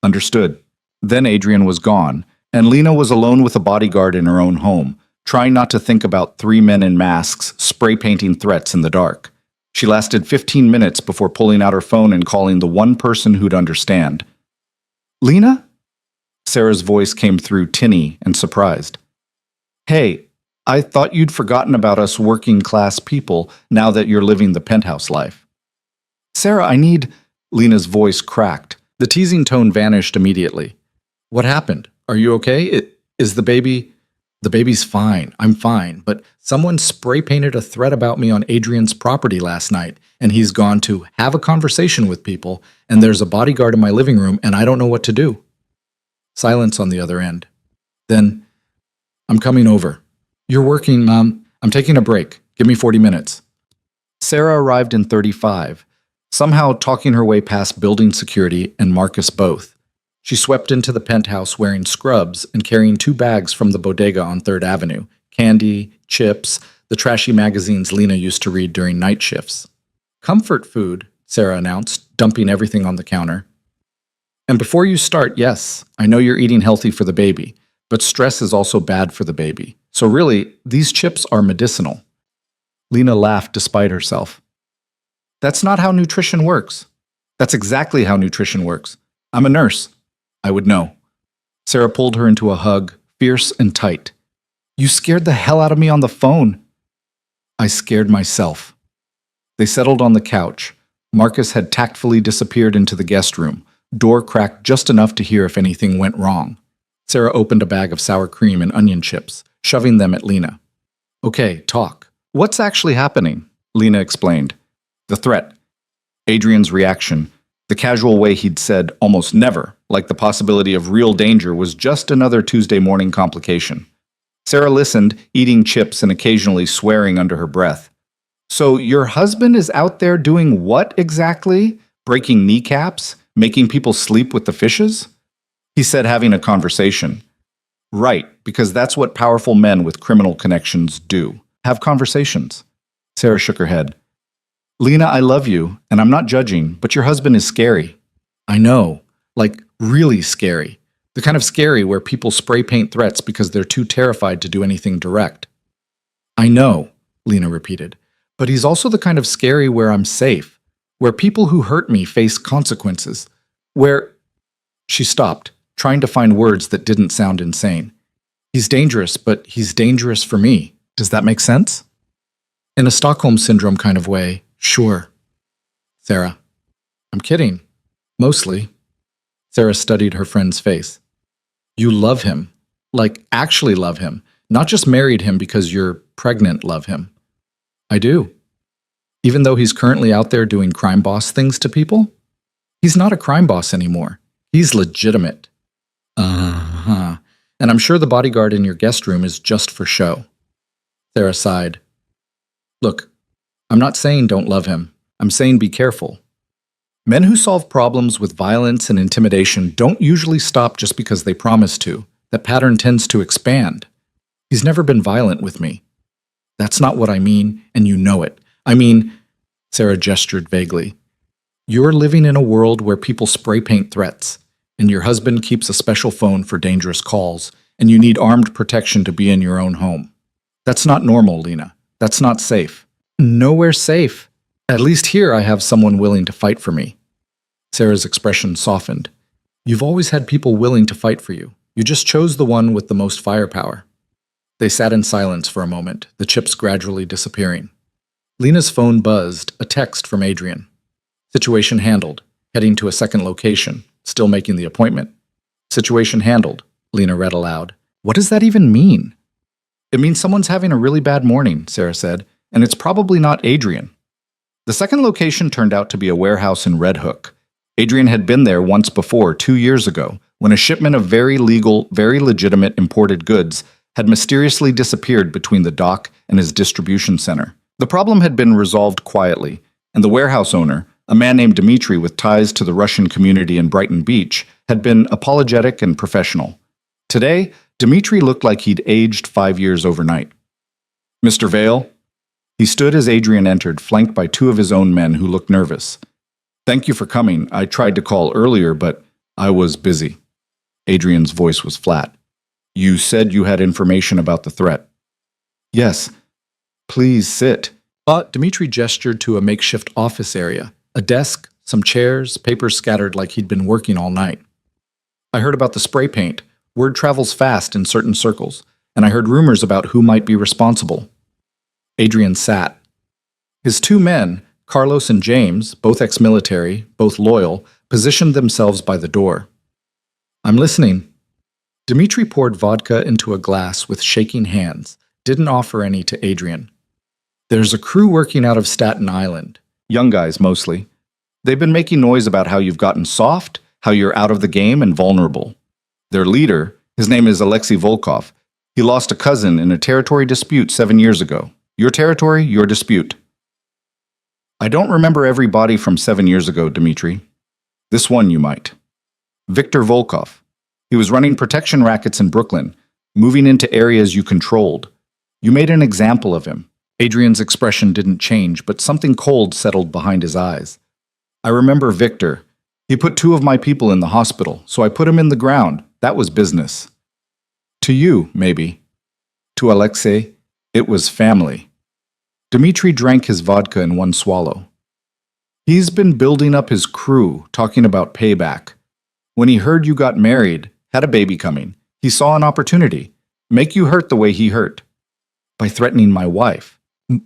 Understood. Then Adrian was gone, and Lena was alone with a bodyguard in her own home, trying not to think about 3 men in masks spray-painting threats in the dark. She lasted 15 minutes before pulling out her phone and calling the one person who'd understand. "Lena?" Sarah's voice came through tinny and surprised. "Hey, I thought you'd forgotten about us working-class people now that you're living the penthouse life." "Sarah, I need—" Lena's voice cracked. The teasing tone vanished immediately. "What happened? Are you okay? Is the baby—" "The baby's fine. I'm fine. But someone spray-painted a threat about me on Adrian's property last night, and he's gone to have a conversation with people, and there's a bodyguard in my living room, and I don't know what to do." Silence on the other end. Then, "I'm coming over." "You're working, Mom. I'm taking a break. Give me 40 minutes. Sarah arrived in 35, somehow talking her way past building security and Marcus both. She swept into the penthouse wearing scrubs and carrying 2 bags from the bodega on 3rd Avenue, candy, chips, the trashy magazines Lena used to read during night shifts. "Comfort food," Sarah announced, dumping everything on the counter. "And before you start, yes, I know you're eating healthy for the baby, but stress is also bad for the baby. So really, these chips are medicinal." Lena laughed despite herself. "That's not how nutrition works." "That's exactly how nutrition works. I'm a nurse. I would know." Sarah pulled her into a hug, fierce and tight. "You scared the hell out of me on the phone." "I scared myself." They settled on the couch. Marcus had tactfully disappeared into the guest room, door cracked just enough to hear if anything went wrong. Sarah opened a bag of sour cream and onion chips. shoving them at Lena. Okay, talk. What's actually happening? Lena explained. The threat. Adrian's reaction. The casual way he'd said almost never, like the possibility of real danger was just another Tuesday morning complication. Sarah listened, eating chips and occasionally swearing under her breath. So your husband is out there doing what exactly? Breaking kneecaps? Making people sleep with the fishes? He said, having a conversation. Right, because that's what powerful men with criminal connections do. Have conversations. Sarah shook her head. Lena, I love you, and I'm not judging, but your husband is scary. I know. Like, really scary. The kind of scary where people spray paint threats because they're too terrified to do anything direct. I know, Lena repeated. But he's also the kind of scary where I'm safe, where people who hurt me face consequences, where... She stopped, trying to find words that didn't sound insane. He's dangerous, but he's dangerous for me. Does that make sense? In a Stockholm Syndrome kind of way, sure. Sarah. I'm kidding. Mostly. Sarah studied her friend's face. You love him. Like, actually love him. Not just married him because you're pregnant, love him. I do. Even though he's currently out there doing crime boss things to people? He's not a crime boss anymore. He's legitimate. Uh-huh. And I'm sure the bodyguard in your guest room is just for show. Sarah sighed. Look, I'm not saying don't love him. I'm saying be careful. Men who solve problems with violence and intimidation don't usually stop just because they promise to. That pattern tends to expand. He's never been violent with me. That's not what I mean, and you know it. I mean, Sarah gestured vaguely. You're living in a world where people spray paint threats, and your husband keeps a special phone for dangerous calls, and you need armed protection to be in your own home. That's not normal, Lena. That's not safe. Nowhere safe. At least here I have someone willing to fight for me. Sarah's expression softened. You've always had people willing to fight for you. You just chose the one with the most firepower. They sat in silence for a moment, the chips gradually disappearing. Lena's phone buzzed, a text from Adrian. Situation handled. Heading to a second location. Still making the appointment. Situation handled, Lena read aloud. What does that even mean? It means someone's having a really bad morning, Sarah said, and it's probably not Adrian. The second location turned out to be a warehouse in Red Hook. Adrian had been there once before, 2 years ago, when a shipment of very legal, very legitimate imported goods had mysteriously disappeared between the dock and his distribution center. The problem had been resolved quietly, and the warehouse owner, a man named Dmitry with ties to the Russian community in Brighton Beach, had been apologetic and professional. Today, Dmitry looked like he'd aged 5 years overnight. Mr. Vale? He stood as Adrian entered, flanked by 2 of his own men who looked nervous. Thank you for coming. I tried to call earlier, but I was busy. Adrian's voice was flat. You said you had information about the threat. Yes. Please sit. Dmitry gestured to a makeshift office area. A desk, some chairs, papers scattered like he'd been working all night. I heard about the spray paint. Word travels fast in certain circles, and I heard rumors about who might be responsible. Adrian sat. His 2 men, Carlos and James, both ex-military, both loyal, positioned themselves by the door. I'm listening. Dmitry poured vodka into a glass with shaking hands, didn't offer any to Adrian. There's a crew working out of Staten Island. Young guys, mostly. They've been making noise about how you've gotten soft, how you're out of the game and vulnerable. Their leader, his name is Alexei Volkov. He lost a cousin in a territory dispute 7 years ago. Your territory, your dispute. I don't remember every body from 7 years ago, Dmitry. This one you might. Viktor Volkov. He was running protection rackets in Brooklyn, moving into areas you controlled. You made an example of him. Adrian's expression didn't change, but something cold settled behind his eyes. I remember Victor. He put 2 of my people in the hospital, so I put him in the ground. That was business. To you, maybe. To Alexei, it was family. Dmitry drank his vodka in one swallow. He's been building up his crew, talking about payback. When he heard you got married, had a baby coming, he saw an opportunity. Make you hurt the way he hurt. By threatening my wife.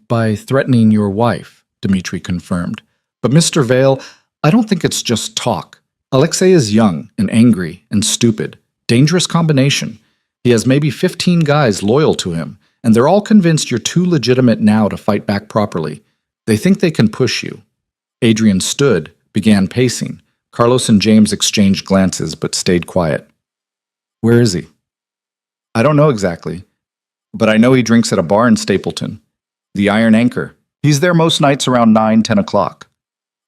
By threatening your wife, Dmitry confirmed. But Mr. Vale, I don't think it's just talk. Alexei is young and angry and stupid. Dangerous combination. He has maybe 15 guys loyal to him, and they're all convinced you're too legitimate now to fight back properly. They think they can push you. Adrian stood, began pacing. Carlos and James exchanged glances, but stayed quiet. Where is he? I don't know exactly, but I know he drinks at a bar in Stapleton. The Iron Anchor. He's there most nights around 9-10 o'clock.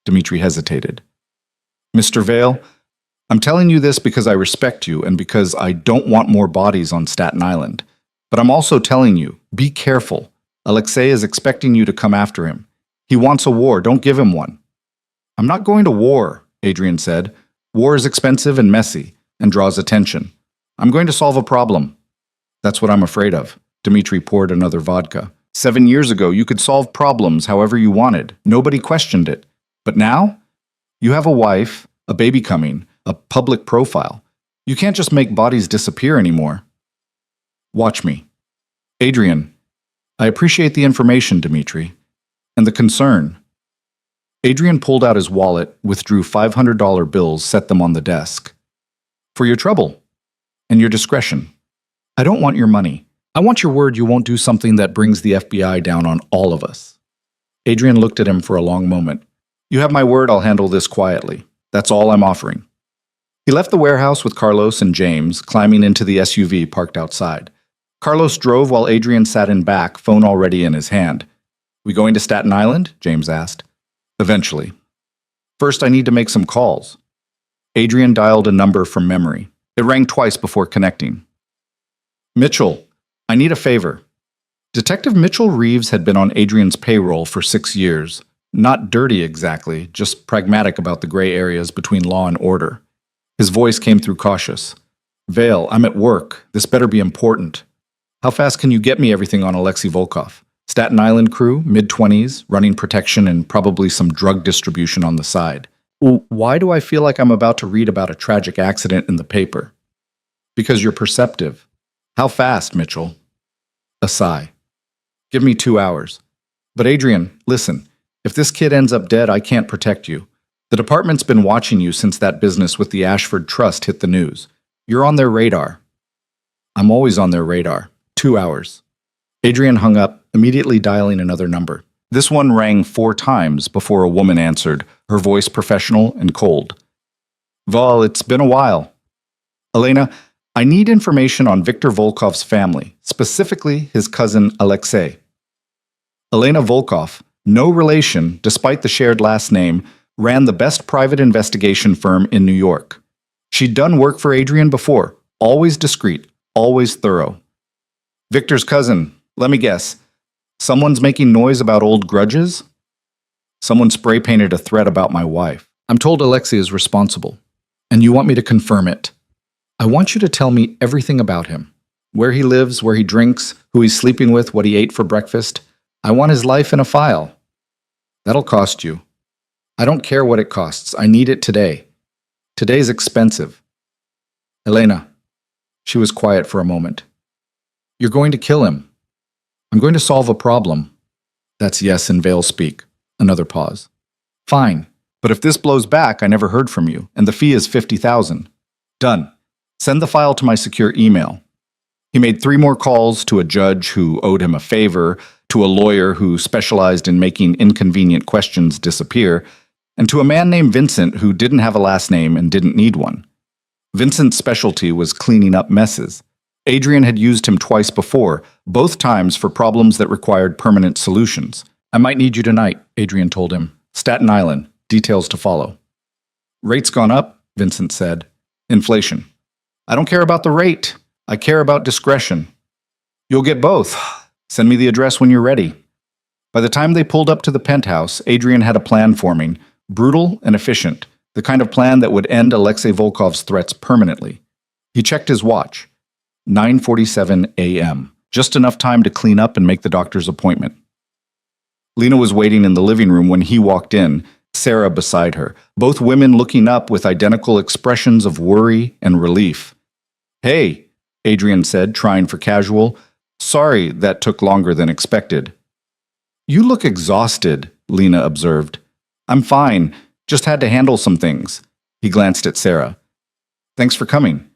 Dmitri hesitated. Mr. Vale, I'm telling you this because I respect you and because I don't want more bodies on Staten Island. But I'm also telling you, be careful. Alexei is expecting you to come after him. He wants a war, don't give him one. I'm not going to war, Adrian said. War is expensive and messy, and draws attention. I'm going to solve a problem. That's what I'm afraid of. Dmitri poured another vodka. 7 years ago, you could solve problems however you wanted. Nobody questioned it. But now? You have a wife, a baby coming, a public profile. You can't just make bodies disappear anymore. Watch me. Adrian, I appreciate the information, Dmitri, and the concern. Adrian pulled out his wallet, withdrew $500 bills, set them on the desk. For your trouble and your discretion. I don't want your money. I want your word you won't do something that brings the FBI down on all of us. Adrian looked at him for a long moment. You have my word I'll handle this quietly. That's all I'm offering. He left the warehouse with Carlos and James, climbing into the SUV parked outside. Carlos drove while Adrian sat in back, phone already in his hand. We going to Staten Island? James asked. Eventually. First, I need to make some calls. Adrian dialed a number from memory. It rang twice before connecting. Mitchell, I need a favor. Detective Mitchell Reeves had been on Adrian's payroll for 6 years. Not dirty exactly, just pragmatic about the gray areas between law and order. His voice came through cautious. Vale, I'm at work. This better be important. How fast can you get me everything on Alexei Volkov? Staten Island crew, mid-20s, running protection and probably some drug distribution on the side. Why do I feel like I'm about to read about a tragic accident in the paper? Because you're perceptive. How fast, Mitchell? A sigh. Give me 2 hours. But Adrian, listen, if this kid ends up dead, I can't protect you. The department's been watching you since that business with the Ashford Trust hit the news. You're on their radar. I'm always on their radar. 2 hours. Adrian hung up, immediately dialing another number. This one rang 4 times before a woman answered, her voice professional and cold. Val, it's been a while. Elena, I need information on Viktor Volkov's family, specifically his cousin Alexei. Elena Volkov, no relation, despite the shared last name, ran the best private investigation firm in New York. She'd done work for Adrian before, always discreet, always thorough. Victor's cousin, let me guess. Someone's making noise about old grudges? Someone spray-painted a threat about my wife. I'm told Alexei is responsible, and you want me to confirm it. I want you to tell me everything about him. Where he lives, where he drinks, who he's sleeping with, what he ate for breakfast. I want his life in a file. That'll cost you. I don't care what it costs. I need it today. Today's expensive. Elena. She was quiet for a moment. You're going to kill him. I'm going to solve a problem. That's yes in Vale speak. Another pause. Fine. But if this blows back, I never heard from you, and the fee is $50,000. Done. Send the file to my secure email. He made 3 more calls to a judge who owed him a favor, to a lawyer who specialized in making inconvenient questions disappear, and to a man named Vincent who didn't have a last name and didn't need one. Vincent's specialty was cleaning up messes. Adrian had used him twice before, both times for problems that required permanent solutions. I might need you tonight, Adrian told him. Staten Island. Details to follow. Rate's gone up, Vincent said. Inflation. I don't care about the rate. I care about discretion. You'll get both. Send me the address when you're ready. By the time they pulled up to the penthouse, Adrian had a plan forming, brutal and efficient, the kind of plan that would end Alexei Volkov's threats permanently. He checked his watch. 9:47 a.m. Just enough time to clean up and make the doctor's appointment. Lena was waiting in the living room when he walked in, Sarah beside her, both women looking up with identical expressions of worry and relief. Hey, Adrian said, trying for casual. Sorry that took longer than expected. You look exhausted, Lena observed. I'm fine, just had to handle some things. He glanced at Sarah. Thanks for coming.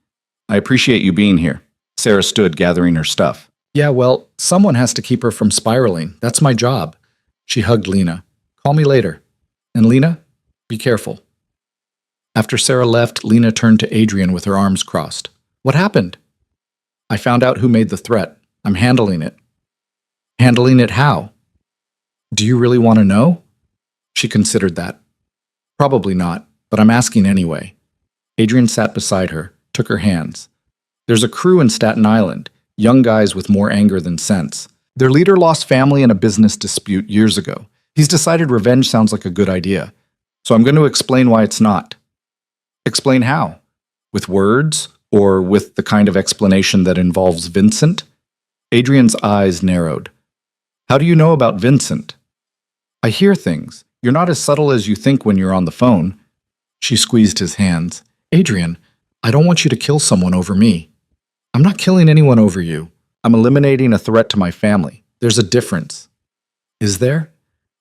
I appreciate you being here. Sarah stood, gathering her stuff. Yeah, well, someone has to keep her from spiraling. That's my job. She hugged Lena. Call me later. And Lena, be careful. After Sarah left, Lena turned to Adrian with her arms crossed. What happened? I found out who made the threat. I'm handling it. Handling it how? Do you really want to know? She considered that. Probably not, but I'm asking anyway. Adrian sat beside her, took her hands. There's a crew in Staten Island, young guys with more anger than sense. Their leader lost family in a business dispute years ago. He's decided revenge sounds like a good idea. So I'm going to explain why it's not. Explain how? With words, or with the kind of explanation that involves Vincent? Adrian's eyes narrowed. How do you know about Vincent? I hear things. You're not as subtle as you think when you're on the phone. She squeezed his hands. Adrian, I don't want you to kill someone over me. I'm not killing anyone over you. I'm eliminating a threat to my family. There's a difference. Is there?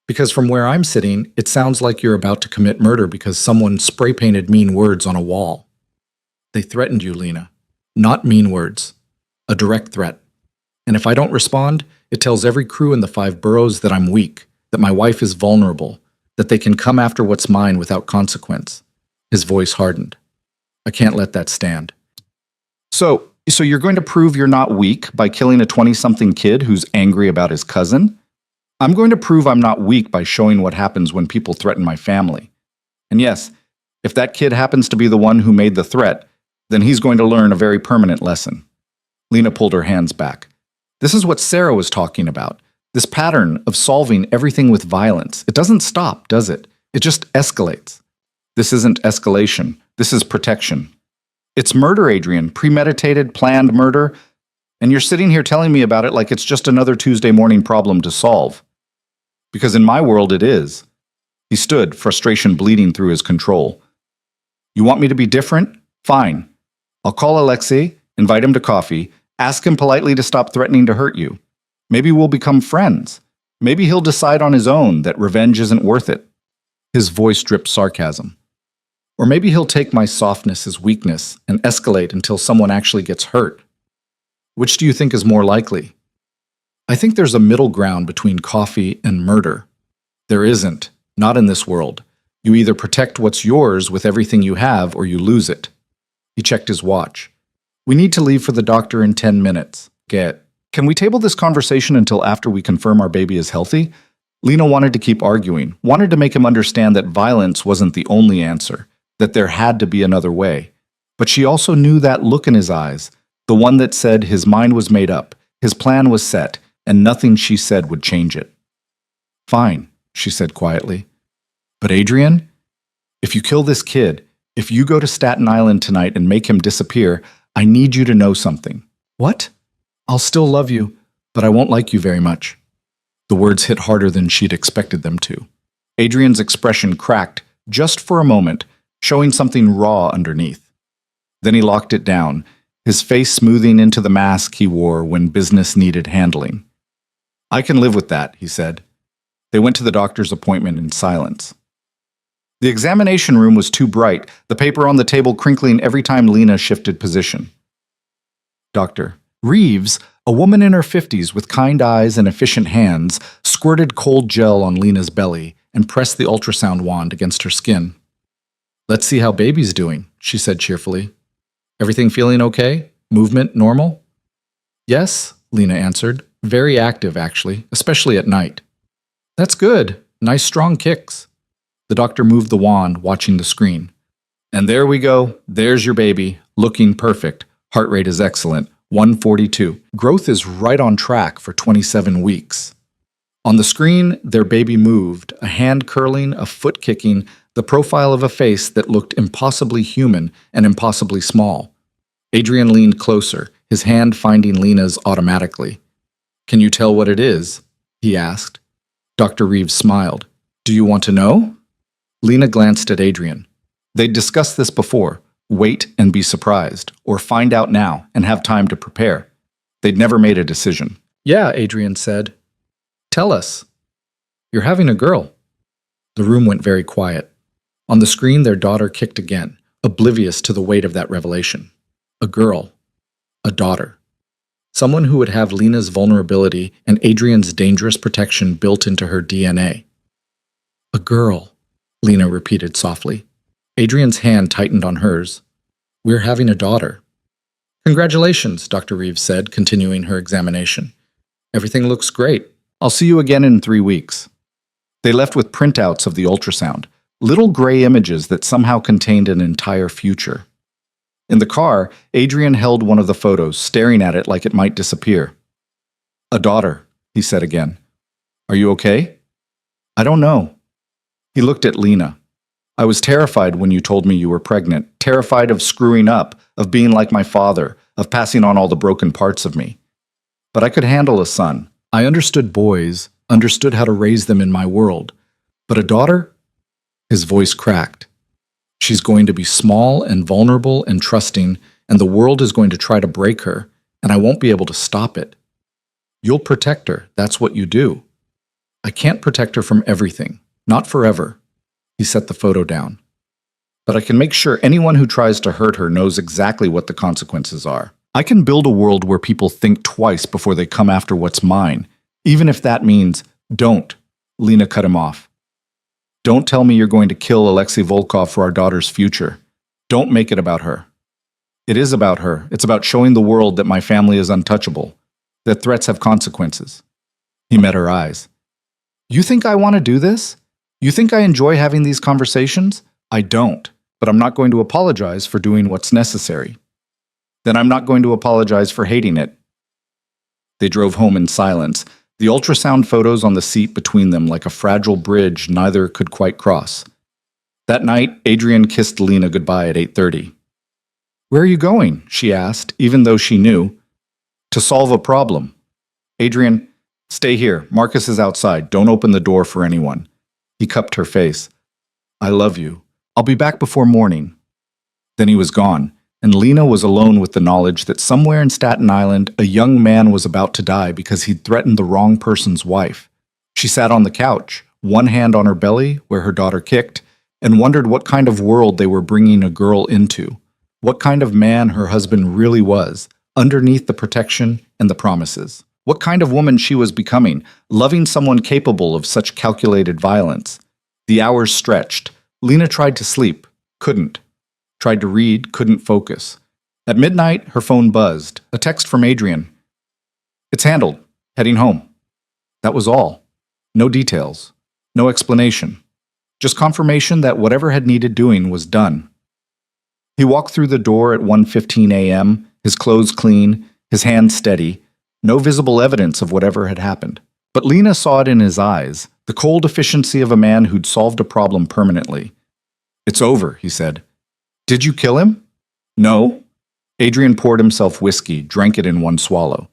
Because from where I'm sitting, it sounds like you're about to commit murder because someone spray-painted mean words on a wall. They threatened you, Lena. Not mean words. A direct threat. And if I don't respond, it tells every crew in the 5 boroughs that I'm weak, that my wife is vulnerable, that they can come after what's mine without consequence. His voice hardened. I can't let that stand. So you're going to prove you're not weak by killing a 20-something kid who's angry about his cousin? I'm going to prove I'm not weak by showing what happens when people threaten my family. And yes, if that kid happens to be the one who made the threat, then he's going to learn a very permanent lesson. Lena pulled her hands back. This is what Sarah was talking about. This pattern of solving everything with violence. It doesn't stop, does it? It just escalates. This isn't escalation. This is protection. It's murder, Adrian. Premeditated, planned murder. And you're sitting here telling me about it like it's just another Tuesday morning problem to solve. Because in my world, it is. He stood, frustration bleeding through his control. You want me to be different? Fine. I'll call Alexei, invite him to coffee, ask him politely to stop threatening to hurt you. Maybe we'll become friends. Maybe he'll decide on his own that revenge isn't worth it. His voice dripped sarcasm. Or maybe he'll take my softness as weakness and escalate until someone actually gets hurt. Which do you think is more likely? I think there's a middle ground between coffee and murder. There isn't, not in this world. You either protect what's yours with everything you have or you lose it. He checked his watch. We need to leave for the doctor in 10 minutes. Can we table this conversation until after we confirm our baby is healthy? Lena wanted to keep arguing, wanted to make him understand that violence wasn't the only answer, that there had to be another way. But she also knew that look in his eyes, the one that said his mind was made up, his plan was set, and nothing she said would change it. Fine, she said quietly. But Adrian, if you kill this kid, if you go to Staten Island tonight and make him disappear, I need you to know something. What? I'll still love you, but I won't like you very much. The words hit harder than she'd expected them to. Adrian's expression cracked just for a moment, showing something raw underneath. Then he locked it down, his face smoothing into the mask he wore when business needed handling. I can live with that, he said. They went to the doctor's appointment in silence. The examination room was too bright, the paper on the table crinkling every time Lena shifted position. Doctor. Reeves, a woman in her 50s with kind eyes and efficient hands, squirted cold gel on Lena's belly and pressed the ultrasound wand against her skin. Let's see how baby's doing, she said cheerfully. Everything feeling okay? Movement normal? Yes, Lena answered. Very active, actually, especially at night. That's good. Nice strong kicks. The doctor moved the wand, watching the screen. And there we go. There's your baby, looking perfect. Heart rate is excellent. 142. Growth is right on track for 27 weeks. On the screen, their baby moved, a hand curling, a foot kicking, the profile of a face that looked impossibly human and impossibly small. Adrian leaned closer, his hand finding Lena's automatically. Can you tell what it is? He asked. Dr. Reeves smiled. Do you want to know? Lena glanced at Adrian. They'd discussed this before. Wait and be surprised, or find out now and have time to prepare. They'd never made a decision. Yeah, Adrian said. Tell us. You're having a girl. The room went very quiet. On the screen, their daughter kicked again, oblivious to the weight of that revelation. A girl. A daughter. Someone who would have Lena's vulnerability and Adrian's dangerous protection built into her DNA. A girl, Lena repeated softly. Adrian's hand tightened on hers. We're having a daughter. Congratulations, Dr. Reeves said, continuing her examination. Everything looks great. I'll see you again in 3 weeks. They left with printouts of the ultrasound, little gray images that somehow contained an entire future. In the car, Adrian held one of the photos, staring at it like it might disappear. A daughter, he said again. Are you okay? I don't know. He looked at Lena. I was terrified when you told me you were pregnant, terrified of screwing up, of being like my father, of passing on all the broken parts of me. But I could handle a son. I understood boys, understood how to raise them in my world. But a daughter? His voice cracked. She's going to be small and vulnerable and trusting, and the world is going to try to break her, and I won't be able to stop it. You'll protect her, that's what you do. I can't protect her from everything, not forever. He set the photo down. But I can make sure anyone who tries to hurt her knows exactly what the consequences are. I can build a world where people think twice before they come after what's mine, even if that means, don't. Lena cut him off. Don't tell me you're going to kill Alexei Volkov for our daughter's future. Don't make it about her. It is about her. It's about showing the world that my family is untouchable, that threats have consequences. He met her eyes. You think I want to do this? You think I enjoy having these conversations? I don't, but I'm not going to apologize for doing what's necessary. Then I'm not going to apologize for hating it. They drove home in silence, the ultrasound photos on the seat between them like a fragile bridge neither could quite cross. That night, Adrian kissed Lena goodbye at 8:30. Where are you going? She asked, even though she knew. To solve a problem. Adrian, stay here. Marcus is outside. Don't open the door for anyone. He cupped her face. I love you. I'll be back before morning. Then he was gone, and Lena was alone with the knowledge that somewhere in Staten Island, a young man was about to die because he'd threatened the wrong person's wife. She sat on the couch, one hand on her belly, where her daughter kicked, and wondered what kind of world they were bringing a girl into, what kind of man her husband really was, underneath the protection and the promises. What kind of woman she was becoming, loving someone capable of such calculated violence. The hours stretched. Lena tried to sleep, couldn't. Tried to read, couldn't focus. At midnight, her phone buzzed. A text from Adrian. It's handled. Heading home. That was all. No details. No explanation. Just confirmation that whatever had needed doing was done. He walked through the door at 1:15 a.m., his clothes clean, his hands steady, no visible evidence of whatever had happened. But Lena saw it in his eyes, the cold efficiency of a man who'd solved a problem permanently. It's over, he said. Did you kill him? No. Adrian poured himself whiskey, drank it in one swallow.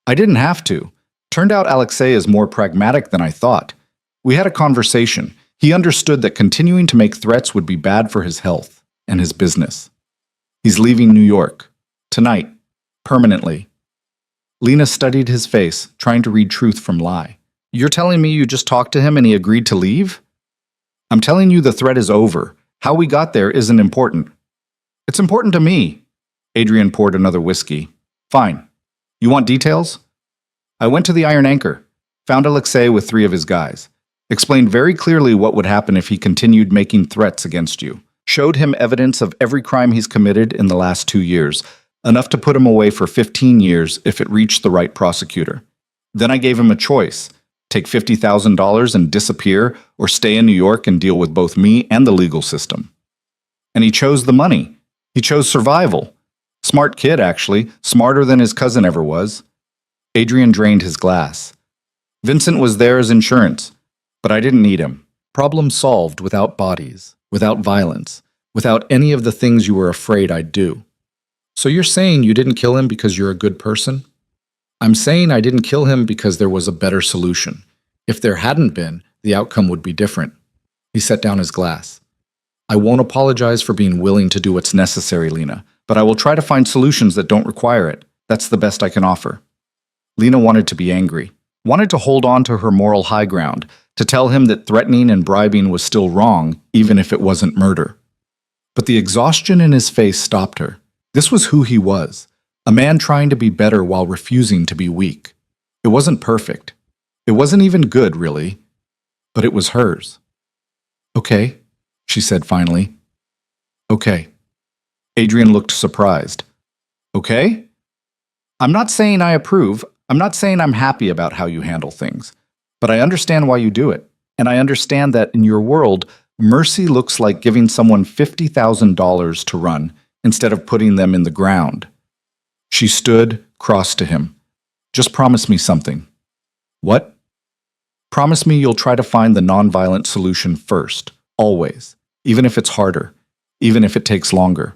I didn't have to. Turned out Alexei is more pragmatic than I thought. We had a conversation. He understood that continuing to make threats would be bad for his health and his business. He's leaving New York. Tonight. Permanently. Lena studied his face, trying to read truth from lie. You're telling me you just talked to him and he agreed to leave? I'm telling you the threat is over. How we got there isn't important. It's important to me. Adrian poured another whiskey. Fine. You want details? I went to the Iron Anchor, found Alexei with 3 of his guys, explained very clearly what would happen if he continued making threats against you, showed him evidence of every crime he's committed in the last 2 years, enough to put him away for 15 years if it reached the right prosecutor. Then I gave him a choice. Take $50,000 and disappear, or stay in New York and deal with both me and the legal system. And he chose the money. He chose survival. Smart kid, actually, smarter than his cousin ever was. Adrian drained his glass. Vincent was there as insurance, but I didn't need him. Problem solved without bodies, without violence, without any of the things you were afraid I'd do. So you're saying you didn't kill him because you're a good person? I'm saying I didn't kill him because there was a better solution. If there hadn't been, the outcome would be different. He set down his glass. I won't apologize for being willing to do what's necessary, Lena, but I will try to find solutions that don't require it. That's the best I can offer. Lena wanted to be angry, wanted to hold on to her moral high ground, to tell him that threatening and bribing was still wrong, even if it wasn't murder. But the exhaustion in his face stopped her. This was who he was, A man trying to be better while refusing to be weak. It wasn't perfect. It wasn't even good, really, but it was hers. Okay, she said finally. Okay. Adrian looked surprised. Okay? I'm not saying I approve. I'm not saying I'm happy about how you handle things. But I understand why you do it. And I understand that in your world, mercy looks like giving someone $50,000 to run instead of putting them in the ground. She stood, crossed to him. Just promise me something. What? Promise me you'll try to find the nonviolent solution first, always, even if it's harder, even if it takes longer.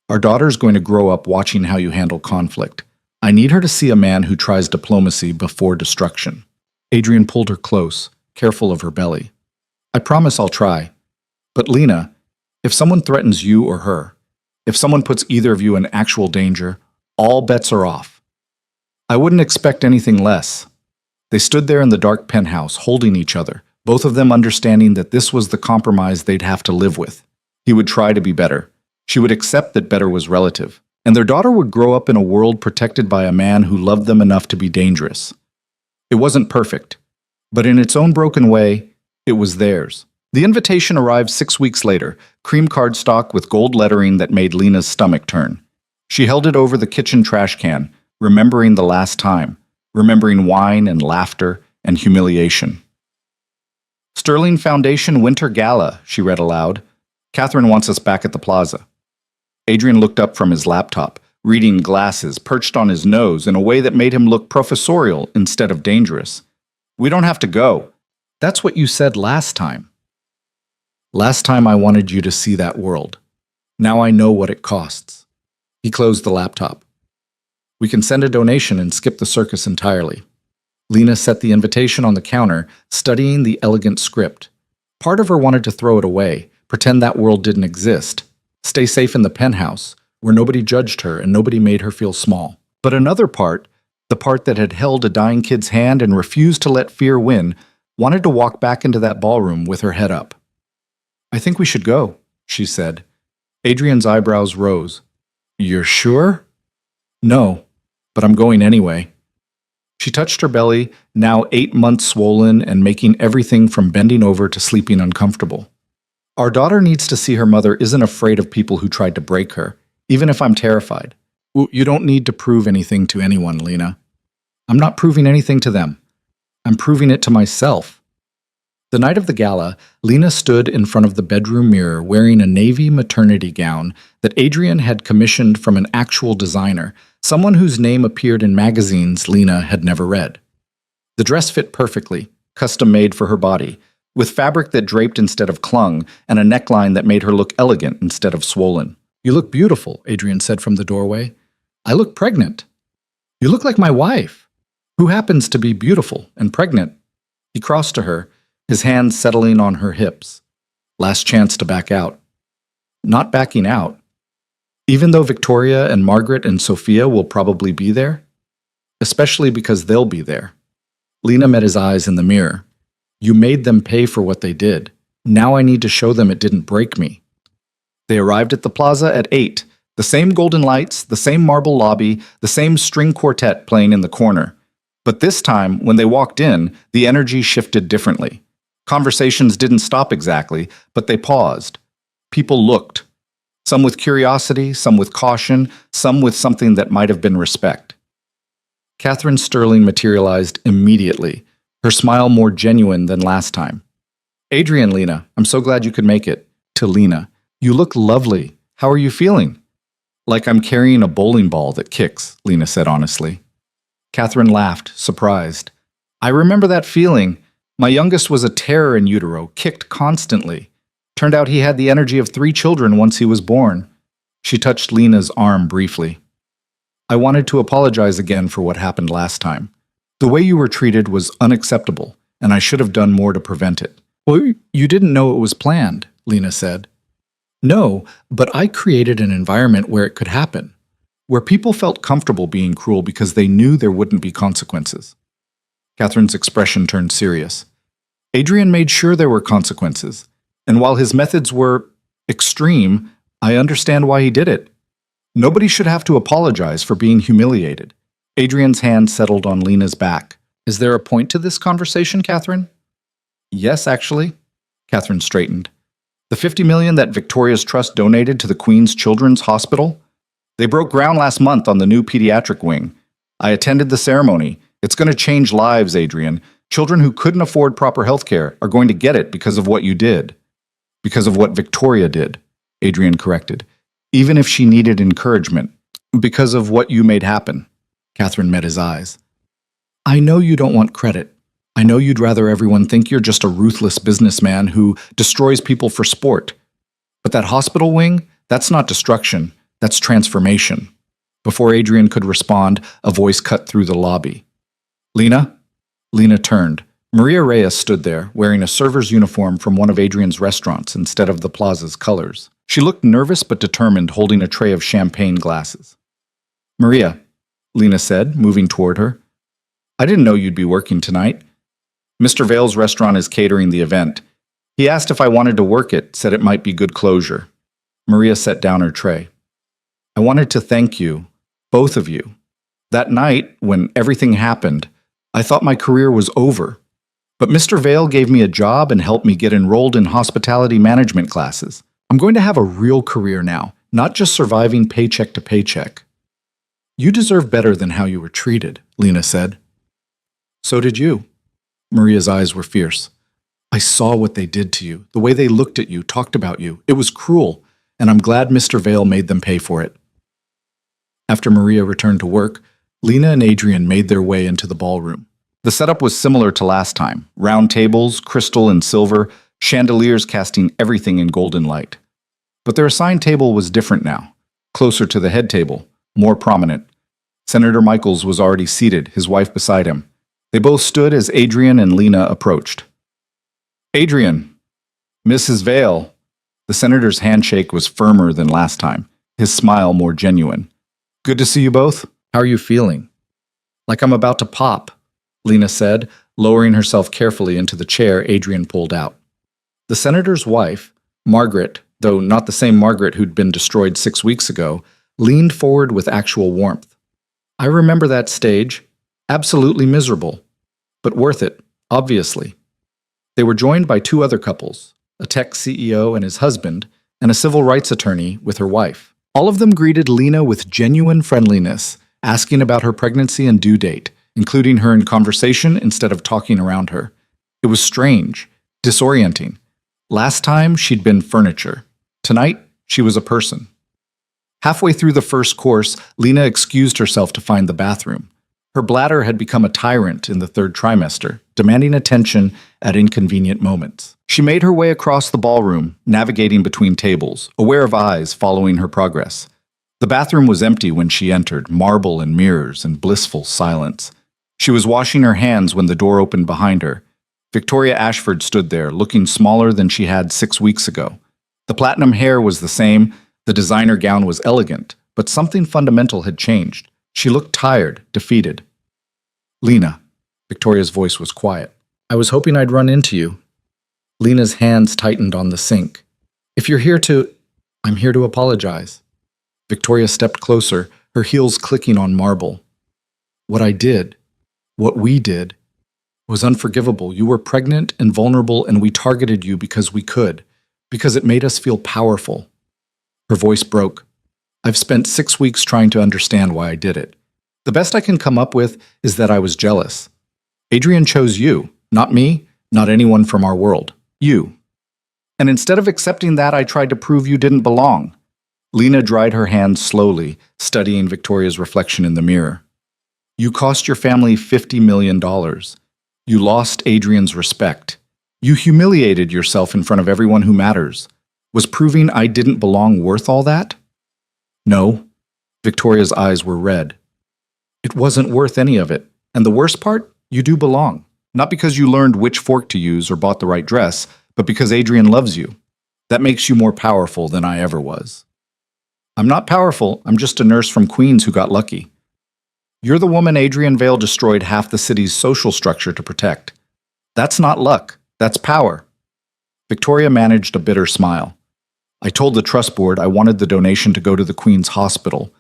Our daughter's going to grow up watching how you handle conflict. I need her to see a man who tries diplomacy before destruction. Adrian pulled her close, careful of her belly. I promise I'll try. But Lena, if someone threatens you or her, if someone puts either of you in actual danger, all bets are off. I wouldn't expect anything less. They stood there in the dark penthouse, holding each other, both of them understanding that this was the compromise they'd have to live with. He would try to be better. She would accept that better was relative. And their daughter would grow up in a world protected by a man who loved them enough to be dangerous. It wasn't perfect, but in its own broken way, it was theirs. The invitation arrived 6 weeks later, cream cardstock with gold lettering that made Lena's stomach turn. She held it over the kitchen trash can, remembering the last time, remembering wine and laughter and humiliation. Sterling Foundation Winter Gala, she read aloud. Catherine wants us back at the plaza. Adrian looked up from his laptop, reading glasses perched on his nose in a way that made him look professorial instead of dangerous. We don't have to go. That's what you said last time. Last time I wanted you to see that world. Now I know what it costs. He closed the laptop. We can send a donation and skip the circus entirely. Lena set the invitation on the counter, studying the elegant script. Part of her wanted to throw it away, pretend that world didn't exist, stay safe in the penthouse, where nobody judged her and nobody made her feel small. But another part, the part that had held a dying kid's hand and refused to let fear win, wanted to walk back into that ballroom with her head up. I think we should go, she said. Adrian's eyebrows rose. You're sure? No, but I'm going anyway. She touched her belly, now 8 months swollen and making everything from bending over to sleeping uncomfortable. Our daughter needs to see her mother isn't afraid of people who tried to break her, even if I'm terrified. You don't need to prove anything to anyone, Lena. I'm not proving anything to them. I'm proving it to myself. The night of the gala, Lena stood in front of the bedroom mirror wearing a navy maternity gown that Adrian had commissioned from an actual designer, someone whose name appeared in magazines Lena had never read. The dress fit perfectly, custom-made for her body, with fabric that draped instead of clung and a neckline that made her look elegant instead of swollen. You look beautiful, Adrian said from the doorway. I look pregnant. You look like my wife, who happens to be beautiful and pregnant. He crossed to her, his hands settling on her hips. Last chance to back out. Not backing out. Even though Victoria and Margaret and Sophia will probably be there. Especially because they'll be there. Lena met his eyes in the mirror. You made them pay for what they did. Now I need to show them it didn't break me. They arrived at the plaza at 8. The same golden lights, the same marble lobby, the same string quartet playing in the corner. But this time, when they walked in, the energy shifted differently. Conversations didn't stop exactly, but they paused. People looked. Some with curiosity, some with caution, some with something that might have been respect. Catherine Sterling materialized immediately, her smile more genuine than last time. Adrian, Lena, I'm so glad you could make it. To Lena, you look lovely. How are you feeling? Like I'm carrying a bowling ball that kicks, Lena said honestly. Catherine laughed, surprised. I remember that feeling. My youngest was a terror in utero, kicked constantly. Turned out he had the energy of 3 children once he was born. She touched Lena's arm briefly. I wanted to apologize again for what happened last time. The way you were treated was unacceptable, and I should have done more to prevent it. Well, you didn't know it was planned, Lena said. No, but I created an environment where it could happen, where people felt comfortable being cruel because they knew there wouldn't be consequences. Catherine's expression turned serious. Adrian made sure there were consequences, and while his methods were extreme, I understand why he did it. Nobody should have to apologize for being humiliated. Adrian's hand settled on Lena's back. Is there a point to this conversation, Catherine? Yes, actually. Catherine straightened. The $50 million that Victoria's Trust donated to the Queen's Children's Hospital? They broke ground last month on the new pediatric wing. I attended the ceremony. It's going to change lives, Adrian. Children who couldn't afford proper health care are going to get it because of what you did. Because of what Victoria did, Adrian corrected. Even if she needed encouragement. Because of what you made happen. Catherine met his eyes. I know you don't want credit. I know you'd rather everyone think you're just a ruthless businessman who destroys people for sport. But that hospital wing, that's not destruction, that's transformation. Before Adrian could respond, a voice cut through the lobby. Lena? Lena turned. Maria Reyes stood there, wearing a server's uniform from one of Adrian's restaurants instead of the plaza's colors. She looked nervous but determined, holding a tray of champagne glasses. Maria, Lena said, moving toward her. I didn't know you'd be working tonight. Mr. Vale's restaurant is catering the event. He asked if I wanted to work it, said it might be good closure. Maria set down her tray. I wanted to thank you, both of you. That night, when everything happened, I thought my career was over. But Mr. Vale gave me a job and helped me get enrolled in hospitality management classes. I'm going to have a real career now, not just surviving paycheck to paycheck. You deserve better than how you were treated, Lena said. So did you. Maria's eyes were fierce. I saw what they did to you, the way they looked at you, talked about you. It was cruel, and I'm glad Mr. Vale made them pay for it. After Maria returned to work, Lena and Adrian made their way into the ballroom. The setup was similar to last time. Round tables, crystal and silver, chandeliers casting everything in golden light. But their assigned table was different now, closer to the head table, more prominent. Senator Michaels was already seated, his wife beside him. They both stood as Adrian and Lena approached. Adrian, Mrs. Vale. The senator's handshake was firmer than last time, his smile more genuine. Good to see you both. How are you feeling? Like I'm about to pop, Lena said, lowering herself carefully into the chair Adrian pulled out. The senator's wife, Margaret, though not the same Margaret who'd been destroyed 6 weeks ago, leaned forward with actual warmth. I remember that stage. Absolutely miserable, but worth it, obviously. They were joined by 2 other couples, a tech CEO and his husband, and a civil rights attorney with her wife. All of them greeted Lena with genuine friendliness, asking about her pregnancy and due date, including her in conversation instead of talking around her. It was strange, disorienting. Last time, she'd been furniture. Tonight, she was a person. Halfway through the first course, Lena excused herself to find the bathroom. Her bladder had become a tyrant in the 3rd trimester, demanding attention at inconvenient moments. She made her way across the ballroom, navigating between tables, aware of eyes following her progress. The bathroom was empty when she entered, marble and mirrors and blissful silence. She was washing her hands when the door opened behind her. Victoria Ashford stood there, looking smaller than she had 6 weeks ago. The platinum hair was the same, the designer gown was elegant, but something fundamental had changed. She looked tired, defeated. Lena. Victoria's voice was quiet. I was hoping I'd run into you. Lena's hands tightened on the sink. If you're here to... I'm here to apologize. Victoria stepped closer, her heels clicking on marble. What I did, what we did, was unforgivable. You were pregnant and vulnerable, and we targeted you because we could, because it made us feel powerful. Her voice broke. I've spent 6 weeks trying to understand why I did it. The best I can come up with is that I was jealous. Adrian chose you, not me, not anyone from our world. You. And instead of accepting that, I tried to prove you didn't belong. Lena dried her hands slowly, studying Victoria's reflection in the mirror. You cost your family $50 million. You lost Adrian's respect. You humiliated yourself in front of everyone who matters. Was proving I didn't belong worth all that? No. Victoria's eyes were red. It wasn't worth any of it. And the worst part? You do belong. Not because you learned which fork to use or bought the right dress, but because Adrian loves you. That makes you more powerful than I ever was. I'm not powerful. I'm just a nurse from Queens who got lucky. You're the woman Adrian Vale destroyed half the city's social structure to protect. That's not luck. That's power. Victoria managed a bitter smile. I told the trust board I wanted the donation to go to the Queen's Hospital.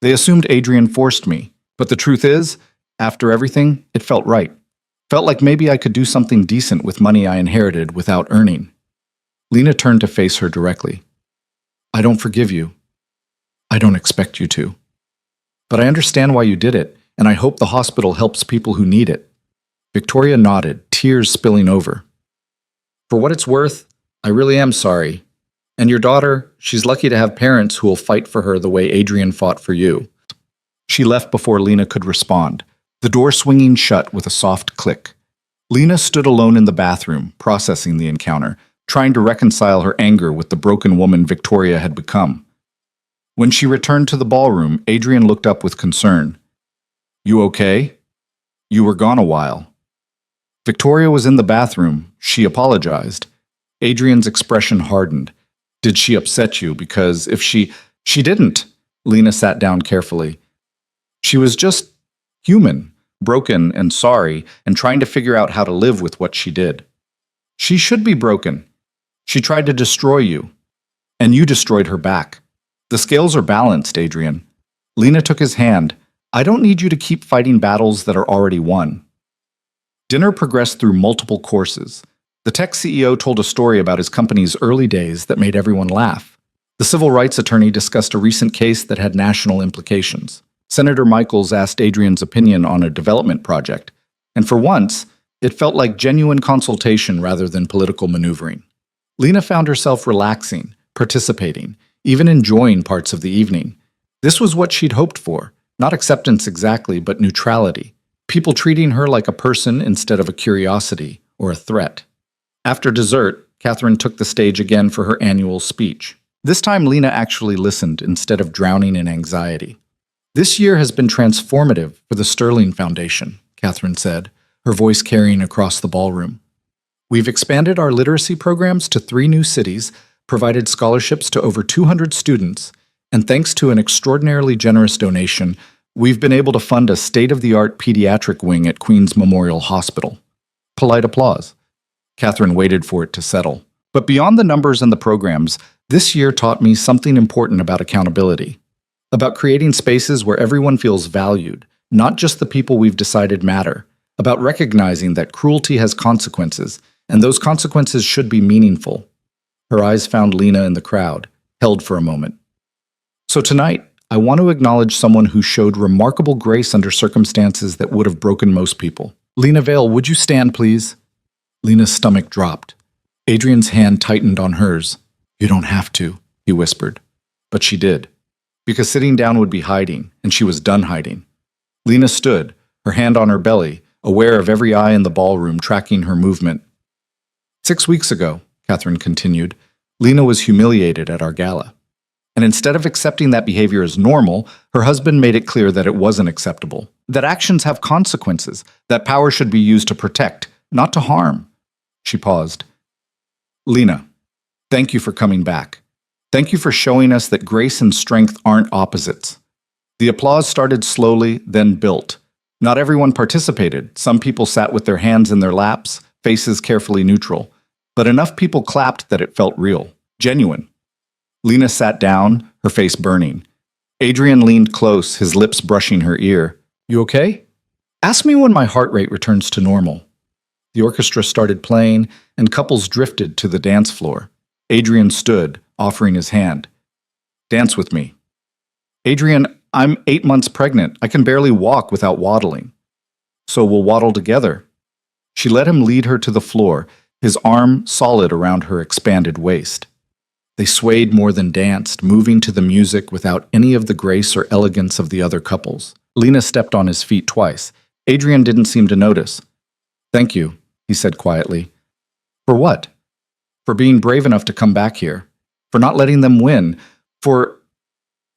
They assumed Adrian forced me, but the truth is, after everything, it felt right. Felt like maybe I could do something decent with money I inherited without earning. Lena turned to face her directly. I don't forgive you. I don't expect you to. But I understand why you did it, and I hope the hospital helps people who need it. Victoria nodded, tears spilling over. For what it's worth, I really am sorry. And your daughter, she's lucky to have parents who will fight for her the way Adrian fought for you. She left before Lena could respond, the door swinging shut with a soft click. Lena stood alone in the bathroom, processing the encounter, trying to reconcile her anger with the broken woman Victoria had become. When she returned to the ballroom, Adrian looked up with concern. You okay? You were gone a while. Victoria was in the bathroom. She apologized. Adrian's expression hardened. Did she upset you? Because if she didn't. Lena sat down carefully. She was just human, broken and sorry, and trying to figure out how to live with what she did. She should be broken. She tried to destroy you, and you destroyed her back. The scales are balanced, Adrian. Lena took his hand. I don't need you to keep fighting battles that are already won. Dinner progressed through multiple courses. The tech CEO told a story about his company's early days that made everyone laugh. The civil rights attorney discussed a recent case that had national implications. Senator Michaels asked Adrian's opinion on a development project, and for once, it felt like genuine consultation rather than political maneuvering. Lena found herself relaxing, participating, even enjoying parts of the evening. This was what she'd hoped for, not acceptance exactly, but neutrality. People treating her like a person instead of a curiosity or a threat. After dessert, Catherine took the stage again for her annual speech. This time, Lena actually listened instead of drowning in anxiety. This year has been transformative for the Sterling Foundation, Catherine said, her voice carrying across the ballroom. We've expanded our literacy programs to 3 new cities, provided scholarships to over 200 students, and thanks to an extraordinarily generous donation, we've been able to fund a state-of-the-art pediatric wing at Queen's Memorial Hospital. Polite applause. Catherine waited for it to settle. But beyond the numbers and the programs, this year taught me something important about accountability. About creating spaces where everyone feels valued, not just the people we've decided matter. About recognizing that cruelty has consequences, and those consequences should be meaningful. Her eyes found Lena in the crowd, held for a moment. So tonight, I want to acknowledge someone who showed remarkable grace under circumstances that would have broken most people. Lena Vale, would you stand, please? Lena's stomach dropped. Adrian's hand tightened on hers. You don't have to, he whispered. But she did. Because sitting down would be hiding, and she was done hiding. Lena stood, her hand on her belly, aware of every eye in the ballroom tracking her movement. 6 weeks ago, Catherine continued, Lena was humiliated at our gala. And instead of accepting that behavior as normal, her husband made it clear that it wasn't acceptable. That actions have consequences, that power should be used to protect, not to harm. She paused. Lena, thank you for coming back. Thank you for showing us that grace and strength aren't opposites. The applause started slowly, then built. Not everyone participated. Some people sat with their hands in their laps, faces carefully neutral. But enough people clapped that it felt real, genuine. Lena sat down, her face burning. Adrian leaned close, his lips brushing her ear. You okay? Ask me when my heart rate returns to normal. The orchestra started playing, and couples drifted to the dance floor. Adrian stood, offering his hand. Dance with me. Adrian, I'm 8 months pregnant. I can barely walk without waddling. So we'll waddle together. She let him lead her to the floor, his arm solid around her expanded waist. They swayed more than danced, moving to the music without any of the grace or elegance of the other couples. Lena stepped on his feet twice. Adrian didn't seem to notice. Thank you, he said quietly. For what? For being brave enough to come back here. For not letting them win. For...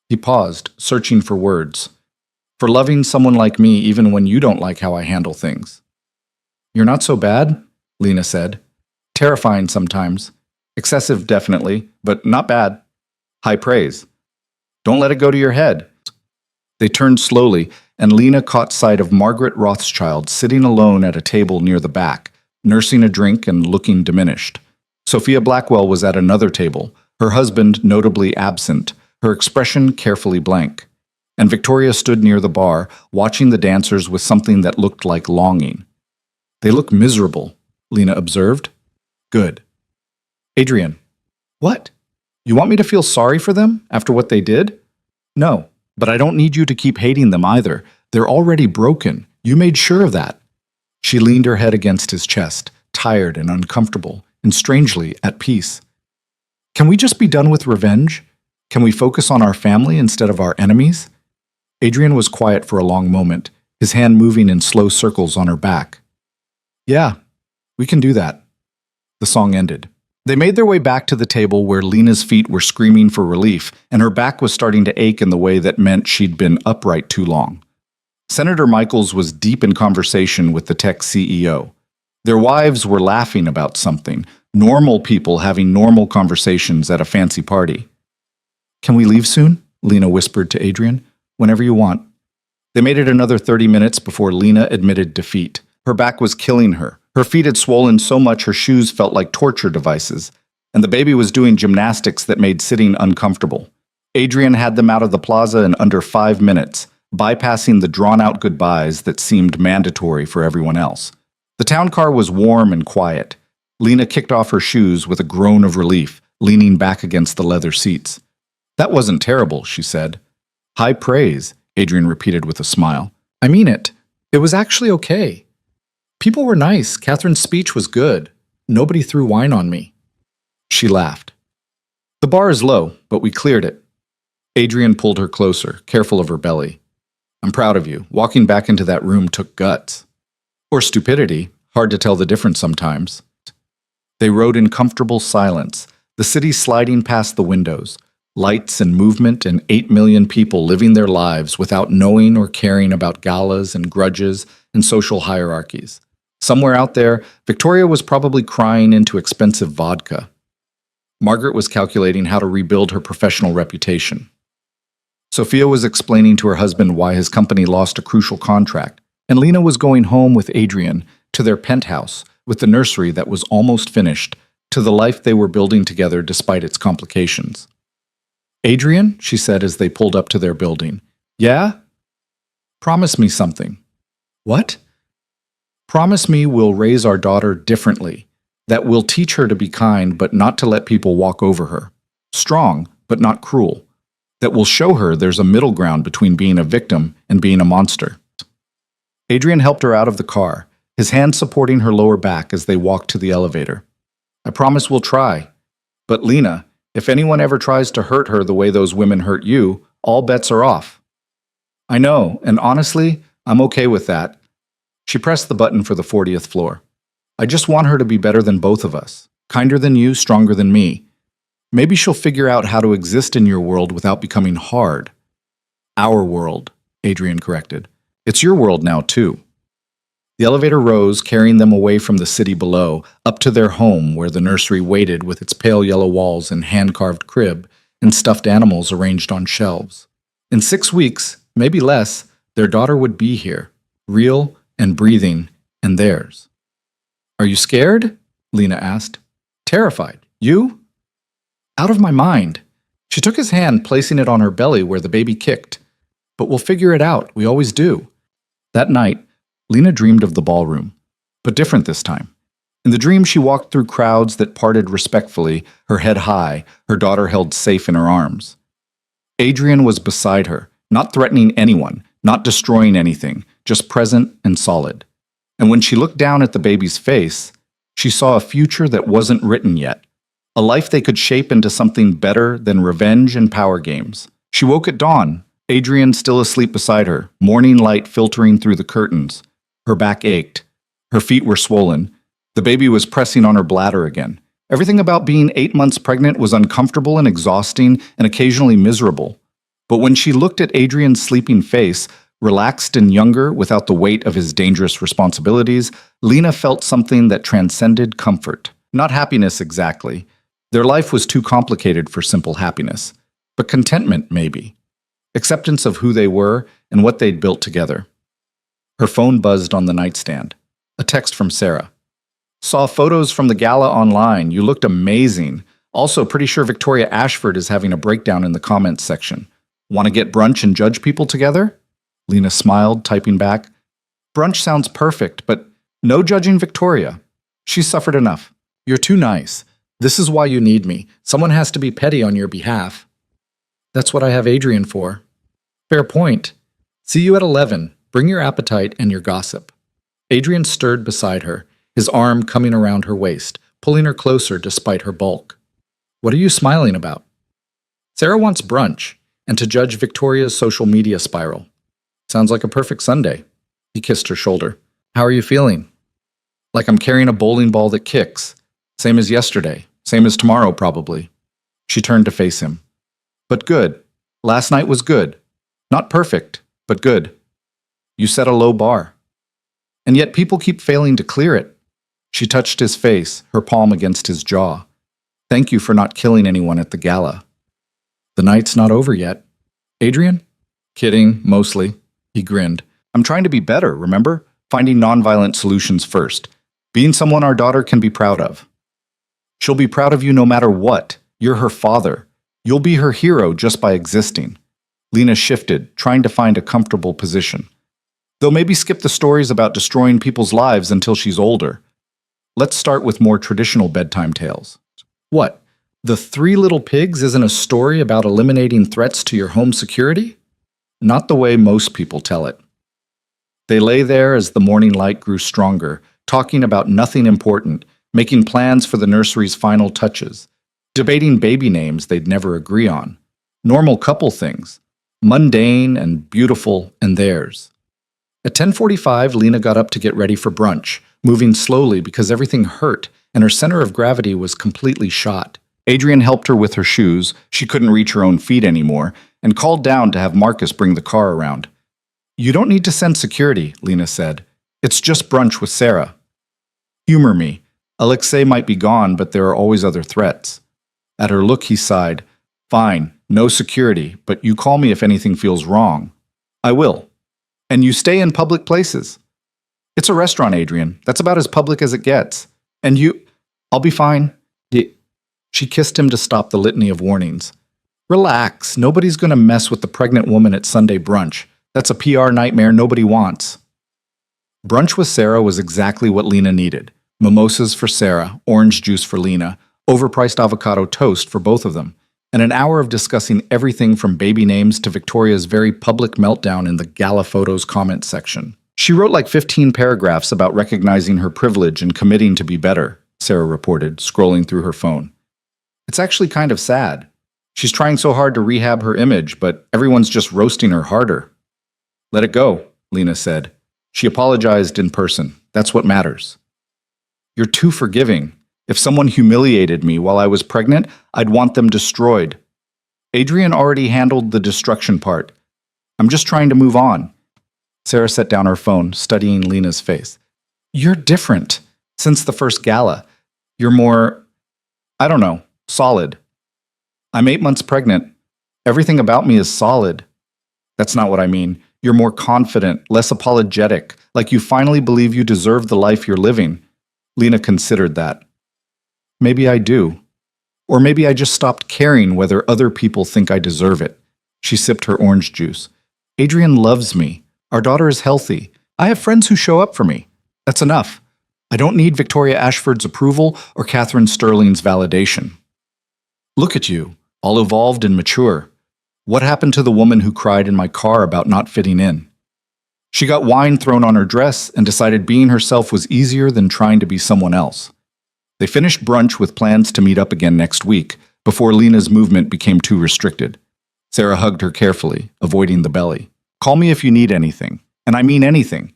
He paused, searching for words. For loving someone like me even when you don't like how I handle things. You're not so bad, Lena said. Terrifying sometimes. Excessive, definitely, but not bad. High praise. Don't let it go to your head. They turned slowly, and Lena caught sight of Margaret Rothschild sitting alone at a table near the back, nursing a drink and looking diminished. Sophia Blackwell was at another table, her husband notably absent, her expression carefully blank. And Victoria stood near the bar, watching the dancers with something that looked like longing. "They look miserable," Lena observed. "Good." "Adrian." "What? You want me to feel sorry for them after what they did?" "No, but I don't need you to keep hating them either. They're already broken. You made sure of that." She leaned her head against his chest, tired and uncomfortable, and strangely at peace. "Can we just be done with revenge? Can we focus on our family instead of our enemies?" Adrian was quiet for a long moment, his hand moving in slow circles on her back. "Yeah, we can do that." The song ended. They made their way back to the table where Lena's feet were screaming for relief, and her back was starting to ache in the way that meant she'd been upright too long. Senator Michaels was deep in conversation with the tech CEO. Their wives were laughing about something, normal people having normal conversations at a fancy party. "Can we leave soon?" Lena whispered to Adrian. "Whenever you want." They made it another 30 minutes before Lena admitted defeat. Her back was killing her. Her feet had swollen so much her shoes felt like torture devices, and the baby was doing gymnastics that made sitting uncomfortable. Adrian had them out of the plaza in under 5 minutes, bypassing the drawn-out goodbyes that seemed mandatory for everyone else. The town car was warm and quiet. Lena kicked off her shoes with a groan of relief, leaning back against the leather seats. "That wasn't terrible," she said. "High praise," Adrian repeated with a smile. "I mean it. It was actually okay. People were nice. Catherine's speech was good. Nobody threw wine on me." She laughed. "The bar is low, but we cleared it." Adrian pulled her closer, careful of her belly. "I'm proud of you. Walking back into that room took guts." Or stupidity. Hard to tell the difference sometimes. They rode in comfortable silence, the city sliding past the windows, lights and movement and 8 million people living their lives without knowing or caring about galas and grudges and social hierarchies. Somewhere out there, Victoria was probably crying into expensive vodka. Margaret was calculating how to rebuild her professional reputation. Sophia was explaining to her husband why his company lost a crucial contract, and Lena was going home with Adrian to their penthouse with the nursery that was almost finished, to the life they were building together despite its complications. "Adrian," she said as they pulled up to their building. "Yeah? Promise me something." "What?" "Promise me we'll raise our daughter differently, that we'll teach her to be kind but not to let people walk over her, strong but not cruel, that we'll show her there's a middle ground between being a victim and being a monster." Adrian helped her out of the car, his hand supporting her lower back as they walked to the elevator. "I promise we'll try. But Lena, if anyone ever tries to hurt her the way those women hurt you, all bets are off." "I know, and honestly, I'm okay with that." She pressed the button for the 40th floor. "I just want her to be better than both of us, kinder than you, stronger than me. Maybe she'll figure out how to exist in your world without becoming hard." "Our world," Adrian corrected. "It's your world now, too." The elevator rose, carrying them away from the city below, up to their home where the nursery waited with its pale yellow walls and hand-carved crib and stuffed animals arranged on shelves. In 6 weeks, maybe less, their daughter would be here, real and breathing, and theirs. "Are you scared?" Lena asked. "Terrified. You?" "Out of my mind." She took his hand, placing it on her belly where the baby kicked. "But we'll figure it out. We always do." That night, Lena dreamed of the ballroom, but different this time. In the dream, she walked through crowds that parted respectfully, her head high, her daughter held safe in her arms. Adrian was beside her, not threatening anyone, not destroying anything, just present and solid. And when she looked down at the baby's face, she saw a future that wasn't written yet, a life they could shape into something better than revenge and power games. She woke at dawn, Adrian still asleep beside her, morning light filtering through the curtains. Her back ached. Her feet were swollen. The baby was pressing on her bladder again. Everything about being 8 months pregnant was uncomfortable and exhausting and occasionally miserable. But when she looked at Adrian's sleeping face, relaxed and younger without the weight of his dangerous responsibilities, Lena felt something that transcended comfort. Not happiness exactly. Their life was too complicated for simple happiness. But contentment, maybe. Acceptance of who they were and what they'd built together. Her phone buzzed on the nightstand. A text from Sarah. "Saw photos from the gala online. You looked amazing. Also, pretty sure Victoria Ashford is having a breakdown in the comments section. Want to get brunch and judge people together? Lena smiled, typing back. Brunch sounds perfect, but no judging Victoria. She's suffered enough. You're too nice. This is why you need me. Someone has to be petty on your behalf. That's what I have Adrian for. Fair point. See you at 11. Bring your appetite and your gossip. Adrian stirred beside her, his arm coming around her waist, pulling her closer despite her bulk. What are you smiling about? Sarah wants brunch, and to judge Victoria's social media spiral. Sounds like a perfect Sunday. He kissed her shoulder. How are you feeling? Like I'm carrying a bowling ball that kicks. Same as yesterday. Same as tomorrow, probably. She turned to face him. But good. Last night was good. Not perfect, but good. You set a low bar. And yet people keep failing to clear it. She touched his face, her palm against his jaw. Thank you for not killing anyone at the gala. The night's not over yet. Adrian? Kidding, mostly. He grinned. I'm trying to be better, remember? Finding nonviolent solutions first. Being someone our daughter can be proud of. She'll be proud of you no matter what. You're her father. You'll be her hero just by existing. Lena shifted, trying to find a comfortable position. Though maybe skip the stories about destroying people's lives until she's older. Let's start with more traditional bedtime tales. What? The Three Little Pigs isn't a story about eliminating threats to your home security? Not the way most people tell it. They lay there as the morning light grew stronger, talking about nothing important, making plans for the nursery's final touches, debating baby names they'd never agree on, normal couple things, mundane and beautiful and theirs. At 10:45, Lena got up to get ready for brunch, moving slowly because everything hurt and her center of gravity was completely shot. Adrian helped her with her shoes, she couldn't reach her own feet anymore, and called down to have Marcus bring the car around. You don't need to send security, Lena said. It's just brunch with Sarah. Humor me. Alexei might be gone, but there are always other threats. At her look, he sighed. Fine, no security, but you call me if anything feels wrong. I will. And you stay in public places. It's a restaurant, Adrian. That's about as public as it gets. And you... I'll be fine. She kissed him to stop the litany of warnings. Relax. Nobody's going to mess with the pregnant woman at Sunday brunch. That's a PR nightmare nobody wants. Brunch with Sarah was exactly what Lena needed. Mimosas for Sarah, orange juice for Lena, overpriced avocado toast for both of them, and an hour of discussing everything from baby names to Victoria's very public meltdown in the gala photos comment section. She wrote like 15 paragraphs about recognizing her privilege and committing to be better, Sarah reported, scrolling through her phone. It's actually kind of sad. She's trying so hard to rehab her image, but everyone's just roasting her harder. Let it go, Lena said. She apologized in person. That's what matters. You're too forgiving. If someone humiliated me while I was pregnant, I'd want them destroyed. Adrian already handled the destruction part. I'm just trying to move on. Sarah set down her phone, studying Lena's face. You're different. Since the first gala. You're more, I don't know, solid. I'm 8 months pregnant. Everything about me is solid. That's not what I mean. You're more confident, less apologetic, like you finally believe you deserve the life you're living. Lena considered that. Maybe I do. Or maybe I just stopped caring whether other people think I deserve it. She sipped her orange juice. Adrian loves me. Our daughter is healthy. I have friends who show up for me. That's enough. I don't need Victoria Ashford's approval or Catherine Sterling's validation. Look at you, all evolved and mature. What happened to the woman who cried in my car about not fitting in? She got wine thrown on her dress and decided being herself was easier than trying to be someone else. They finished brunch with plans to meet up again next week, before Lena's movement became too restricted. Sarah hugged her carefully, avoiding the belly. Call me if you need anything, and I mean anything.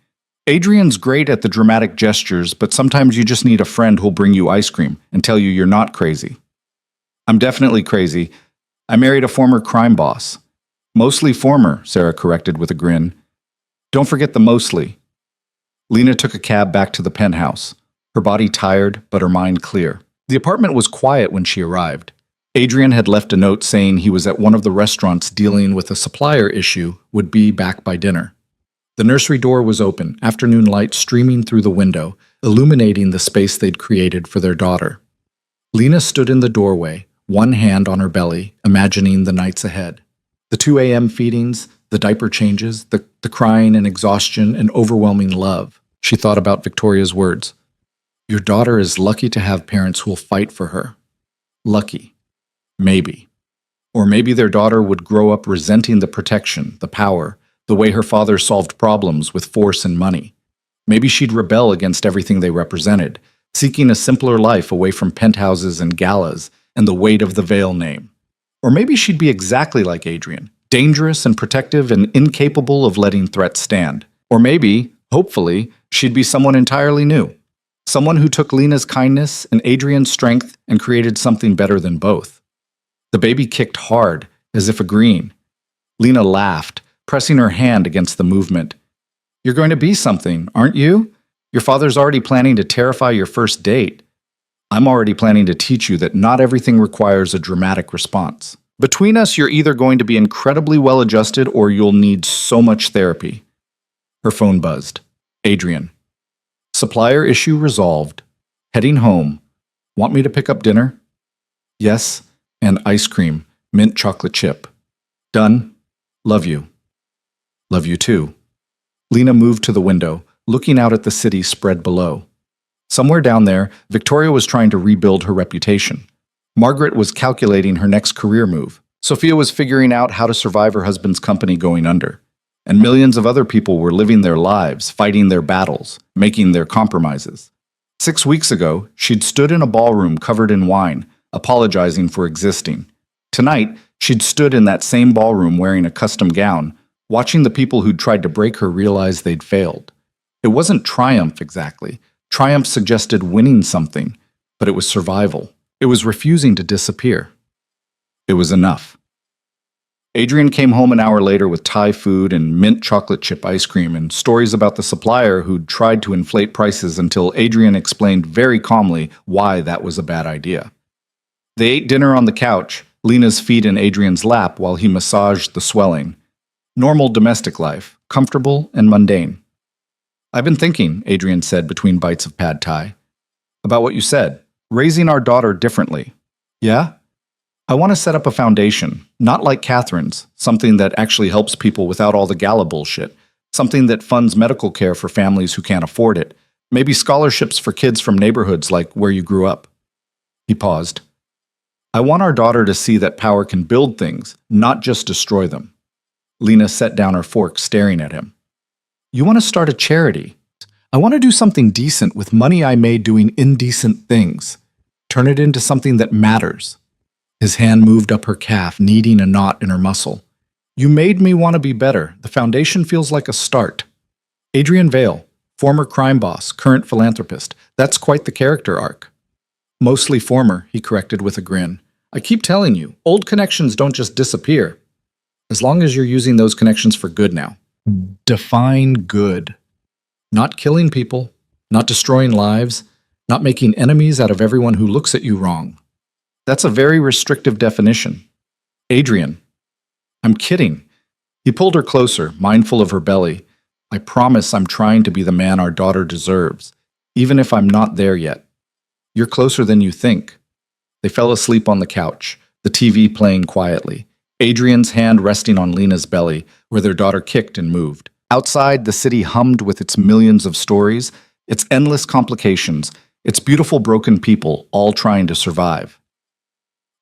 Adrian's great at the dramatic gestures, but sometimes you just need a friend who'll bring you ice cream and tell you you're not crazy. I'm definitely crazy. I married a former crime boss. Mostly former, Sarah corrected with a grin. Don't forget the mostly. Lena took a cab back to the penthouse, her body tired but her mind clear. The apartment was quiet when she arrived. Adrian had left a note saying he was at one of the restaurants dealing with a supplier issue, would be back by dinner. The nursery door was open, afternoon light streaming through the window, illuminating the space they'd created for their daughter. Lena stood in the doorway, one hand on her belly, imagining the nights ahead. The 2 a.m. feedings, the diaper changes, the crying and exhaustion and overwhelming love. She thought about Victoria's words. Your daughter is lucky to have parents who will fight for her. Lucky. Maybe. Or maybe their daughter would grow up resenting the protection, the power, the way her father solved problems with force and money. Maybe she'd rebel against everything they represented, seeking a simpler life away from penthouses and galas and the weight of the veil name. Or maybe she'd be exactly like Adrian, dangerous and protective and incapable of letting threats stand. Or maybe, hopefully, she'd be someone entirely new. Someone who took Lena's kindness and Adrian's strength and created something better than both. The baby kicked hard, as if agreeing. Lena laughed, pressing her hand against the movement. You're going to be something, aren't you? Your father's already planning to terrify your first date. I'm already planning to teach you that not everything requires a dramatic response. Between us, you're either going to be incredibly well-adjusted or you'll need so much therapy. Her phone buzzed. Adrian. Supplier issue resolved. Heading home. Want me to pick up dinner? Yes, and ice cream, mint chocolate chip. Done. Love you. Love you too. Lena moved to the window, looking out at the city spread below. Somewhere down there, Victoria was trying to rebuild her reputation. Margaret was calculating her next career move. Sophia was figuring out how to survive her husband's company going under. And millions of other people were living their lives, fighting their battles, making their compromises. 6 weeks ago, she'd stood in a ballroom covered in wine, apologizing for existing. Tonight, she'd stood in that same ballroom wearing a custom gown, watching the people who'd tried to break her realize they'd failed. It wasn't triumph exactly. Triumph suggested winning something, but it was survival. It was refusing to disappear. It was enough. Adrian came home an hour later with Thai food and mint chocolate chip ice cream and stories about the supplier who'd tried to inflate prices until Adrian explained very calmly why that was a bad idea. They ate dinner on the couch, Lena's feet in Adrian's lap while he massaged the swelling. Normal domestic life, comfortable and mundane. I've been thinking, Adrian said between bites of pad thai, about what you said, raising our daughter differently. Yeah? I want to set up a foundation, not like Catherine's, something that actually helps people without all the gala bullshit, something that funds medical care for families who can't afford it, maybe scholarships for kids from neighborhoods like where you grew up. He paused. I want our daughter to see that power can build things, not just destroy them. Lena set down her fork, staring at him. You want to start a charity. I want to do something decent with money I made doing indecent things. Turn it into something that matters. His hand moved up her calf, kneading a knot in her muscle. You made me want to be better. The foundation feels like a start. Adrian Vale, former crime boss, current philanthropist. That's quite the character arc. Mostly former, he corrected with a grin. I keep telling you, old connections don't just disappear. As long as you're using those connections for good now. Define good. Not killing people, not destroying lives, not making enemies out of everyone who looks at you wrong. That's a very restrictive definition. Adrian. I'm kidding. He pulled her closer, mindful of her belly. I promise I'm trying to be the man our daughter deserves, even if I'm not there yet. You're closer than you think. They fell asleep on the couch, the TV playing quietly. Adrian's hand resting on Lena's belly, where their daughter kicked and moved. Outside, the city hummed with its millions of stories, its endless complications, its beautiful broken people, all trying to survive.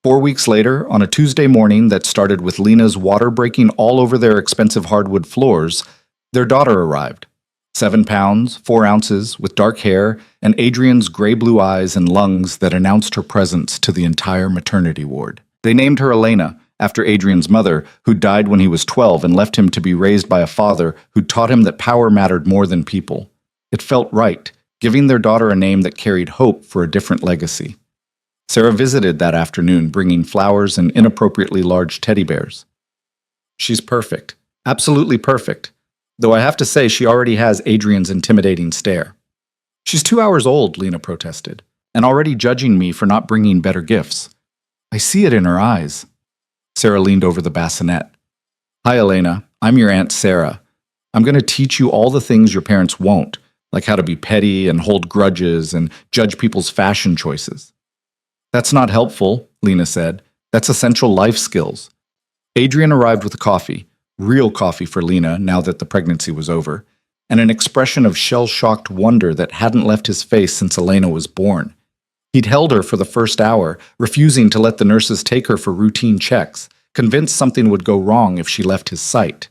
4 weeks later, on a Tuesday morning that started with Lena's water breaking all over their expensive hardwood floors, their daughter arrived. 7 pounds, 4 ounces, with dark hair, and Adrian's gray-blue eyes and lungs that announced her presence to the entire maternity ward. They named her Elena, after Adrian's mother, who died when he was 12 and left him to be raised by a father who taught him that power mattered more than people. It felt right, giving their daughter a name that carried hope for a different legacy. Sarah visited that afternoon, bringing flowers and inappropriately large teddy bears. She's perfect, absolutely perfect, though I have to say she already has Adrian's intimidating stare. She's 2 hours old, Lena protested, and already judging me for not bringing better gifts. I see it in her eyes. Sarah leaned over the bassinet. Hi, Elena. I'm your Aunt Sarah. I'm going to teach you all the things your parents won't, like how to be petty and hold grudges and judge people's fashion choices. That's not helpful, Lena said. That's essential life skills. Adrian arrived with coffee, real coffee for Lena now that the pregnancy was over, and an expression of shell-shocked wonder that hadn't left his face since Elena was born. He'd held her for the first hour, refusing to let the nurses take her for routine checks, convinced something would go wrong if she left his sight.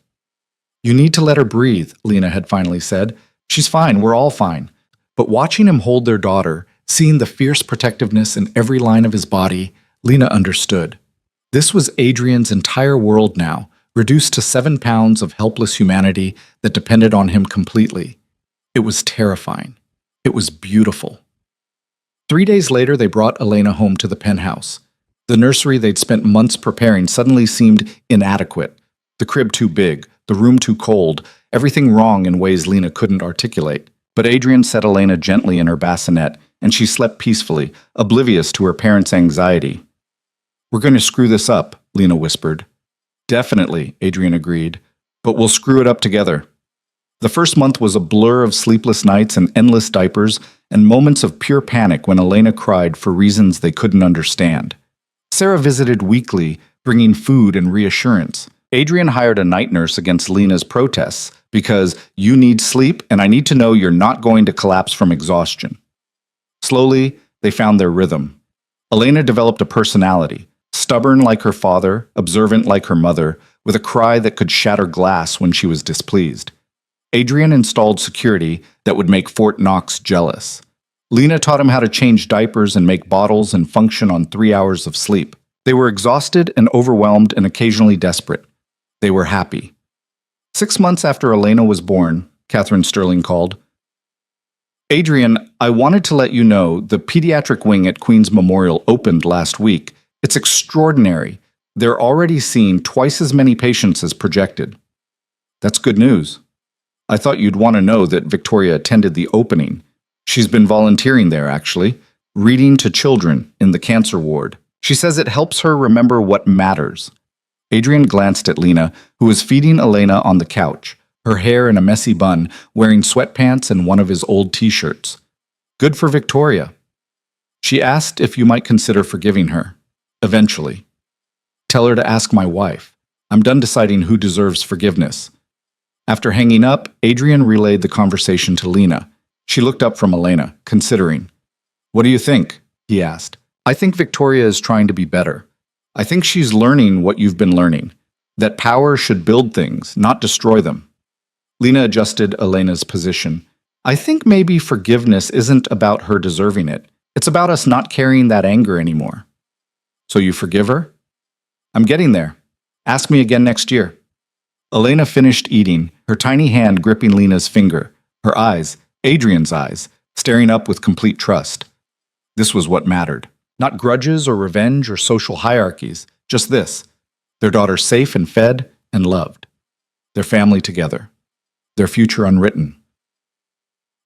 You need to let her breathe, Lena had finally said. She's fine, we're all fine. But watching him hold their daughter, seeing the fierce protectiveness in every line of his body, Lena understood. This was Adrian's entire world now, reduced to 7 pounds of helpless humanity that depended on him completely. It was terrifying. It was beautiful. 3 days later, they brought Elena home to the penthouse. The nursery they'd spent months preparing suddenly seemed inadequate. The crib too big, the room too cold, everything wrong in ways Lena couldn't articulate. But Adrian set Elena gently in her bassinet, and she slept peacefully, oblivious to her parents' anxiety. We're going to screw this up, Lena whispered. Definitely, Adrian agreed, but we'll screw it up together. The first month was a blur of sleepless nights and endless diapers and moments of pure panic when Elena cried for reasons they couldn't understand. Sarah visited weekly, bringing food and reassurance. Adrian hired a night nurse against Lena's protests because you need sleep and I need to know you're not going to collapse from exhaustion. Slowly, they found their rhythm. Elena developed a personality, stubborn like her father, observant like her mother, with a cry that could shatter glass when she was displeased. Adrian installed security that would make Fort Knox jealous. Lena taught him how to change diapers and make bottles and function on 3 hours of sleep. They were exhausted and overwhelmed and occasionally desperate. They were happy. 6 months after Elena was born, Catherine Sterling called. Adrian, I wanted to let you know the pediatric wing at Queen's Memorial opened last week. It's extraordinary. They're already seeing twice as many patients as projected. That's good news. I thought you'd want to know that Victoria attended the opening. She's been volunteering there, actually, reading to children in the cancer ward. She says it helps her remember what matters. Adrian glanced at Lena, who was feeding Elena on the couch, her hair in a messy bun, wearing sweatpants and one of his old t-shirts. Good for Victoria. She asked if you might consider forgiving her. Eventually. Tell her to ask my wife. I'm done deciding who deserves forgiveness. After hanging up, Adrian relayed the conversation to Lena. She looked up from Elena, considering. What do you think? He asked. I think Victoria is trying to be better. I think she's learning what you've been learning, that power should build things, not destroy them. Lena adjusted Elena's position. I think maybe forgiveness isn't about her deserving it. It's about us not carrying that anger anymore. So you forgive her? I'm getting there. Ask me again next year. Elena finished eating, her tiny hand gripping Lena's finger, her eyes, Adrian's eyes, staring up with complete trust. This was what mattered. Not grudges or revenge or social hierarchies, just this. Their daughter safe and fed and loved. Their family together. Their future unwritten.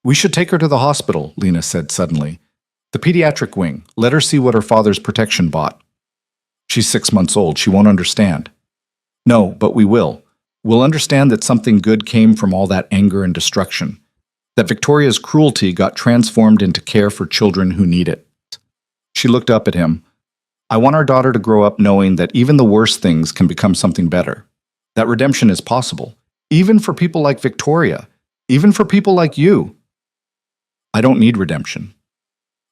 We should take her to the hospital, Lena said suddenly. The pediatric wing. Let her see what her father's protection bought. She's 6 months old. She won't understand. No, but we will. We'll understand that something good came from all that anger and destruction. That Victoria's cruelty got transformed into care for children who need it. She looked up at him. I want our daughter to grow up knowing that even the worst things can become something better. That redemption is possible. Even for people like Victoria. Even for people like you. I don't need redemption.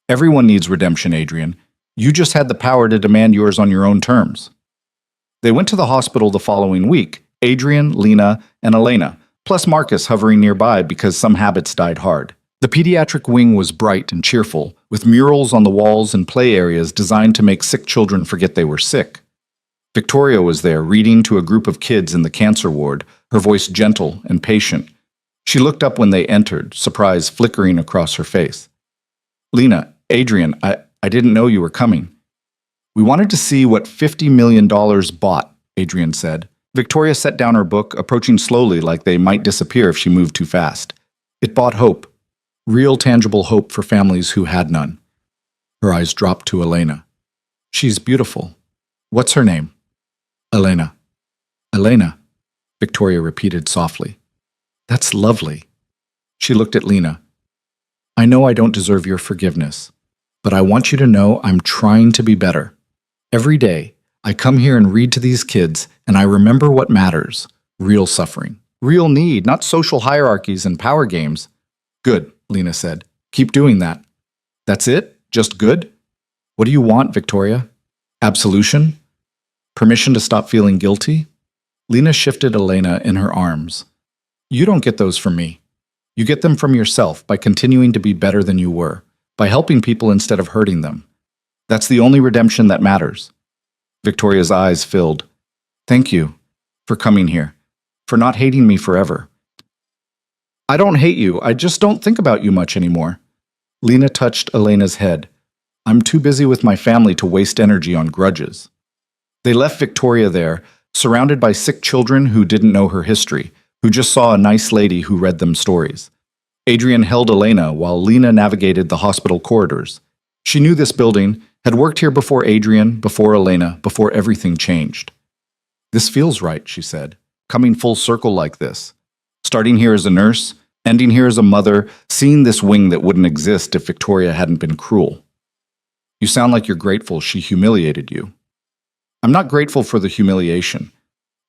Everyone needs redemption, Adrian. You just had the power to demand yours on your own terms. They went to the hospital the following week, Adrian, Lena, and Elena, plus Marcus hovering nearby because some habits died hard. The pediatric wing was bright and cheerful, with murals on the walls and play areas designed to make sick children forget they were sick. Victoria was there, reading to a group of kids in the cancer ward, her voice gentle and patient. She looked up when they entered, surprise flickering across her face. Lena, Adrian, I didn't know you were coming. We wanted to see what $50 million bought, Adrian said. Victoria set down her book, approaching slowly like they might disappear if she moved too fast. It bought hope. Real tangible hope for families who had none. Her eyes dropped to Elena. She's beautiful. What's her name? Elena. Elena, Victoria repeated softly. That's lovely. She looked at Lena. I know I don't deserve your forgiveness. but I want you to know I'm trying to be better. Every day, I come here and read to these kids, and I remember what matters. Real suffering. Real need, not social hierarchies and power games. Good, Lena said. Keep doing that. That's it? Just good? What do you want, Victoria? Absolution? Permission to stop feeling guilty? Lena shifted Elena in her arms. You don't get those from me. You get them from yourself by continuing to be better than you were, by helping people instead of hurting them. That's the only redemption that matters. Victoria's eyes filled. Thank you for coming here, for not hating me forever. I don't hate you, I just don't think about you much anymore. Lena touched Elena's head. I'm too busy with my family to waste energy on grudges. They left Victoria there, surrounded by sick children who didn't know her history, who just saw a nice lady who read them stories. Adrian held Elena while Lena navigated the hospital corridors. She knew this building, had worked here before Adrian, before Elena, before everything changed. This feels right, she said, coming full circle like this. Starting here as a nurse, ending here as a mother, seeing this wing that wouldn't exist if Victoria hadn't been cruel. You sound like you're grateful she humiliated you. I'm not grateful for the humiliation,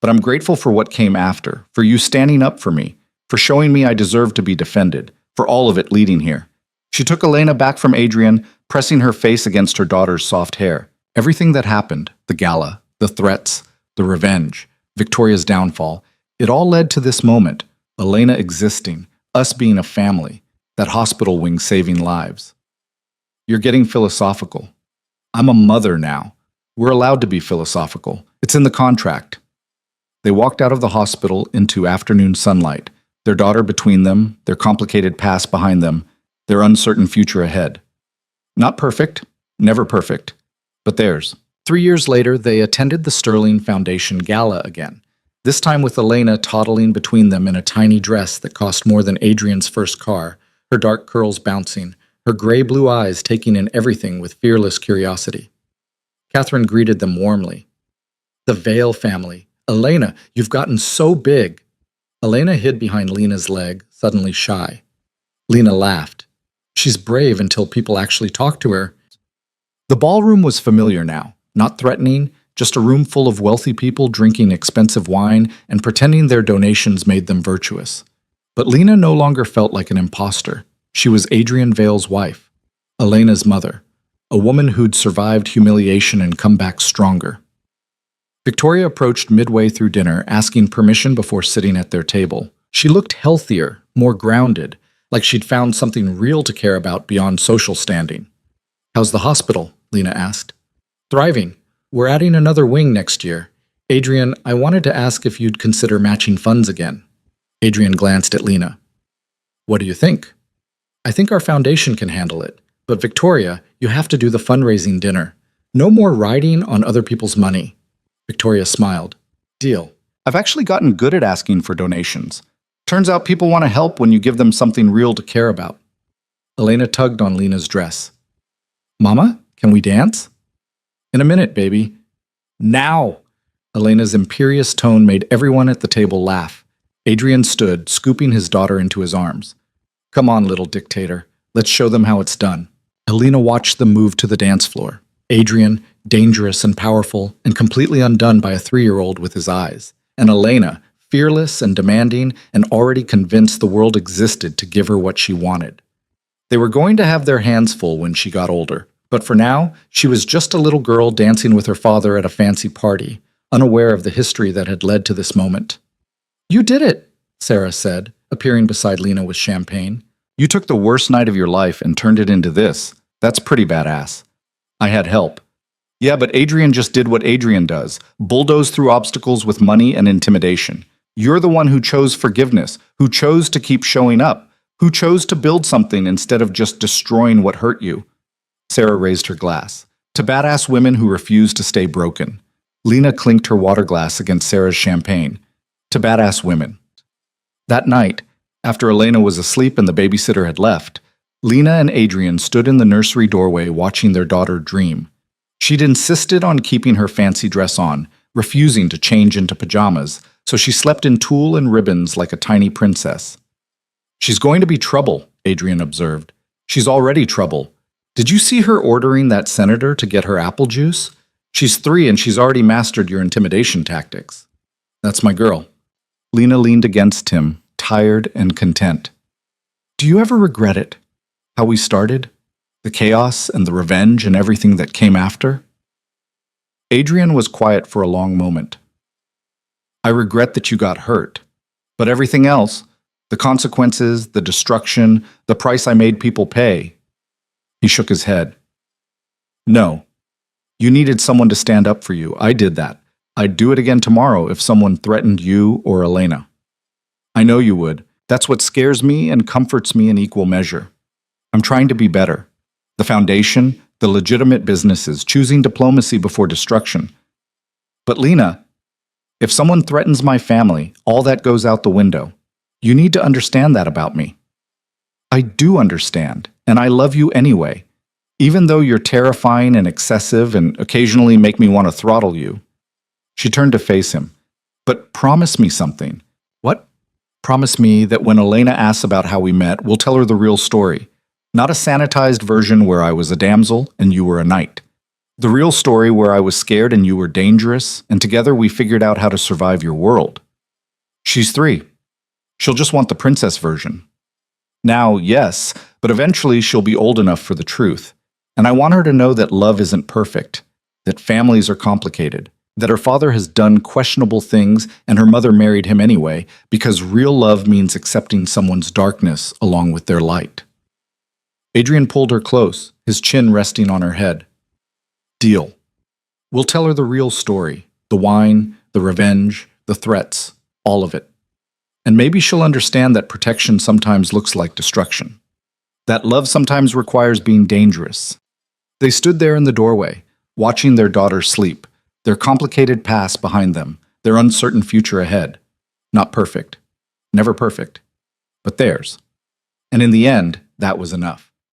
but I'm grateful for what came after, for you standing up for me, for showing me I deserve to be defended, for all of it leading here. She took Elena back from Adrian, pressing her face against her daughter's soft hair. Everything that happened, the gala, the threats, the revenge, Victoria's downfall, it all led to this moment, Elena existing, us being a family, that hospital wing saving lives. You're getting philosophical. I'm a mother now. We're allowed to be philosophical. It's in the contract. They walked out of the hospital into afternoon sunlight, their daughter between them, their complicated past behind them, their uncertain future ahead. Not perfect, never perfect, but theirs. 3 years later, they attended the Sterling Foundation Gala again, this time with Elena toddling between them in a tiny dress that cost more than Adrian's first car, her dark curls bouncing, her gray-blue eyes taking in everything with fearless curiosity. Catherine greeted them warmly. The Vale family. Elena, you've gotten so big. Elena hid behind Lena's leg, suddenly shy. Lena laughed. She's brave until people actually talk to her. The ballroom was familiar now, not threatening, just a room full of wealthy people drinking expensive wine and pretending their donations made them virtuous. But Lena no longer felt like an imposter. She was Adrian Vale's wife, Elena's mother, a woman who'd survived humiliation and come back stronger. Victoria approached midway through dinner, asking permission before sitting at their table. She looked healthier, more grounded, like she'd found something real to care about beyond social standing. How's the hospital? Lena asked. Thriving. We're adding another wing next year. Adrian, I wanted to ask if you'd consider matching funds again. Adrian glanced at Lena. What do you think? I think our foundation can handle it. But Victoria, you have to do the fundraising dinner. No more riding on other people's money. Victoria smiled. Deal. I've actually gotten good at asking for donations. Turns out people want to help when you give them something real to care about. Elena tugged on Lena's dress. Mama, can we dance? In a minute, baby. Now! Elena's imperious tone made everyone at the table laugh. Adrian stood, scooping his daughter into his arms. Come on, little dictator. Let's show them how it's done. Elena watched them move to the dance floor. Adrian, dangerous and powerful, and completely undone by a 3-year-old with his eyes. And Elena, fearless and demanding, and already convinced the world existed to give her what she wanted. They were going to have their hands full when she got older, but for now, she was just a little girl dancing with her father at a fancy party, unaware of the history that had led to this moment. You did it, Sarah said, appearing beside Lena with champagne. You took the worst night of your life and turned it into this. That's pretty badass. I had help. Yeah, but Adrian just did what Adrian does, bulldoze through obstacles with money and intimidation. You're the one who chose forgiveness, who chose to keep showing up, who chose to build something instead of just destroying what hurt you. Sarah raised her glass. To badass women who refuse to stay broken. Lena clinked her water glass against Sarah's champagne. To badass women. That night, after Elena was asleep and the babysitter had left, Lena and Adrian stood in the nursery doorway watching their daughter dream. She'd insisted on keeping her fancy dress on, refusing to change into pajamas, so she slept in tulle and ribbons like a tiny princess. She's going to be trouble, Adrian observed. She's already trouble. Did you see her ordering that senator to get her apple juice? She's 3 and she's already mastered your intimidation tactics. That's my girl. Lena leaned against him, tired and content. Do you ever regret it? How we started? The chaos and the revenge and everything that came after? Adrian was quiet for a long moment. I regret that you got hurt. But everything else, the consequences, the destruction, the price I made people pay. He shook his head. No. You needed someone to stand up for you. I did that. I'd do it again tomorrow if someone threatened you or Elena. I know you would. That's what scares me and comforts me in equal measure. I'm trying to be better. The foundation, the legitimate businesses, choosing diplomacy before destruction. But Lena, if someone threatens my family, all that goes out the window. You need to understand that about me. I do understand, and I love you anyway, even though you're terrifying and excessive and occasionally make me want to throttle you. She turned to face him. But promise me something. What? Promise me that when Elena asks about how we met, we'll tell her the real story. Not a sanitized version where I was a damsel and you were a knight. The real story where I was scared and you were dangerous, and together we figured out how to survive your world. She's 3. She'll just want the princess version. Now, yes, but eventually she'll be old enough for the truth. And I want her to know that love isn't perfect, that families are complicated, that her father has done questionable things and her mother married him anyway, because real love means accepting someone's darkness along with their light. Adrian pulled her close, his chin resting on her head. Deal. We'll tell her the real story, the wine, the revenge, the threats, all of it. And maybe she'll understand that protection sometimes looks like destruction. That love sometimes requires being dangerous. They stood there in the doorway, watching their daughter sleep, their complicated past behind them, their uncertain future ahead. Not perfect. Never perfect. But theirs. And in the end, that was enough.